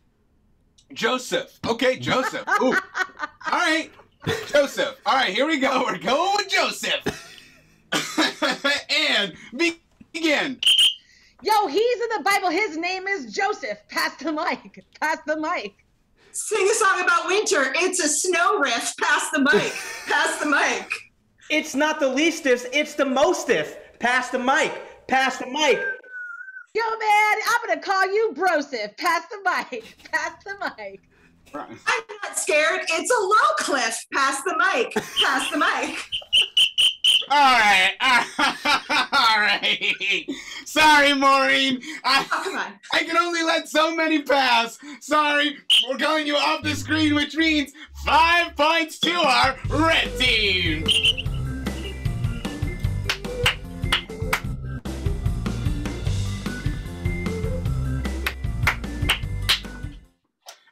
Joseph. Okay, Joseph. Ooh. All right. Joseph. All right, here we go. We're going with Joseph. And begin. Yo, he's in the Bible. His name is Joseph. Pass the mic. Pass the mic. Sing a song about winter. It's a snow riff. Pass the mic. Pass the mic. It's not the leastest, it's the mostest. Pass the mic. Pass the mic. Yo, man, I'm gonna call you Broseph. Pass the mic. Pass the mic. I'm not scared. It's a low cliff. Pass the mic. Pass the mic. All right. All right. Sorry, Maureen. Come on. I can only let so many pass. Sorry. We're calling you off the screen, which means 5 points to our red team.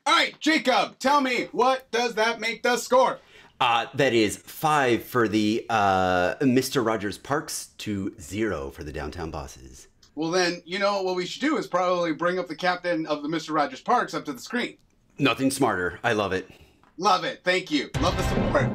All right, Jacob, tell me, what does that make the score? That is 5 for the Mr. Rogers Parks to 0 for the Downtown Bosses. Well, then, you know what we should do is probably bring up the captain of the Mr. Rogers Parks up to the screen. Nothing smarter. I love it. Love it. Thank you. Love the support.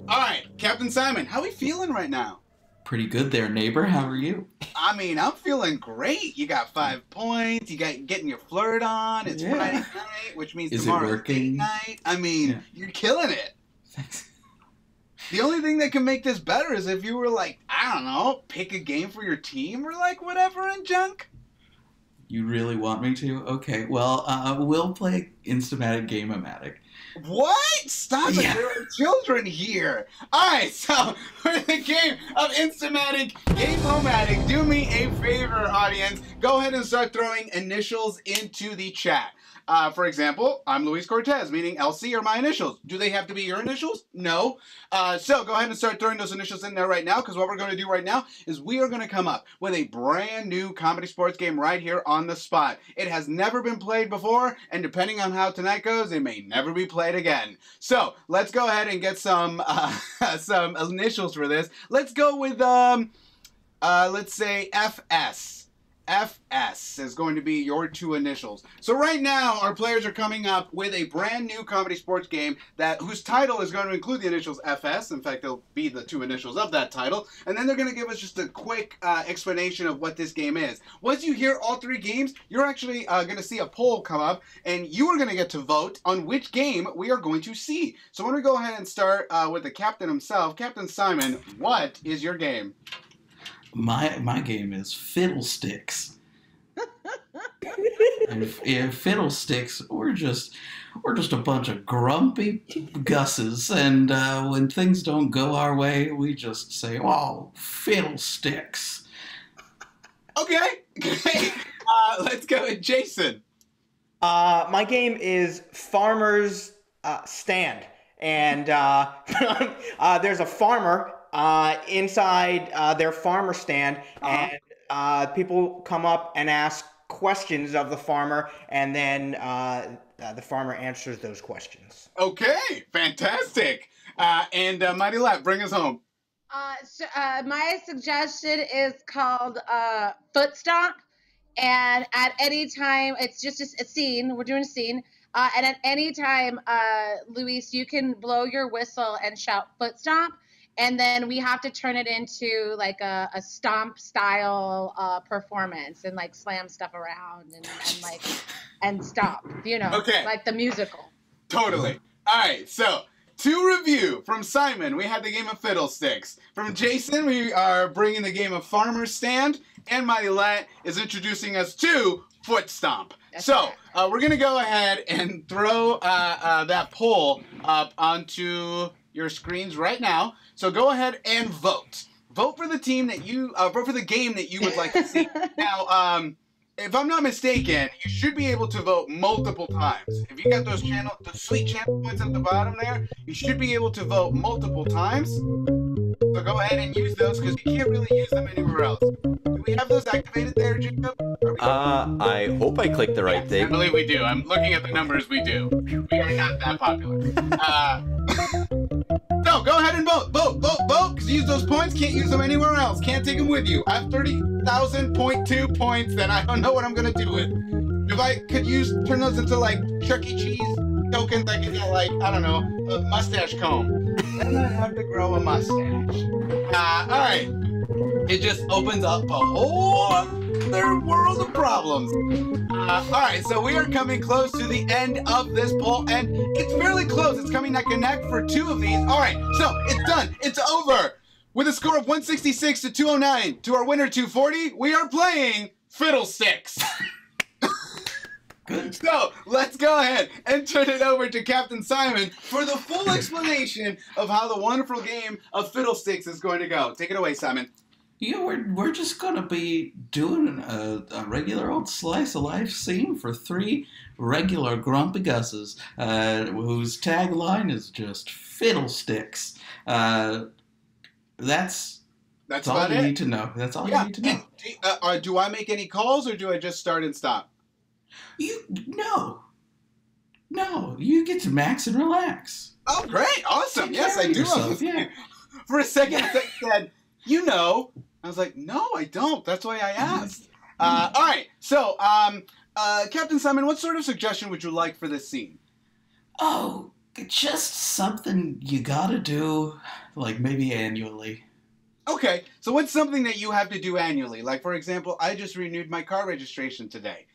All right, Captain Simon, how are we feeling right now? Pretty good there, neighbor. How are you? I mean, I'm feeling great. You got 5 points. You got getting your flirt on. It's Yeah. Friday night, which means Is it tomorrow's working? date night. I mean, Yeah. you're killing it. Thanks. The only thing that can make this better is if you were like, I don't know, pick a game for your team or like whatever and junk. You really want me to? Okay, well, we'll play Instamatic Game-O-Matic. What? Stop it. Yeah. There are children here. All right, so for the game of Instamatic Game-O-Matic, do me a favor, audience. Go ahead and start throwing initials into the chat. For example, I'm Luis Cortez, meaning LC are my initials. Do they have to be your initials? No. So go ahead and start throwing those initials in there right now, because what we're going to do right now is we are going to come up with a brand new comedy sports game right here on the spot. It has never been played before, and depending on how tonight goes, it may never be played again. So let's go ahead and get some initials for this. Let's go with let's say FS. FS is going to be your 2 initials. So right now, our players are coming up with a brand new comedy sports game whose title is going to include the initials FS. In fact, they'll be the 2 initials of that title. And then they're going to give us just a quick explanation of what this game is. Once you hear all 3 games, you're actually going to see a poll come up, and you are going to get to vote on which game we are going to see. So when we go ahead and start with the captain himself, Captain Simon, what is your game? My game is Fiddlesticks. And Fiddlesticks, we're just a bunch of grumpy Gusses, and when things don't go our way, we just say, "Oh, Fiddlesticks." Okay, great. Let's go with Jason. My game is Farmer's Stand, and there's a farmer inside their farmer stand, and people come up and ask questions of the farmer, and then the farmer answers those questions. Okay, fantastic. And Mighty Lap, bring us home. My suggestion is called Foot Stomp, and at any time, it's just a scene. We're doing a scene. And at any time, Luis, you can blow your whistle and shout "Foot Stomp," and then we have to turn it into like a stomp style performance and like slam stuff around and stomp, Okay. like the musical. Totally. All right, so to review, from Simon, we had the game of Fiddlesticks. From Jason, we are bringing the game of Farmer's Stand, and Mighty Lat is introducing us to Foot Stomp. We're going to go ahead and throw that poll up onto your screens right now. So go ahead and vote. Vote for the team that you vote for the game that you would like to see. Now, if I'm not mistaken, you should be able to vote multiple times. If you got those sweet channel points at the bottom there, you should be able to vote multiple times. So go ahead and use those because you can't really use them anywhere else. Do we have those activated there, Jacob? I hope I clicked the right thing. I believe we do. I'm looking at the numbers. We do. We are not that popular. So go ahead and vote. Vote. Because use those points. Can't use them anywhere else. Can't take them with you. I have 30,000.2 points that I don't know what I'm going to do with. If I could turn those into like Chuck E. Cheese tokens, I could get like, I don't know, a mustache comb. Then I have to grow a mustache. Alright. It just opens up a whole other world of problems. Alright, so we are coming close to the end of this poll, and it's fairly close. It's coming neck and neck for 2 of these. Alright, so it's done. It's over. With a score of 166 to 209 to our winner 240, we are playing Fiddlesticks. Good. So let's go ahead and turn it over to Captain Simon for the full explanation of how the wonderful game of Fiddlesticks is going to go. Take it away, Simon. Yeah, we're just gonna be doing a regular old slice of life scene for 3 regular grumpy gusses, whose tagline is just Fiddlesticks. That's all about you it? need to know. That's all you need to know. And, do I make any calls or do I just start and stop? No, you get to max and relax. Oh, great. Awesome. Take Yes, care I of do. yourself, yeah. For a second, I said, you know. I was like, no, I don't. That's why I asked. All right. So, Captain Simon, what sort of suggestion would you like for this scene? Oh, just something you gotta do, like maybe annually. Okay. So what's something that you have to do annually? Like, for example, I just renewed my car registration today.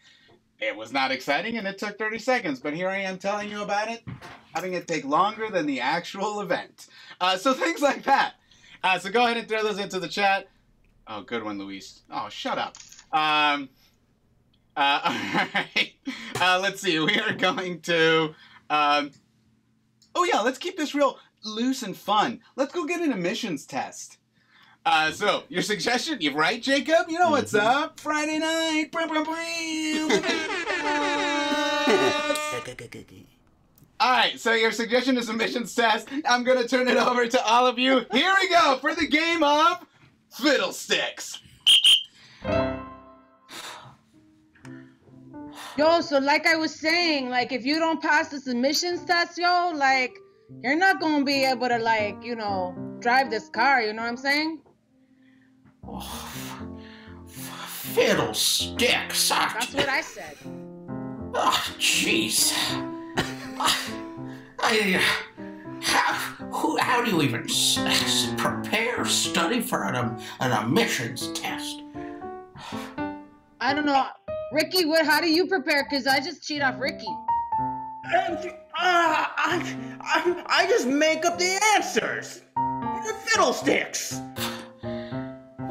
It was not exciting and it took 30 seconds, but here I am telling you about it, having it take longer than the actual event. So things like that. So go ahead and throw those into the chat. Oh, good one, Luis. Oh, shut up. All right. Let's see. We are going to... oh, yeah, let's keep this real loose and fun. Let's go get an emissions test. So, your suggestion, you're right, Jacob? You know what's up? Friday night. All right, so your suggestion is emissions test. I'm going to turn it over to all of you. Here we go for the game of Fiddlesticks. Yo, so like I was saying, like if you don't pass the submissions test, yo, like you're not gonna be able to, like, you know, drive this car. You know what I'm saying? Fiddlesticks. That's what I said. Oh, jeez. How do you even prepare, study for an emissions test? I don't know, Ricky. How do you prepare? Cause I just cheat off Ricky. I just make up the answers. Fiddlesticks.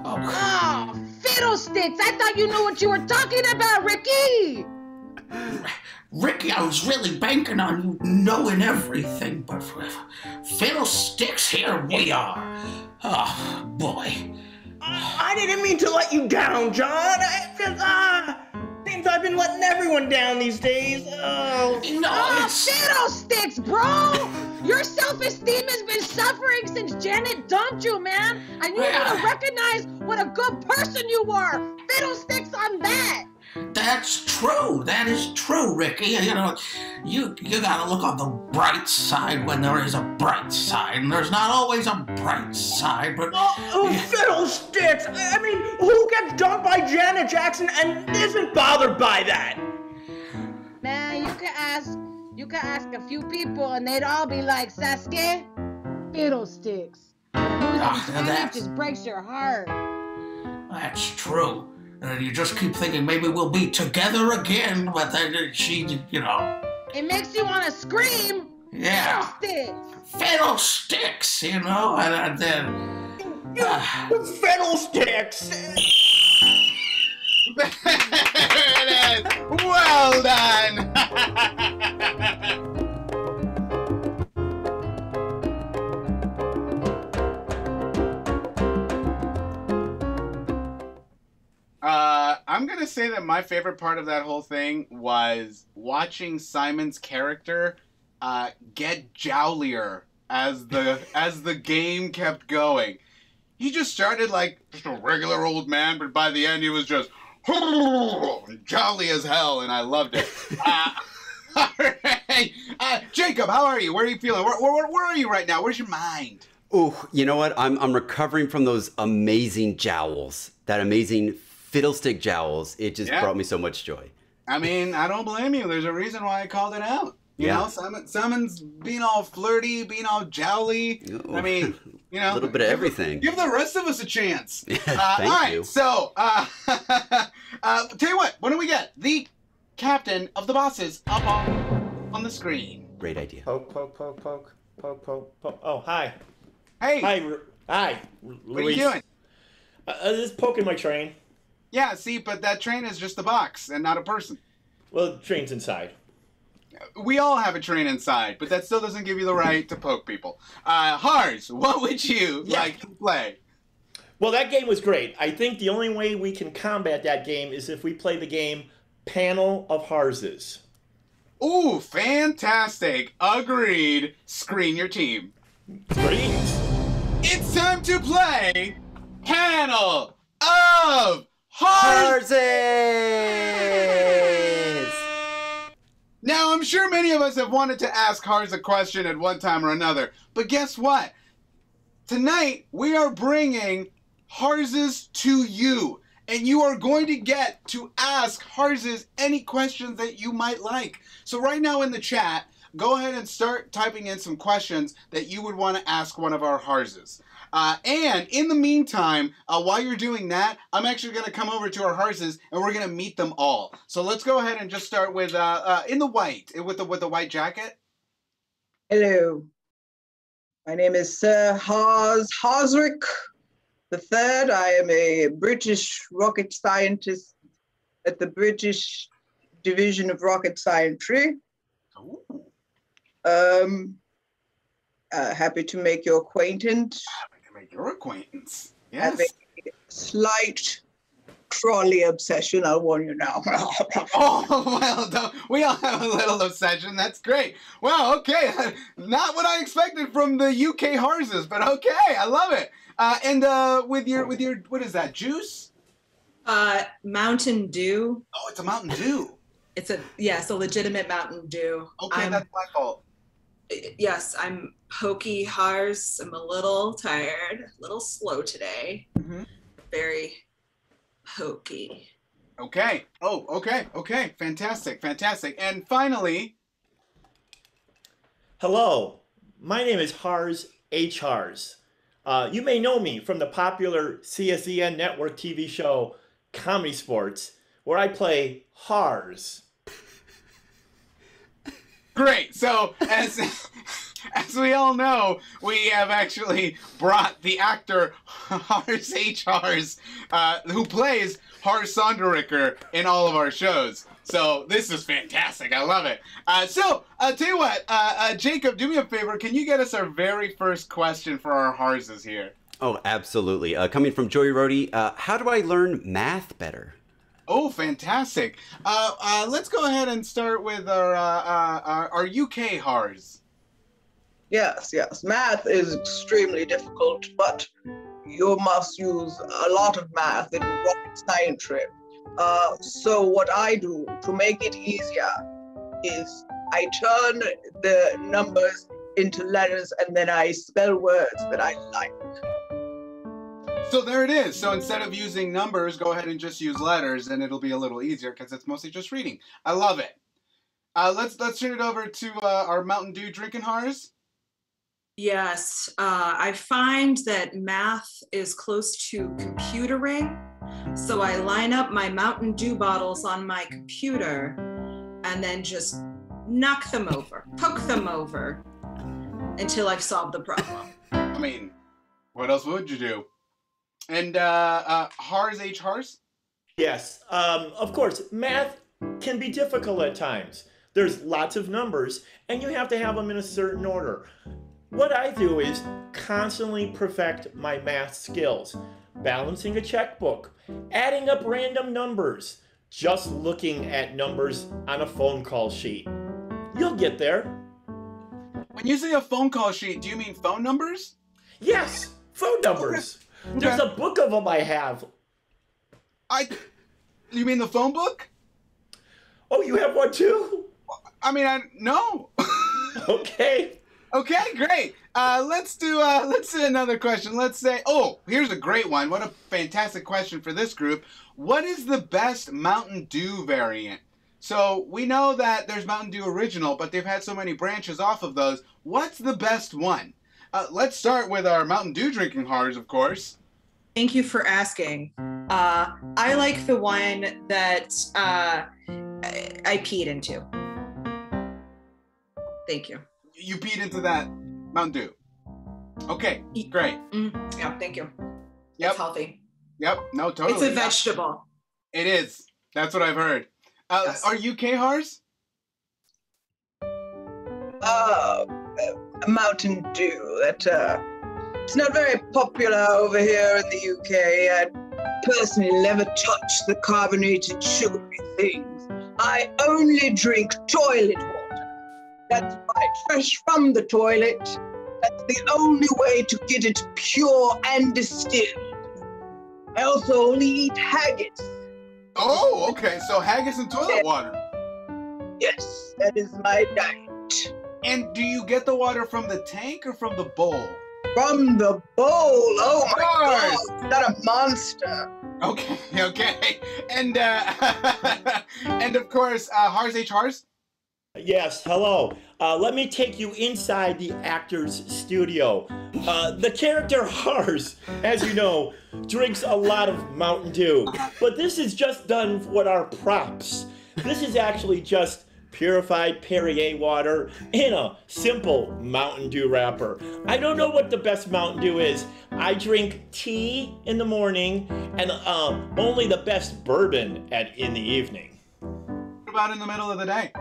Oh, fiddlesticks! I thought you knew what you were talking about, Ricky. Ricky, I was really banking on you knowing everything, but Fiddlesticks, here we are. Oh, boy. I didn't mean to let you down, John. Seems I've been letting everyone down these days. Oh, fiddlesticks, bro! Your self-esteem has been suffering since Janet dumped you, man. I need you to recognize what a good person you were. Fiddlesticks on that. That's true. That is true, Ricky. You know, you gotta look on the bright side when there is a bright side, and there's not always a bright side, but... Fiddlesticks! I mean, who gets dumped by Janet Jackson and isn't bothered by that? Man, you can ask a few people and they'd all be like, Sasuke, Fiddlesticks. That just breaks your heart. That's true. And you just keep thinking maybe we'll be together again, but then she, you know... It makes you want to scream. Yeah. Fiddlesticks. Fiddlesticks, you know, and then... Fiddlesticks! There it is. Well done. I'm going to say that my favorite part of that whole thing was watching Simon's character get jowlier as the game kept going. He just started like just a regular old man, but by the end he was just jolly as hell, and I loved it. All right. Jacob, how are you? Where are you feeling? Where are you right now? Where's your mind? Oh, you know what? I'm recovering from those amazing jowls. That amazing fiddlestick jowls. It just brought me so much joy. I mean, I don't blame you. There's a reason why I called it out. You know, Simon's being all flirty, being all jowly. I mean, you know, a little bit of everything. Give the rest of us a chance. Thank all right, you. so tell you what do we get? The captain of the bosses up on the screen. Great idea. Poke. Oh, hi. Hey. Hi. What are you doing? Just poking my train. Yeah, see, but that train is just a box and not a person. Well, the train's inside. We all have a train inside, but that still doesn't give you the right to poke people. Hars, what would you like to play? Well, that game was great. I think the only way we can combat that game is if we play the game Panel of Harses. Ooh, fantastic. Agreed. Screen your team. Screens. It's time to play Panel of Harses! Now, I'm sure many of us have wanted to ask Hars a question at one time or another, but guess what? Tonight, we are bringing Harses to you, and you are going to get to ask Harses any questions that you might like. So right now in the chat, go ahead and start typing in some questions that you would want to ask one of our Harses. And in the meantime, while you're doing that, I'm actually going to come over to our Harses and we're going to meet them all. So let's go ahead and just start with in the white, with the white jacket. Hello. My name is Sir Harsrick III. I am a British rocket scientist at the British Division of Rocket Scientry. Happy to make your acquaintance. Happy to make your acquaintance. Yes. I have a slight trolley obsession, I'll warn you now. Oh, well, we all have a little obsession. That's great. Well, okay. Not what I expected from the UK Harses, but okay. I love it. And with your, what is that, juice? Mountain Dew. Oh, it's a Mountain Dew. It's a legitimate Mountain Dew. Okay, that's my fault. Yes, I'm pokey Hars. I'm a little tired, a little slow today. Mm-hmm. Very pokey. Okay. Oh, okay. Fantastic. And finally... Hello, my name is Hars H. Hars. You may know me from the popular CSEN network TV show Comedysportz, where I play Hars. Great. So, as we all know, we have actually brought the actor Hars H. Hars, who plays Hars Sonderricker in all of our shows. So this is fantastic. I love it. So, I'll tell you what, Jacob, do me a favor. Can you get us our very first question for our Harses here? Oh, absolutely. Coming from Joey Rody, how do I learn math better? Oh, fantastic. Let's go ahead and start with our UK Hars. Yes. Math is extremely difficult, but you must use a lot of math in rocket scientry. So what I do to make it easier is I turn the numbers into letters and then I spell words that I like. So there it is. So instead of using numbers, go ahead and just use letters, and it'll be a little easier because it's mostly just reading. I love it. Let's turn it over to our Mountain Dew drinking Hars. Yes, I find that math is close to computering, so I line up my Mountain Dew bottles on my computer and then just knock them over, poke them over until I've solved the problem. I mean, what else would you do? And Hars H. Hars? Yes, of course, math can be difficult at times. There's lots of numbers, and you have to have them in a certain order. What I do is constantly perfect my math skills, balancing a checkbook, adding up random numbers, just looking at numbers on a phone call sheet. You'll get there. When you say a phone call sheet, do you mean phone numbers? Yes, phone numbers. Okay. There's a book of them I have. You mean the phone book? Oh, you have one too? I mean, no. Okay. Okay, great. Let's do another question. Let's say, oh, here's a great one. What a fantastic question for this group. What is the best Mountain Dew variant? So we know that there's Mountain Dew Original, but they've had so many branches off of those. What's the best one? Let's start with our Mountain Dew drinking Hars, of course. Thank you for asking. I like the one that I peed into. Thank you. You peed into that Mountain Dew. Okay, great. Yeah, thank you. Yep. It's healthy. Yep, no, totally. It's a vegetable. It is. That's what I've heard. Are you Khars? Mountain Dew. It's not very popular over here in the UK. I personally never touch the carbonated sugary things. I only drink toilet water. That's right, fresh from the toilet. That's the only way to get it pure and distilled. I also only eat haggis. Oh, okay. So haggis and toilet water. Yes, that is my diet. And do you get the water from the tank or from the bowl? From the bowl. Oh my God! Is that a monster? Okay, okay. And and of course, Hars H. Hars? Yes, hello. Let me take you inside the actor's studio. The character Hars, as you know, drinks a lot of Mountain Dew. But this is just done with our props. This is actually just purified Perrier water in a simple Mountain Dew wrapper. I don't know what the best Mountain Dew is. I drink tea in the morning and only the best bourbon in the evening. What about in the middle of the day?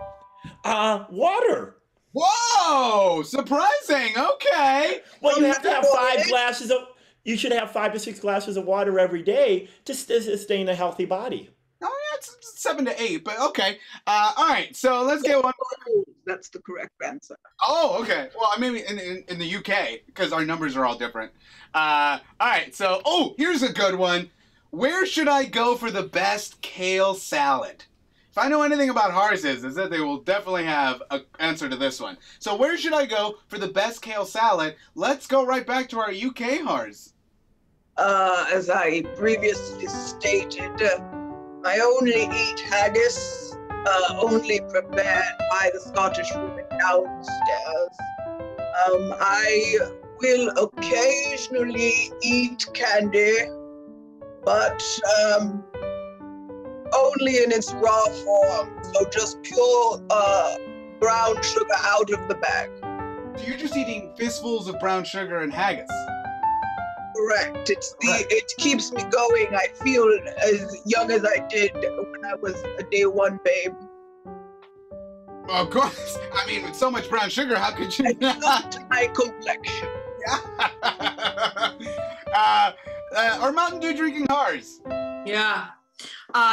Water. Whoa, surprising. Okay. Well, you have to have 5 glasses of. You should have 5 to 6 glasses of water every day to sustain a healthy body. Oh, yeah, it's 7 to 8, but okay. All right, so let's get one. That's the correct answer. Oh, okay. Well, I mean, in the UK, because our numbers are all different. All right, so, here's a good one. Where should I go for the best kale salad? If I know anything about Hars is that they will definitely have an answer to this one. So where should I go for the best kale salad? Let's go right back to our UK Hars. As I previously stated, I only eat haggis, only prepared by the Scottish women downstairs. I will occasionally eat candy, but only in its raw form, so just pure brown sugar out of the bag. So you're just eating fistfuls of brown sugar and haggis? Correct. It keeps me going. I feel as young as I did when I was a day one babe. Well, of course. I mean, with so much brown sugar, how could you not? My complexion. Are Mountain Dew drinking Hars? Yeah.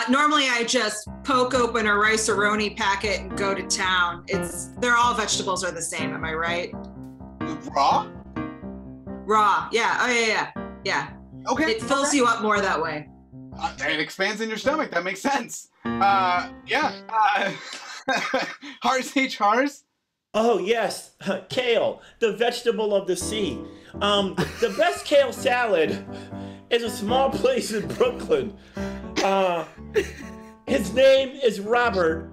Normally I just poke open a rice-a-roni packet and go to town. They're all vegetables are the same, am I right? Raw? Raw, yeah. Oh yeah. Okay. It fills you up more that way. It expands in your stomach. That makes sense. Hars H. Hars? Oh yes, kale, the vegetable of the sea. The best kale salad is a small place in Brooklyn. His name is Robert.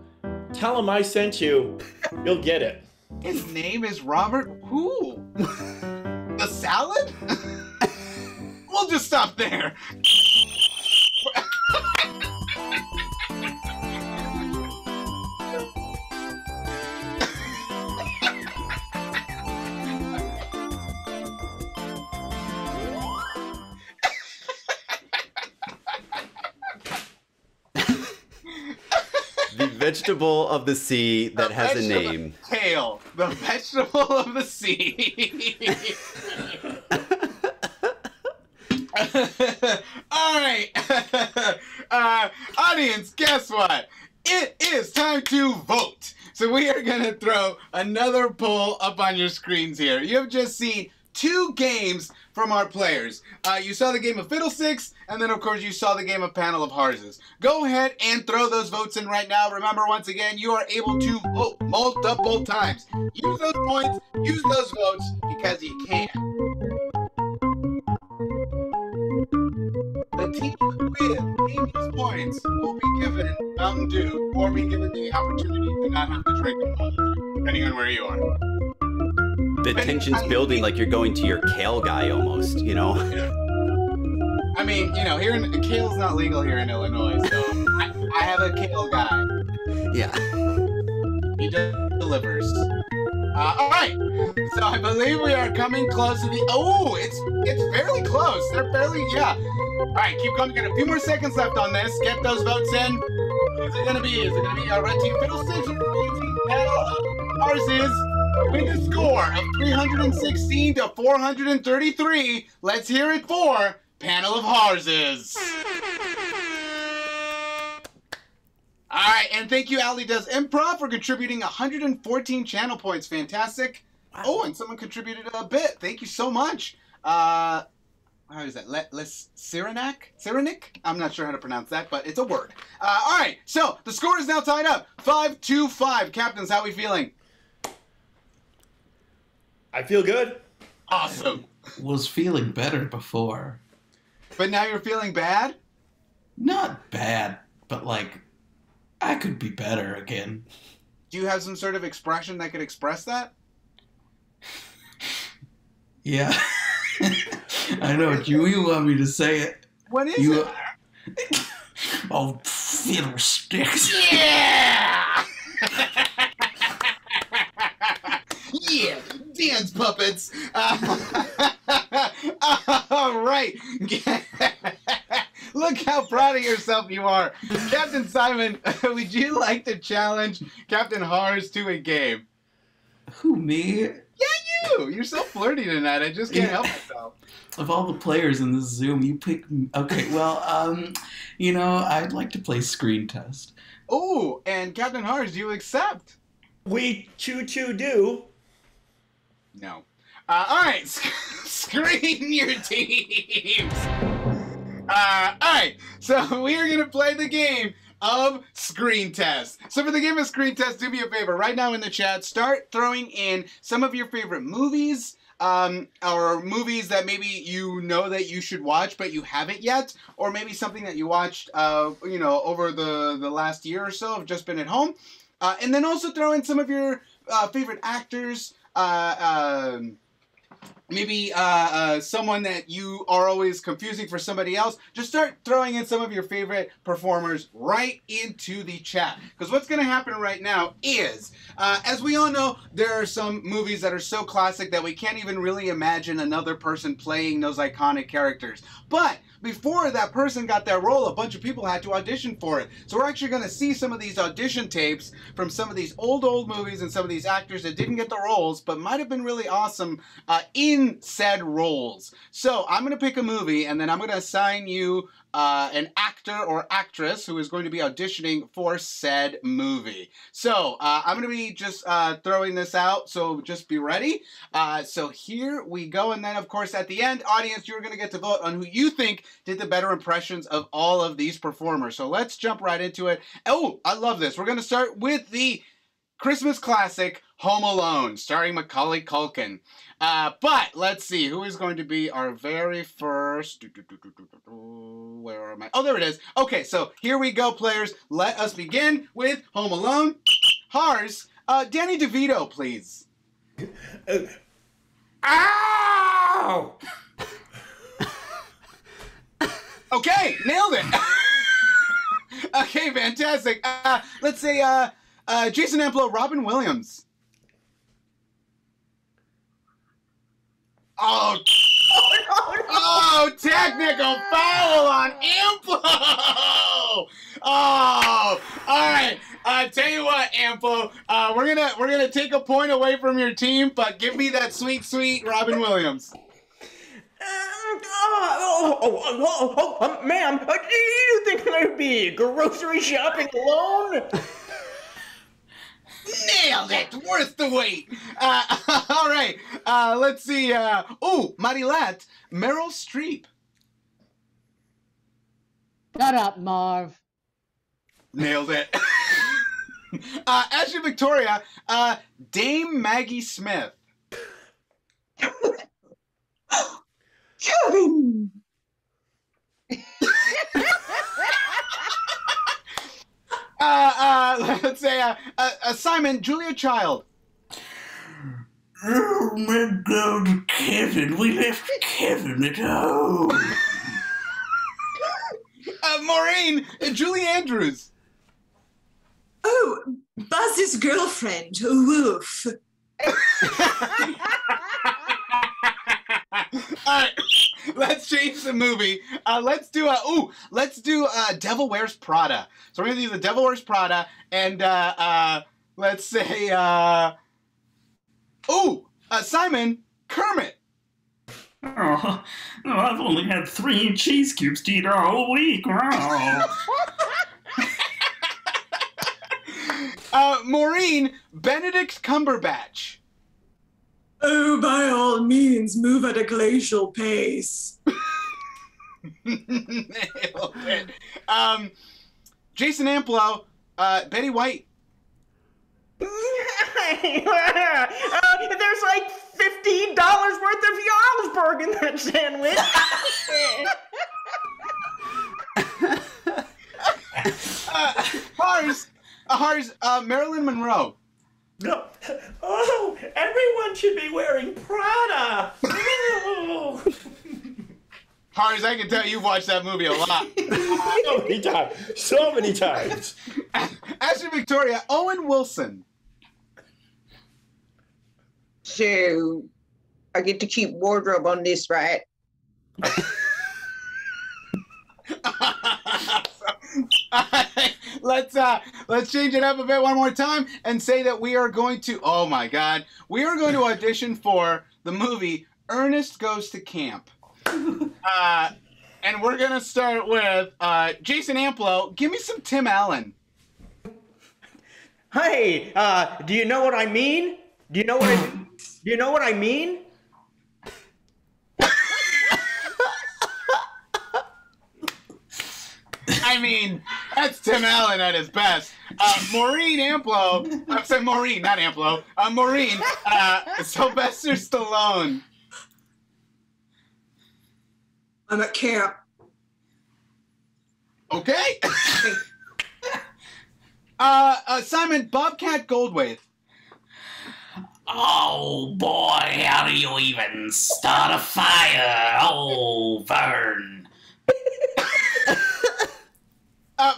Tell him I sent you. You'll get it. His name is Robert? Who? The salad? We'll just stop there. The vegetable of the sea that has a name. Kale, the vegetable of the sea. All right. Audience, guess what? It is time to vote. So we are going to throw another poll up on your screens here. You have just seen 2 games from our players. You saw the game of Fiddlesticks, and then of course you saw the game of Panel of Harses. Go ahead and throw those votes in right now. Remember, once again, you are able to vote multiple times. Use those points, use those votes, because you can. The team with these points will be given Mountain Dew, or be given the opportunity to not have to drink them, depending on where you are. The tension's building like you're going to your kale guy almost, you know? I mean, you know, kale's not legal here in Illinois, so I have a kale guy. Yeah. He delivers. All right. So I believe we are coming close to the... Oh, it's fairly close. They're fairly... Yeah. All right, keep going. Got a few more seconds left on this. Get those votes in. Who's it gonna be? Is it gonna be Red Team Fiddlesticks or Green Team Battle? Ours is with a score of 316 to 433. Let's hear it for Panel of Harses. All right, and thank you, Ali Does Improv, for contributing 114 channel points. Fantastic. Wow. Oh, and someone contributed a bit. Thank you so much. How is that? Cyrenac? I'm not sure how to pronounce that, but it's a word. All right, so the score is now tied up. 5-5. Captains, how are we feeling? I feel good. Awesome. Was feeling better before. But now you're feeling bad? Not bad, but like, I could be better again. Do you have some sort of expression that could express that? Yeah. I know. Do you want me to say it? What is it? Oh, fiddlesticks. Yeah! Yeah, dance puppets. All right. Look how proud of yourself you are. Captain Simon, would you like to challenge Captain Hars to a game? Who, me? Yeah, you. You're so flirty tonight. I just can't help myself. Of all the players in this Zoom, you pick me. Okay, well, you know, I'd like to play Screen Test. Oh, and Captain Hars, do you accept? We do. No. All right, screen your teams. All right, so we are going to play the game of Screen Test. So for the game of Screen Test, do me a favor. Right now in the chat, start throwing in some of your favorite movies, or movies that maybe you know that you should watch but you haven't yet, or maybe something that you watched, you know, over the last year or so, have just been at home. And then also throw in some of your favorite actors, maybe someone that you are always confusing for somebody else. Just start throwing in some of your favorite performers right into the chat. Because what's going to happen right now is, as we all know, there are some movies that are so classic that we can't even really imagine another person playing those iconic characters. But before that person got that role, a bunch of people had to audition for it. So we're actually going to see some of these audition tapes from some of these old movies and some of these actors that didn't get the roles but might have been really awesome in said roles. So I'm going to pick a movie and then I'm going to assign you an actor or actress who is going to be auditioning for said movie. So I'm going to be just throwing this out, so just be ready. So here we go, and then of course at the end, audience, you're going to get to vote on who you think did the better impressions of all of these performers. So let's jump right into it. Oh, I love this. We're going to start with the Christmas classic Home Alone, starring Macaulay Culkin. But let's see, who is going to be our very first... Where am I? Oh, there it is. Okay, so here we go, players. Let us begin with Home Alone. Hars, Danny DeVito, please. Ow! Okay, nailed it. Okay, fantastic. Let's say Jason Amplo, Robin Williams. Oh, oh, technical foul on Amplo. Oh, all right. Tell you what, Amplo, we're gonna take a point away from your team, but give me that sweet, sweet Robin Williams. Ma'am, do you think I'd be grocery shopping alone? Nailed it! Worth the wait! All right, let's see. Oh, Marilette, Meryl Streep. Shut up, Marv. Nailed it. Ashley Victoria, Dame Maggie Smith. Kevin! Let's say, Simon, Julia Child. Oh my God, Kevin, we left Kevin at home. Maureen, Julie Andrews. Oh, Buzz's girlfriend, Woof. All right, Let's change the movie. Let's do Devil Wears Prada. So we're gonna do the Devil Wears Prada, and let's say Simon, Kermit. Oh, I've only had 3 cheese cubes to eat all week. Maureen, Benedict Cumberbatch. Oh, by all means, move at a glacial pace. Nailed it. Jason Amplo, Betty White. There's like $15 worth of Jarlsberg in that sandwich. Hars, Marilyn Monroe. No. Oh, everyone should be wearing Prada. Oh. Hars, I can tell you've watched that movie a lot. So many times. Ashley Victoria, Owen Wilson. So, I get to keep wardrobe on this, right? Let's change it up a bit one more time and say that we are going to, oh my God, we are going to audition for the movie Ernest Goes to Camp. And we're going to start with Jason Amplo. Give me some Tim Allen. Hey, do you know what I mean? Do you know what I mean? I mean, that's Tim Allen at his best. Maureen Amplo. I'm saying Maureen, not Amplo. Maureen. Sylvester Stallone. I'm at camp. Okay. Simon, Bobcat Goldthwait. Oh boy, how do you even start a fire? Oh, Vern.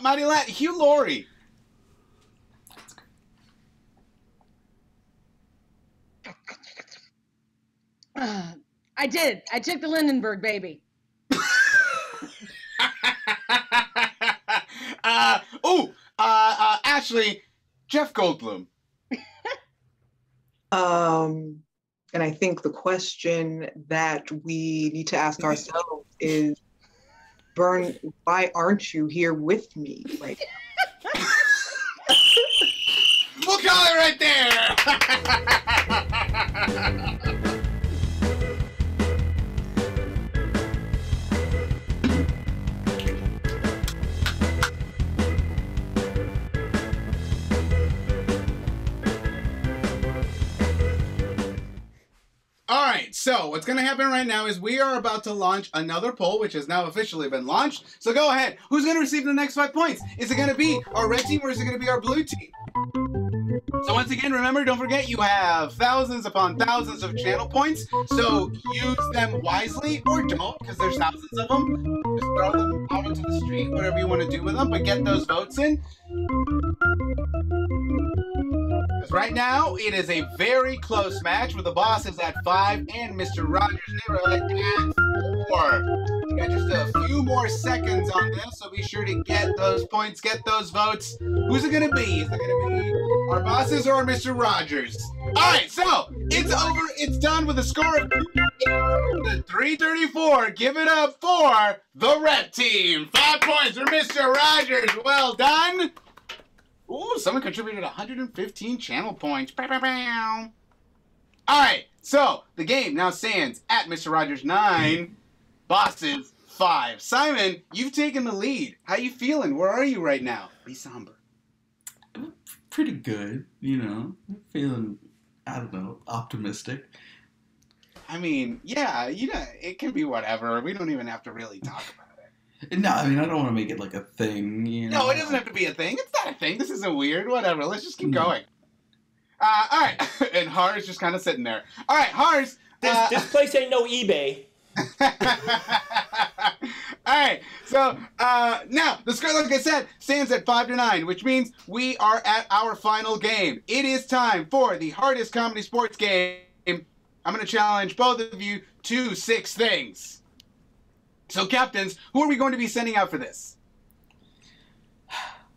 Mighty Lat, Hugh Laurie. I did. I took the Lindenberg baby. Ashley, Jeff Goldblum. And I think the question that we need to ask ourselves is, Vern, why aren't you here with me right now? We'll call it right there. All right, so what's going to happen right now is we are about to launch another poll, which has now officially been launched. So go ahead. Who's going to receive the next 5 points? Is it going to be our red team or is it going to be our blue team? So once again, remember, don't forget, you have thousands upon thousands of channel points. So use them wisely or don't, because there's thousands of them. Just throw them out into the street, whatever you want to do with them, but get those votes in. Because right now, it is a very close match where the boss is at 5 and Mr. Rogers Neighborhood at 4. We got just a few more seconds on this, so be sure to get those points, get those votes. Who's it going to be? Is it going to be our bosses or Mr. Rogers? All right, so it's over. It's done with a score of 334. Give it up for the red team. 5 points for Mr. Rogers. Well done. Ooh, someone contributed 115 channel points. Bow, bow, bow. All right, so the game now stands at Mr. Rogers 9, bosses 5. Simon, you've taken the lead. How you feeling? Where are you right now? Be somber. Pretty good, you know. Feeling, I don't know, optimistic. I mean, yeah, you know, it can be whatever. We don't even have to really talk about it. No, I mean, I don't want to make it like a thing, you know. No, it doesn't have to be a thing. It's not a thing. This isn't weird. Whatever. Let's just keep going. All right. And Hars just kind of sitting there. All right, Hars. This place ain't no eBay. All right. So now the score, like I said, stands at 5-9, which means we are at our final game. It is time for the hardest comedy sports game. I'm going to challenge both of you to 6 things. So, captains, who are we going to be sending out for this?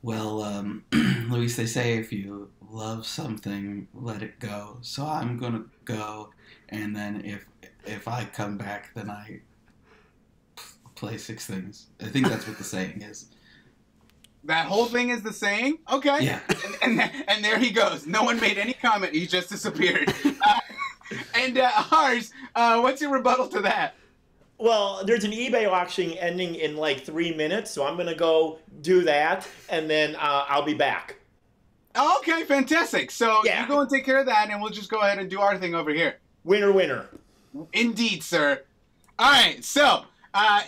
Well, Luis, they say if you love something, let it go. So I'm gonna go, and then if I come back, then I play 6 things. I think that's what the saying is. That whole thing is the saying? Okay. Yeah. And there he goes. No one made any comment. He just disappeared. Ours, what's your rebuttal to that? Well, there's an eBay auction ending in like 3 minutes, so I'm going to go do that, and then I'll be back. Okay, fantastic. So you go and take care of that, and we'll just go ahead and do our thing over here. Winner, winner. Indeed, sir. All right, so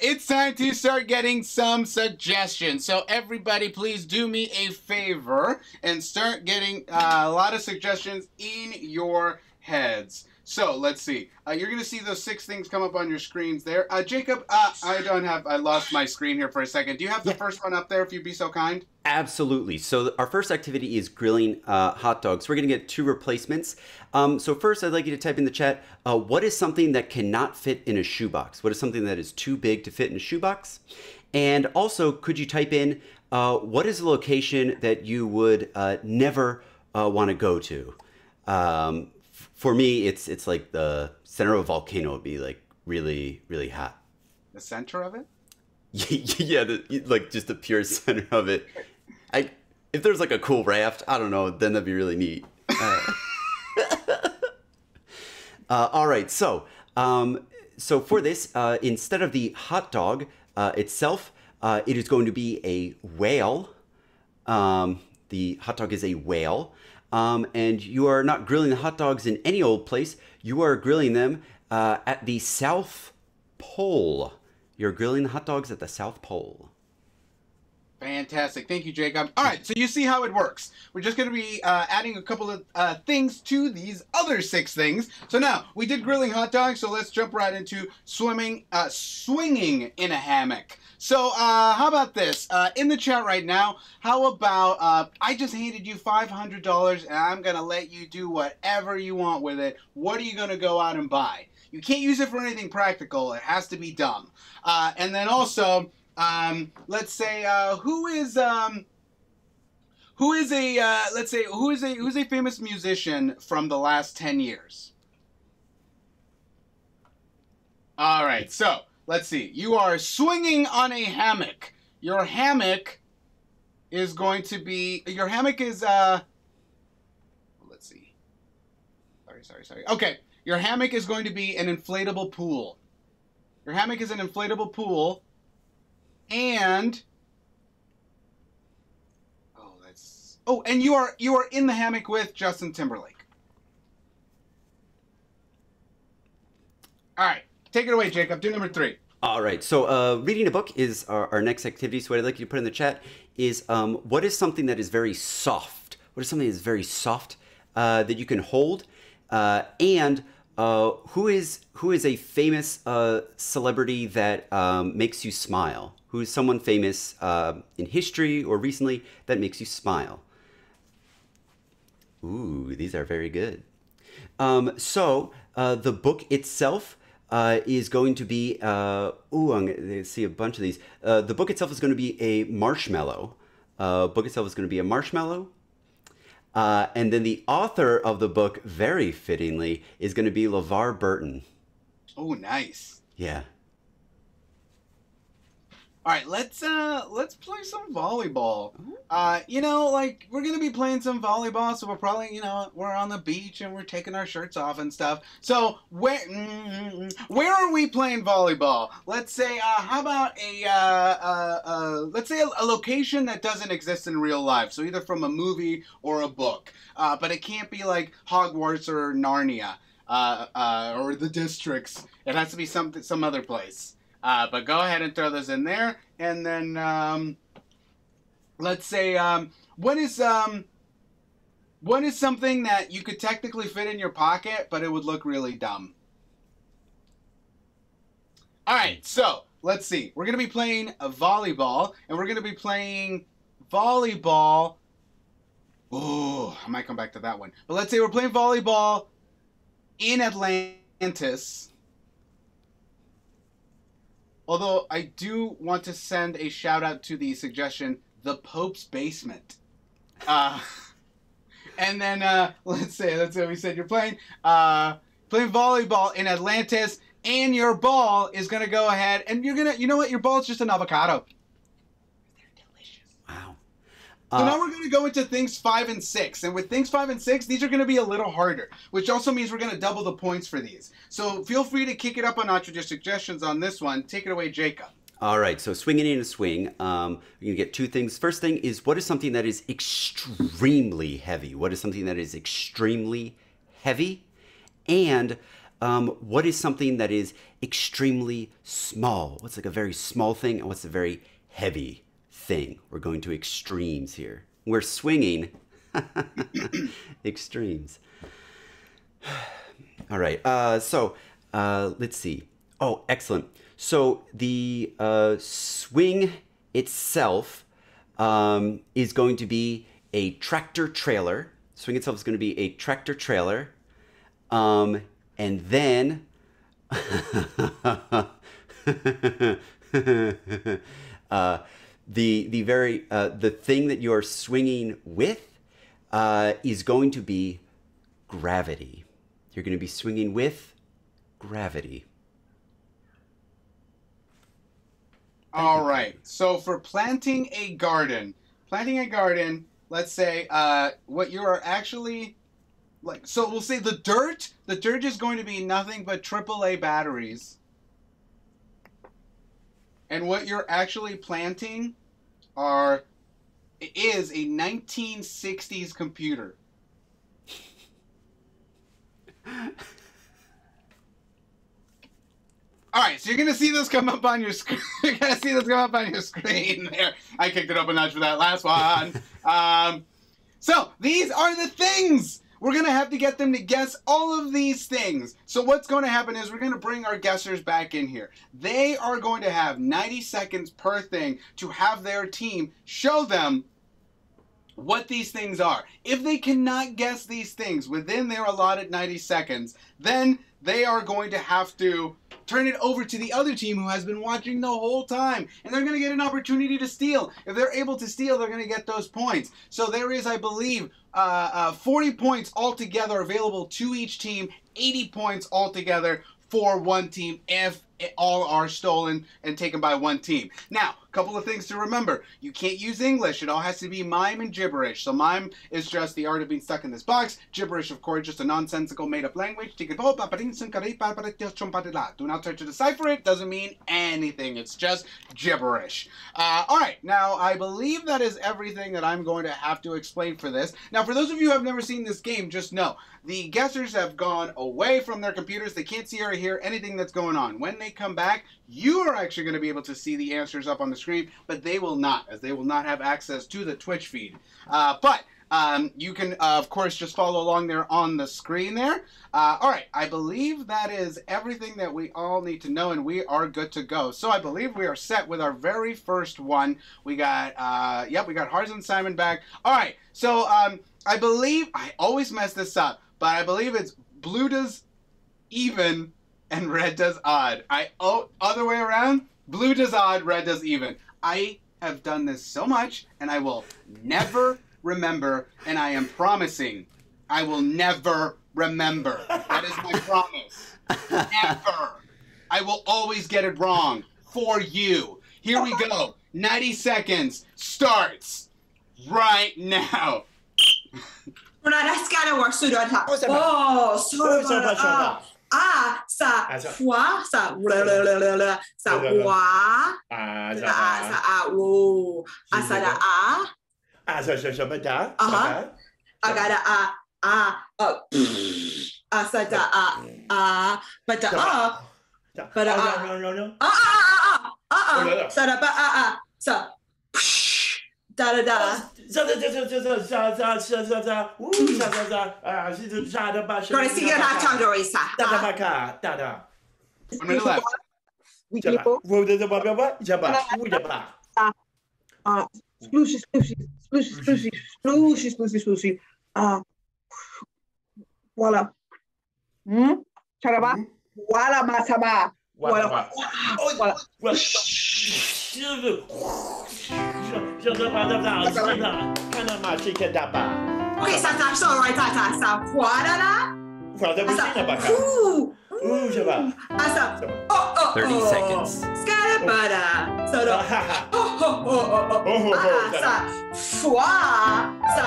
it's time to start getting some suggestions. So everybody, please do me a favor and start getting a lot of suggestions in your heads. So let's see. You're going to see those 6 things come up on your screens there. Jacob, I lost my screen here for a second. Do you have the first one up there, if you'd be so kind? Absolutely. So our first activity is grilling hot dogs. We're going to get 2 replacements. So first, I'd like you to type in the chat, what is something that cannot fit in a shoebox? What is something that is too big to fit in a shoebox? And also, could you type in, what is a location that you would never want to go to? For me, it's like the center of a volcano would be like really, really hot. The center of it? Yeah, like just the pure center of it. If there's like a cool raft, I don't know, then that'd be really neat. All right, so for this, instead of the hot dog itself, it is going to be a whale. The hot dog is a whale. And you are not grilling the hot dogs in any old place. You are grilling them at the South Pole. You're grilling the hot dogs at the South Pole. Fantastic. Thank you, Jacob. All right, so you see how it works. We're just going to be adding a couple of things to these other 6 things. So now, we did grilling hot dogs, so let's jump right into swinging in a hammock. So, how about this? In the chat right now, how about, I just handed you $500 and I'm going to let you do whatever you want with it. What are you going to go out and buy? You can't use it for anything practical. It has to be dumb. And then also, let's say, who's a famous musician from the last 10 years? All right, so let's see. You are swinging on a hammock. Your hammock is going to be, let's see. Sorry. Okay, your hammock is going to be an inflatable pool. Your hammock is an inflatable pool, and and you are in the hammock with Justin Timberlake. All right, take it away, Jacob. Do number 3. All right, so reading a book is our next activity. So what I'd like you to put in the chat is, what is something that is very soft? What is something that is very soft that you can hold? And who is a famous celebrity that makes you smile? Who is someone famous in history or recently that makes you smile? Ooh, these are very good. So the book itself is going to be, I'm going to see a bunch of these. The book itself is going to be a marshmallow. And then the author of the book, very fittingly, is going to be LeVar Burton. Oh, nice. Yeah. All right, let's play some volleyball. We're gonna be playing some volleyball, so we're probably, we're on the beach and we're taking our shirts off and stuff. So where are we playing volleyball? Let's say, how about let's say a location that doesn't exist in real life. So either from a movie or a book, but it can't be like Hogwarts or Narnia, or the districts. It has to be some other place. But go ahead and throw those in there. And then, let's say, what is something that you could technically fit in your pocket, but it would look really dumb? All right, so let's see. We're going to be playing a volleyball, and we're going to be playing volleyball. Oh, I might come back to that one. But let's say we're playing volleyball in Atlantis. Although I do want to send a shout out to the suggestion, the Pope's Basement. And then let's say we said you're playing volleyball in Atlantis, and your ball is gonna go ahead, and you know what? Your ball is just an avocado. So now we're going to go into things 5 and 6. And with things 5 and 6, these are going to be a little harder, which also means we're going to double the points for these. So feel free to kick it up a notch with your suggestions on this one. Take it away, Jacob. All right, so swinging in a swing, you're going to get two things. First thing is, what is something that is extremely heavy? What is something that is extremely heavy? And what is something that is extremely small? What's like a very small thing, and what's a very heavy thing? We're going to extremes here. We're swinging extremes. All right, let's see. Oh, excellent. So the swing itself is going to be a tractor trailer. Swing itself is going to be a tractor trailer. And then the thing that you're swinging with is going to be gravity. You're going to be swinging with gravity. All right. So for planting a garden, let's say what you are actually like. So we'll say the dirt is going to be nothing but AAA batteries. And what you're actually planting is a 1960s computer. All right, so you're gonna see this come up on your screen. You're gonna see this come up on your screen there. I kicked it up a notch for that last one. So these are the things. We're gonna have to get them to guess all of these things. So what's going to happen is we're gonna bring our guessers back in here. They are going to have 90 seconds per thing to have their team show them what these things are. If they cannot guess these things within their allotted 90 seconds, then they are going to have to turn it over to the other team who has been watching the whole time. And they're going to get an opportunity to steal. If they're able to steal, they're going to get those points. So there is, I believe, 40 points altogether available to each team, 80 points altogether for one team if all are stolen and taken by one team. Now, a couple of things to remember. You can't use English. It all has to be mime and gibberish. So mime is just the art of being stuck in this box. Gibberish, of course, just a nonsensical made-up language. Do not try to decipher it. Doesn't mean anything. It's just gibberish. All right. Now, I believe that is everything that I'm going to have to explain for this. Now, for those of you who have never seen this game, just know the guessers have gone away from their computers. They can't see or hear anything that's going on. When they come back, you are actually going to be able to see the answers up on the screen, but they will not, as they will not have access to the Twitch feed. But you can, of course, just follow along there on the screen there. All right, I believe that is everything that we all need to know, and we are good to go. So I believe we are set with our very first one. We got, we got Harz and Simon back. All right, so I believe, I always mess this up, but I believe it's blue does even and red does odd. Other way around, blue does odd, red does even. I have done this so much, and I will never remember, and I am promising I will never remember. That is my promise. Never. I will always get it wrong for you. Here we go. 90 seconds starts right now. Voila. Charaba. Voila masaba. Voilà. Okay, ça right, ça. Voilà. Voilà, Asa. 30 seconds. Scalabada. Solo. Asa. Fwa. Sa.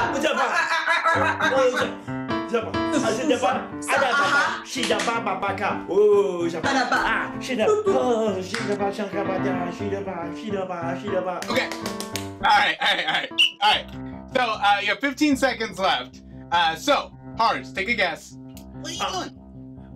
Okay. All right. So you have 15 seconds left. So, Hars, take a guess. What are you doing?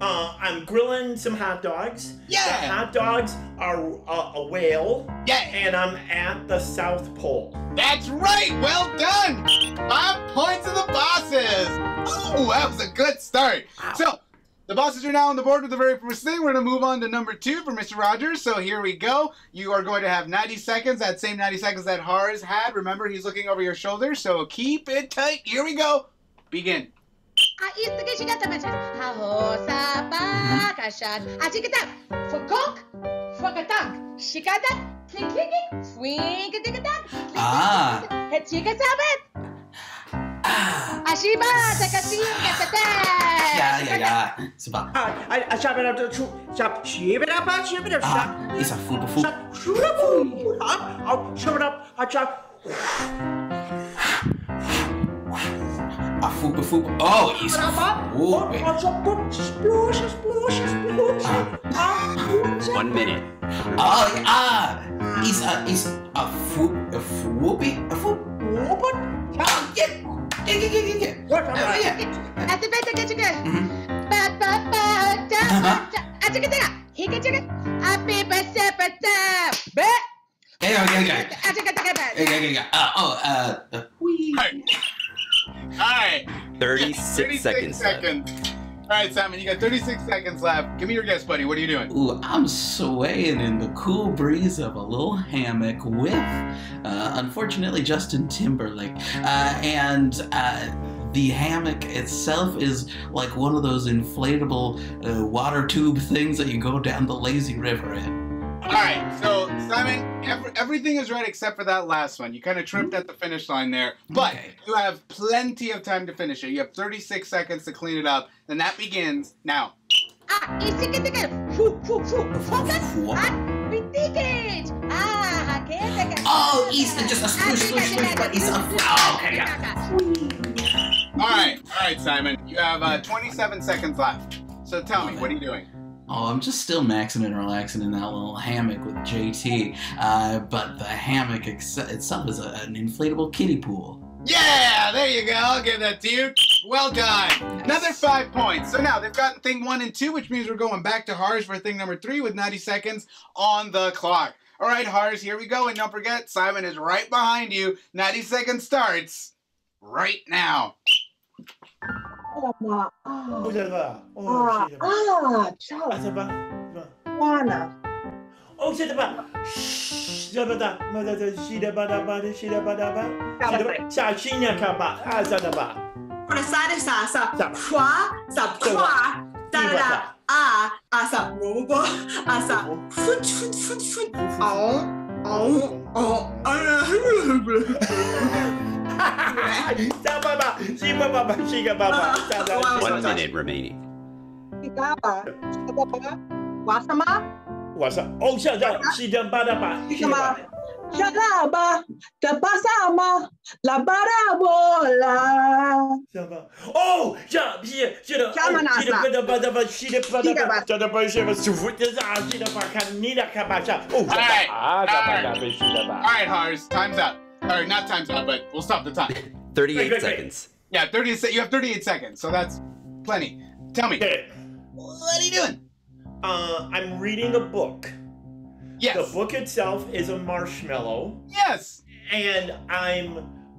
I'm grilling some hot dogs. Yeah. The hot dogs are a whale. Yeah. And I'm at the South Pole. That's right. Well done. 5 points to the bosses. Oh, that was a good start. Wow. So, the bosses are now on the board with the very first thing. We're going to move on to number 2 for Mr. Rogers. So here we go. You are going to have 90 seconds, that same 90 seconds that Hars had. Remember, he's looking over your shoulder, so keep it tight. Here we go. Begin. Yeah. Sebab. Isa fupu. Fupu. Oh, he's whooping. 1 minute. He's a whoopy. Alright. 36 seconds left. Alright, Simon, you got 36 seconds left. Give me your guess, buddy. What are you doing? Ooh, I'm swaying in the cool breeze of a little hammock with, unfortunately, Justin Timberlake. The hammock itself is like one of those inflatable water tube things that you go down the lazy river in. Alright, so Simon, everything is right except for that last one. You kind of tripped at the finish line there, but you have plenty of time to finish it. You have 36 seconds to clean it up, and that begins now. Oh, he's just a swoosh, but he's a... Oh, okay, Alright, Simon. You have 27 seconds left. So tell me, what are you doing? Oh, I'm just still maxing and relaxing in that little hammock with JT. But the hammock itself is an inflatable kiddie pool. Yeah, there you go. I'll give that to you. Well done. Another 5 points. So now they've gotten thing 1 and 2, which means we're going back to Hars for thing number 3 with 90 seconds on the clock. All right, Hars, here we go. And don't forget, Simon is right behind you. 90 seconds starts right now. Wana. One minute remaining. What's up? Oh, shut up. She done Oh, Alright, Hars, time's up. Or not time's up, but we'll stop the time. 38 seconds. Yeah, you have 38 seconds, so that's plenty. Tell me. What are you doing? I'm reading a book. Yes. The book itself is a marshmallow. Yes. And I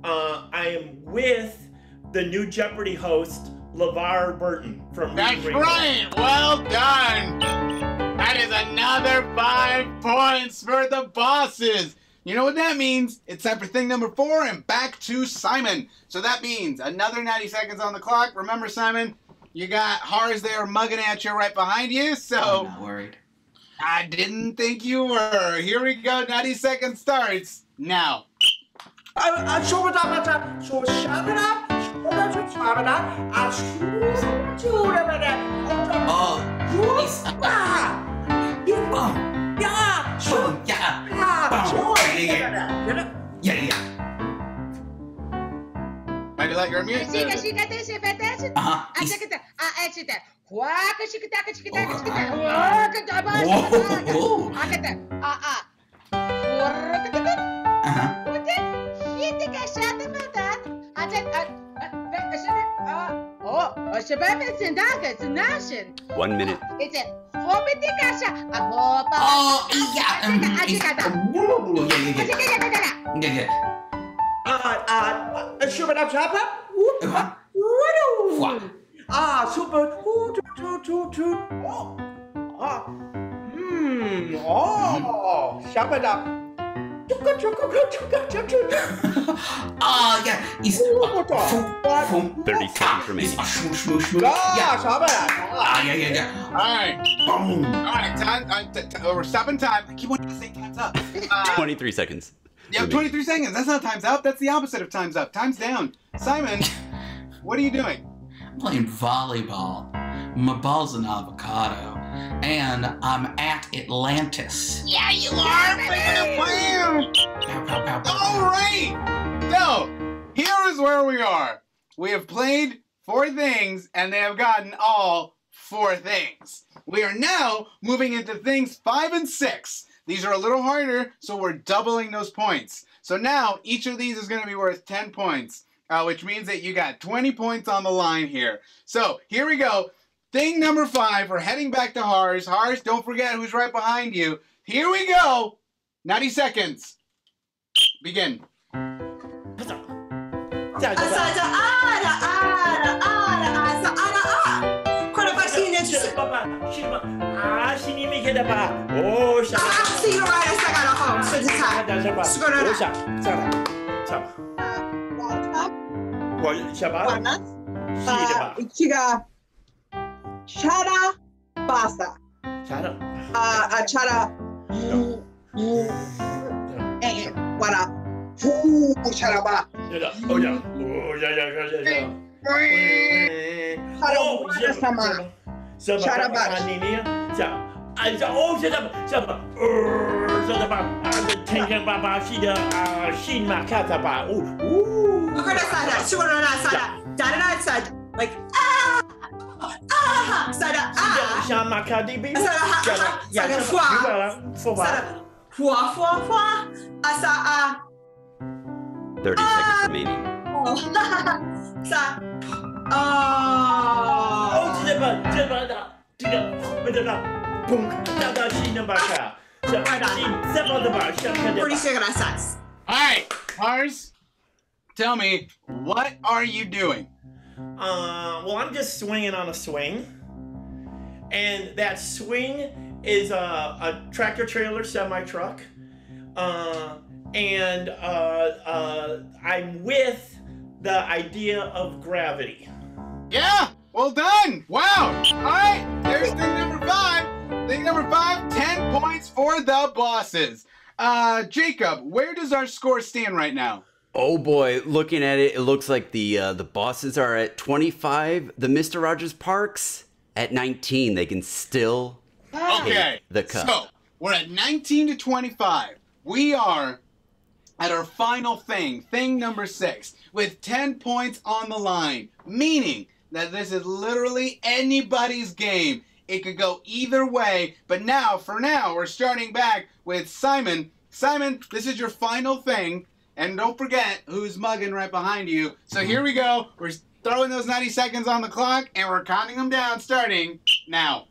am with the new Jeopardy host, LeVar Burton from That's Ringo. right. Well done. That is another 5 points for the bosses. You know what that means? It's time for thing number 4 and back to Simon. So that means another 90 seconds on the clock. Remember, Simon, you got Hars there mugging at you right behind you, so... I'm not worried. I didn't think you were. Here we go. 90 seconds starts now. Might be like you're mute. One minute. He's 30 seconds remaining. Alright. Boom. Alright, time. We're stopping time. I keep wanting to say time's up. 23 seconds. Yeah, 23 seconds. That's not time's up. That's the opposite of time's up. Time's down. Simon, what are you doing? I'm playing volleyball. My ball's an avocado. And I'm at Atlantis. Yeah, you are. Bam, bam. All right. So, here is where we are. We have played 4 things, and they have gotten all 4 things. We are now moving into things 5 and 6. These are a little harder, so we're doubling those points. So now, each of these is going to be worth 10 points, which means that you got 20 points on the line here. So, here we go. Thing number 5, we're heading back to Hars. Hars, don't forget who's right behind you. Here we go. 90 seconds. Begin. Chara basa. Chara. Chara. Para. Charaba. Oh yeah. Oh yeah. Like Asa 30 seconds remaining. Alright, Hars, tell me, what are you doing? Well, I'm just swinging on a swing. And that swing is a tractor trailer semi-truck. And I'm with the idea of gravity. Yeah, well done. Wow. All right, there's thing number 5. Thing number 5, 10 points for the bosses. Jacob, where does our score stand right now? Oh boy, looking at it, it looks like the bosses are at 25. The Mr. Rogers Parks at 19. They can still take the cup. So we're at 19 to 25. We are at our final thing, thing number 6, with 10 points on the line, meaning that this is literally anybody's game. It could go either way, but now, for now, we're starting back with Simon. Simon, this is your final thing, and don't forget who's mugging right behind you. So here we go. We're throwing those 90 seconds on the clock, and we're counting them down, starting now.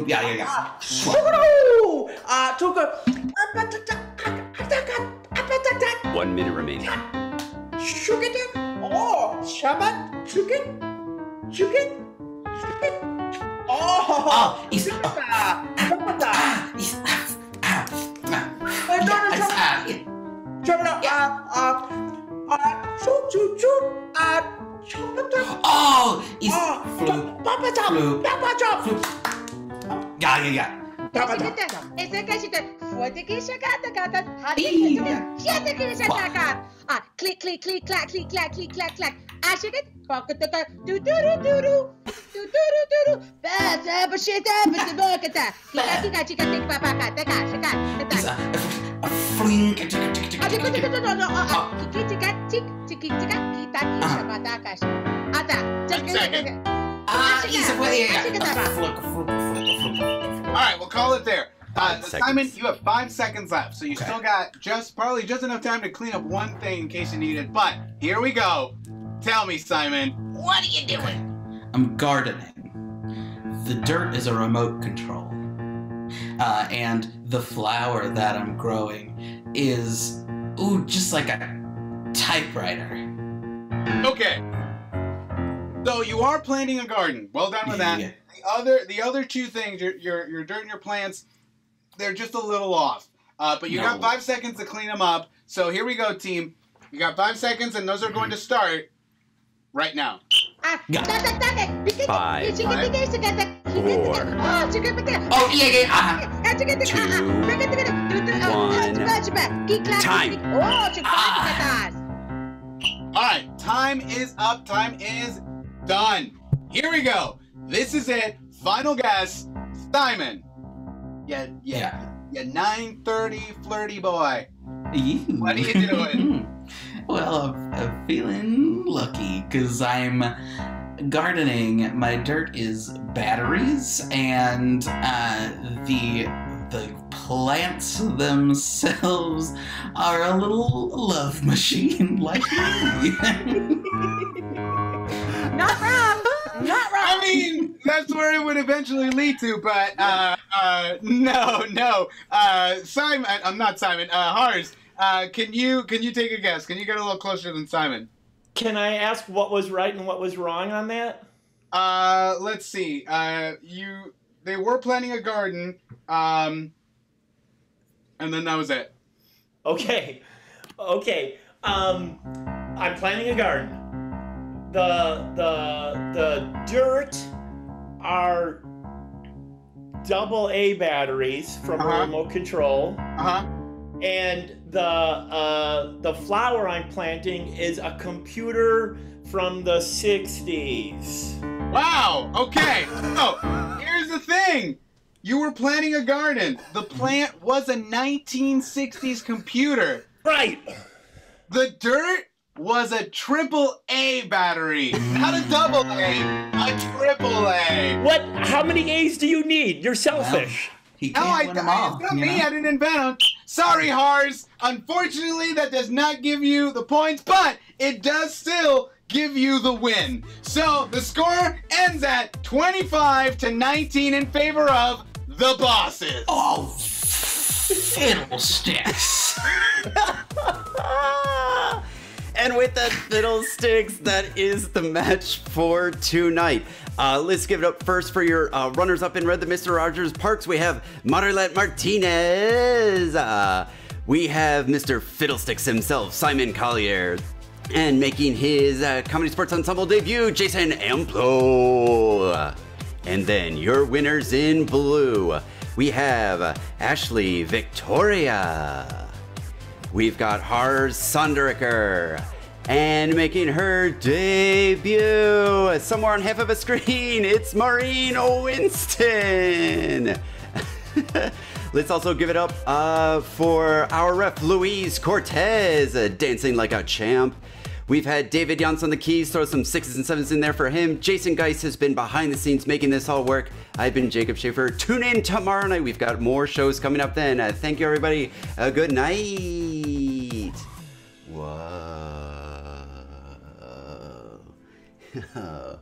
Yeah. Shoo! Took a 1 minute remaining. Shuket. Oh, Shabbat. Shuket. Oh, he's Yeah. Click, click, click, clack, click, clack, click, clack, clack. I should get do do do do do do do do do. Bad shit up at the bucket. Kika chica think papa taka shika. Fling. I think no. Tiki kita shabatakash. All right, we'll call it there. Simon, you have 5 seconds left, so you still got probably just enough time to clean up one thing in case you need it. But here we go. Tell me, Simon, what are you doing? I'm gardening. The dirt is a remote control. And the flower that I'm growing is, just like a typewriter. Okay. So you are planting a garden. Well done with that. Yeah. The other two things, your dirt and your plants, they're just a little off. But you got 5 seconds to clean them up. So here we go, team. You got 5 seconds, and those are going to start right now. 5, 4, 3, 2, 1. Time. All right, time is up. Time is done. Here we go. This is it. Final guess. Simon. Yeah. 9:30 flirty boy. What are you doing? Well, I'm feeling lucky because I'm gardening. My dirt is batteries, and the plants themselves are a little love machine like me. Not wrong. I mean, that's where it would eventually lead to, but no. Simon, I'm not Simon. Hars, can you take a guess? Can you get a little closer than Simon? Can I ask what was right and what was wrong on that? Let's see. They were planting a garden, and then that was it. Okay. I'm planting a garden. The dirt are AA batteries from a remote control. And the flower I'm planting is a computer from the 60s. Wow, okay. Oh, here's the thing. You were planting a garden. The plant was a 1960s computer. Right. The dirt was a AAA battery. Not a AA, a AAA. What? How many A's do you need? You're selfish. He can't win them all. It's not me. I didn't invent them. Sorry, Hars. Unfortunately, that does not give you the points, but it does still give you the win. So the score ends at 25-19 in favor of the bosses. Oh, fiddlesticks. And with that fiddlesticks, that is the match for tonight. Let's give it up first for your runners-up in red, the Mr. Rogers Parks. We have Marlet Martinez. We have Mr. Fiddlesticks himself, Simon Collier. And making his Comedy Sports Ensemble debut, Jason Amplo. And then your winners in blue. We have Ashley Victoria. We've got Hars Sonderker, and making her debut somewhere on half of a screen, it's Maureen Winston. Let's also give it up for our ref, Luis Cortez, dancing like a champ. We've had David Jans on the keys, throw some 6s and 7s in there for him. Jason Geis has been behind the scenes making this all work. I've been Jacob Schaefer. Tune in tomorrow night. We've got more shows coming up then. Thank you, everybody. Good night. Whoa. Whoa.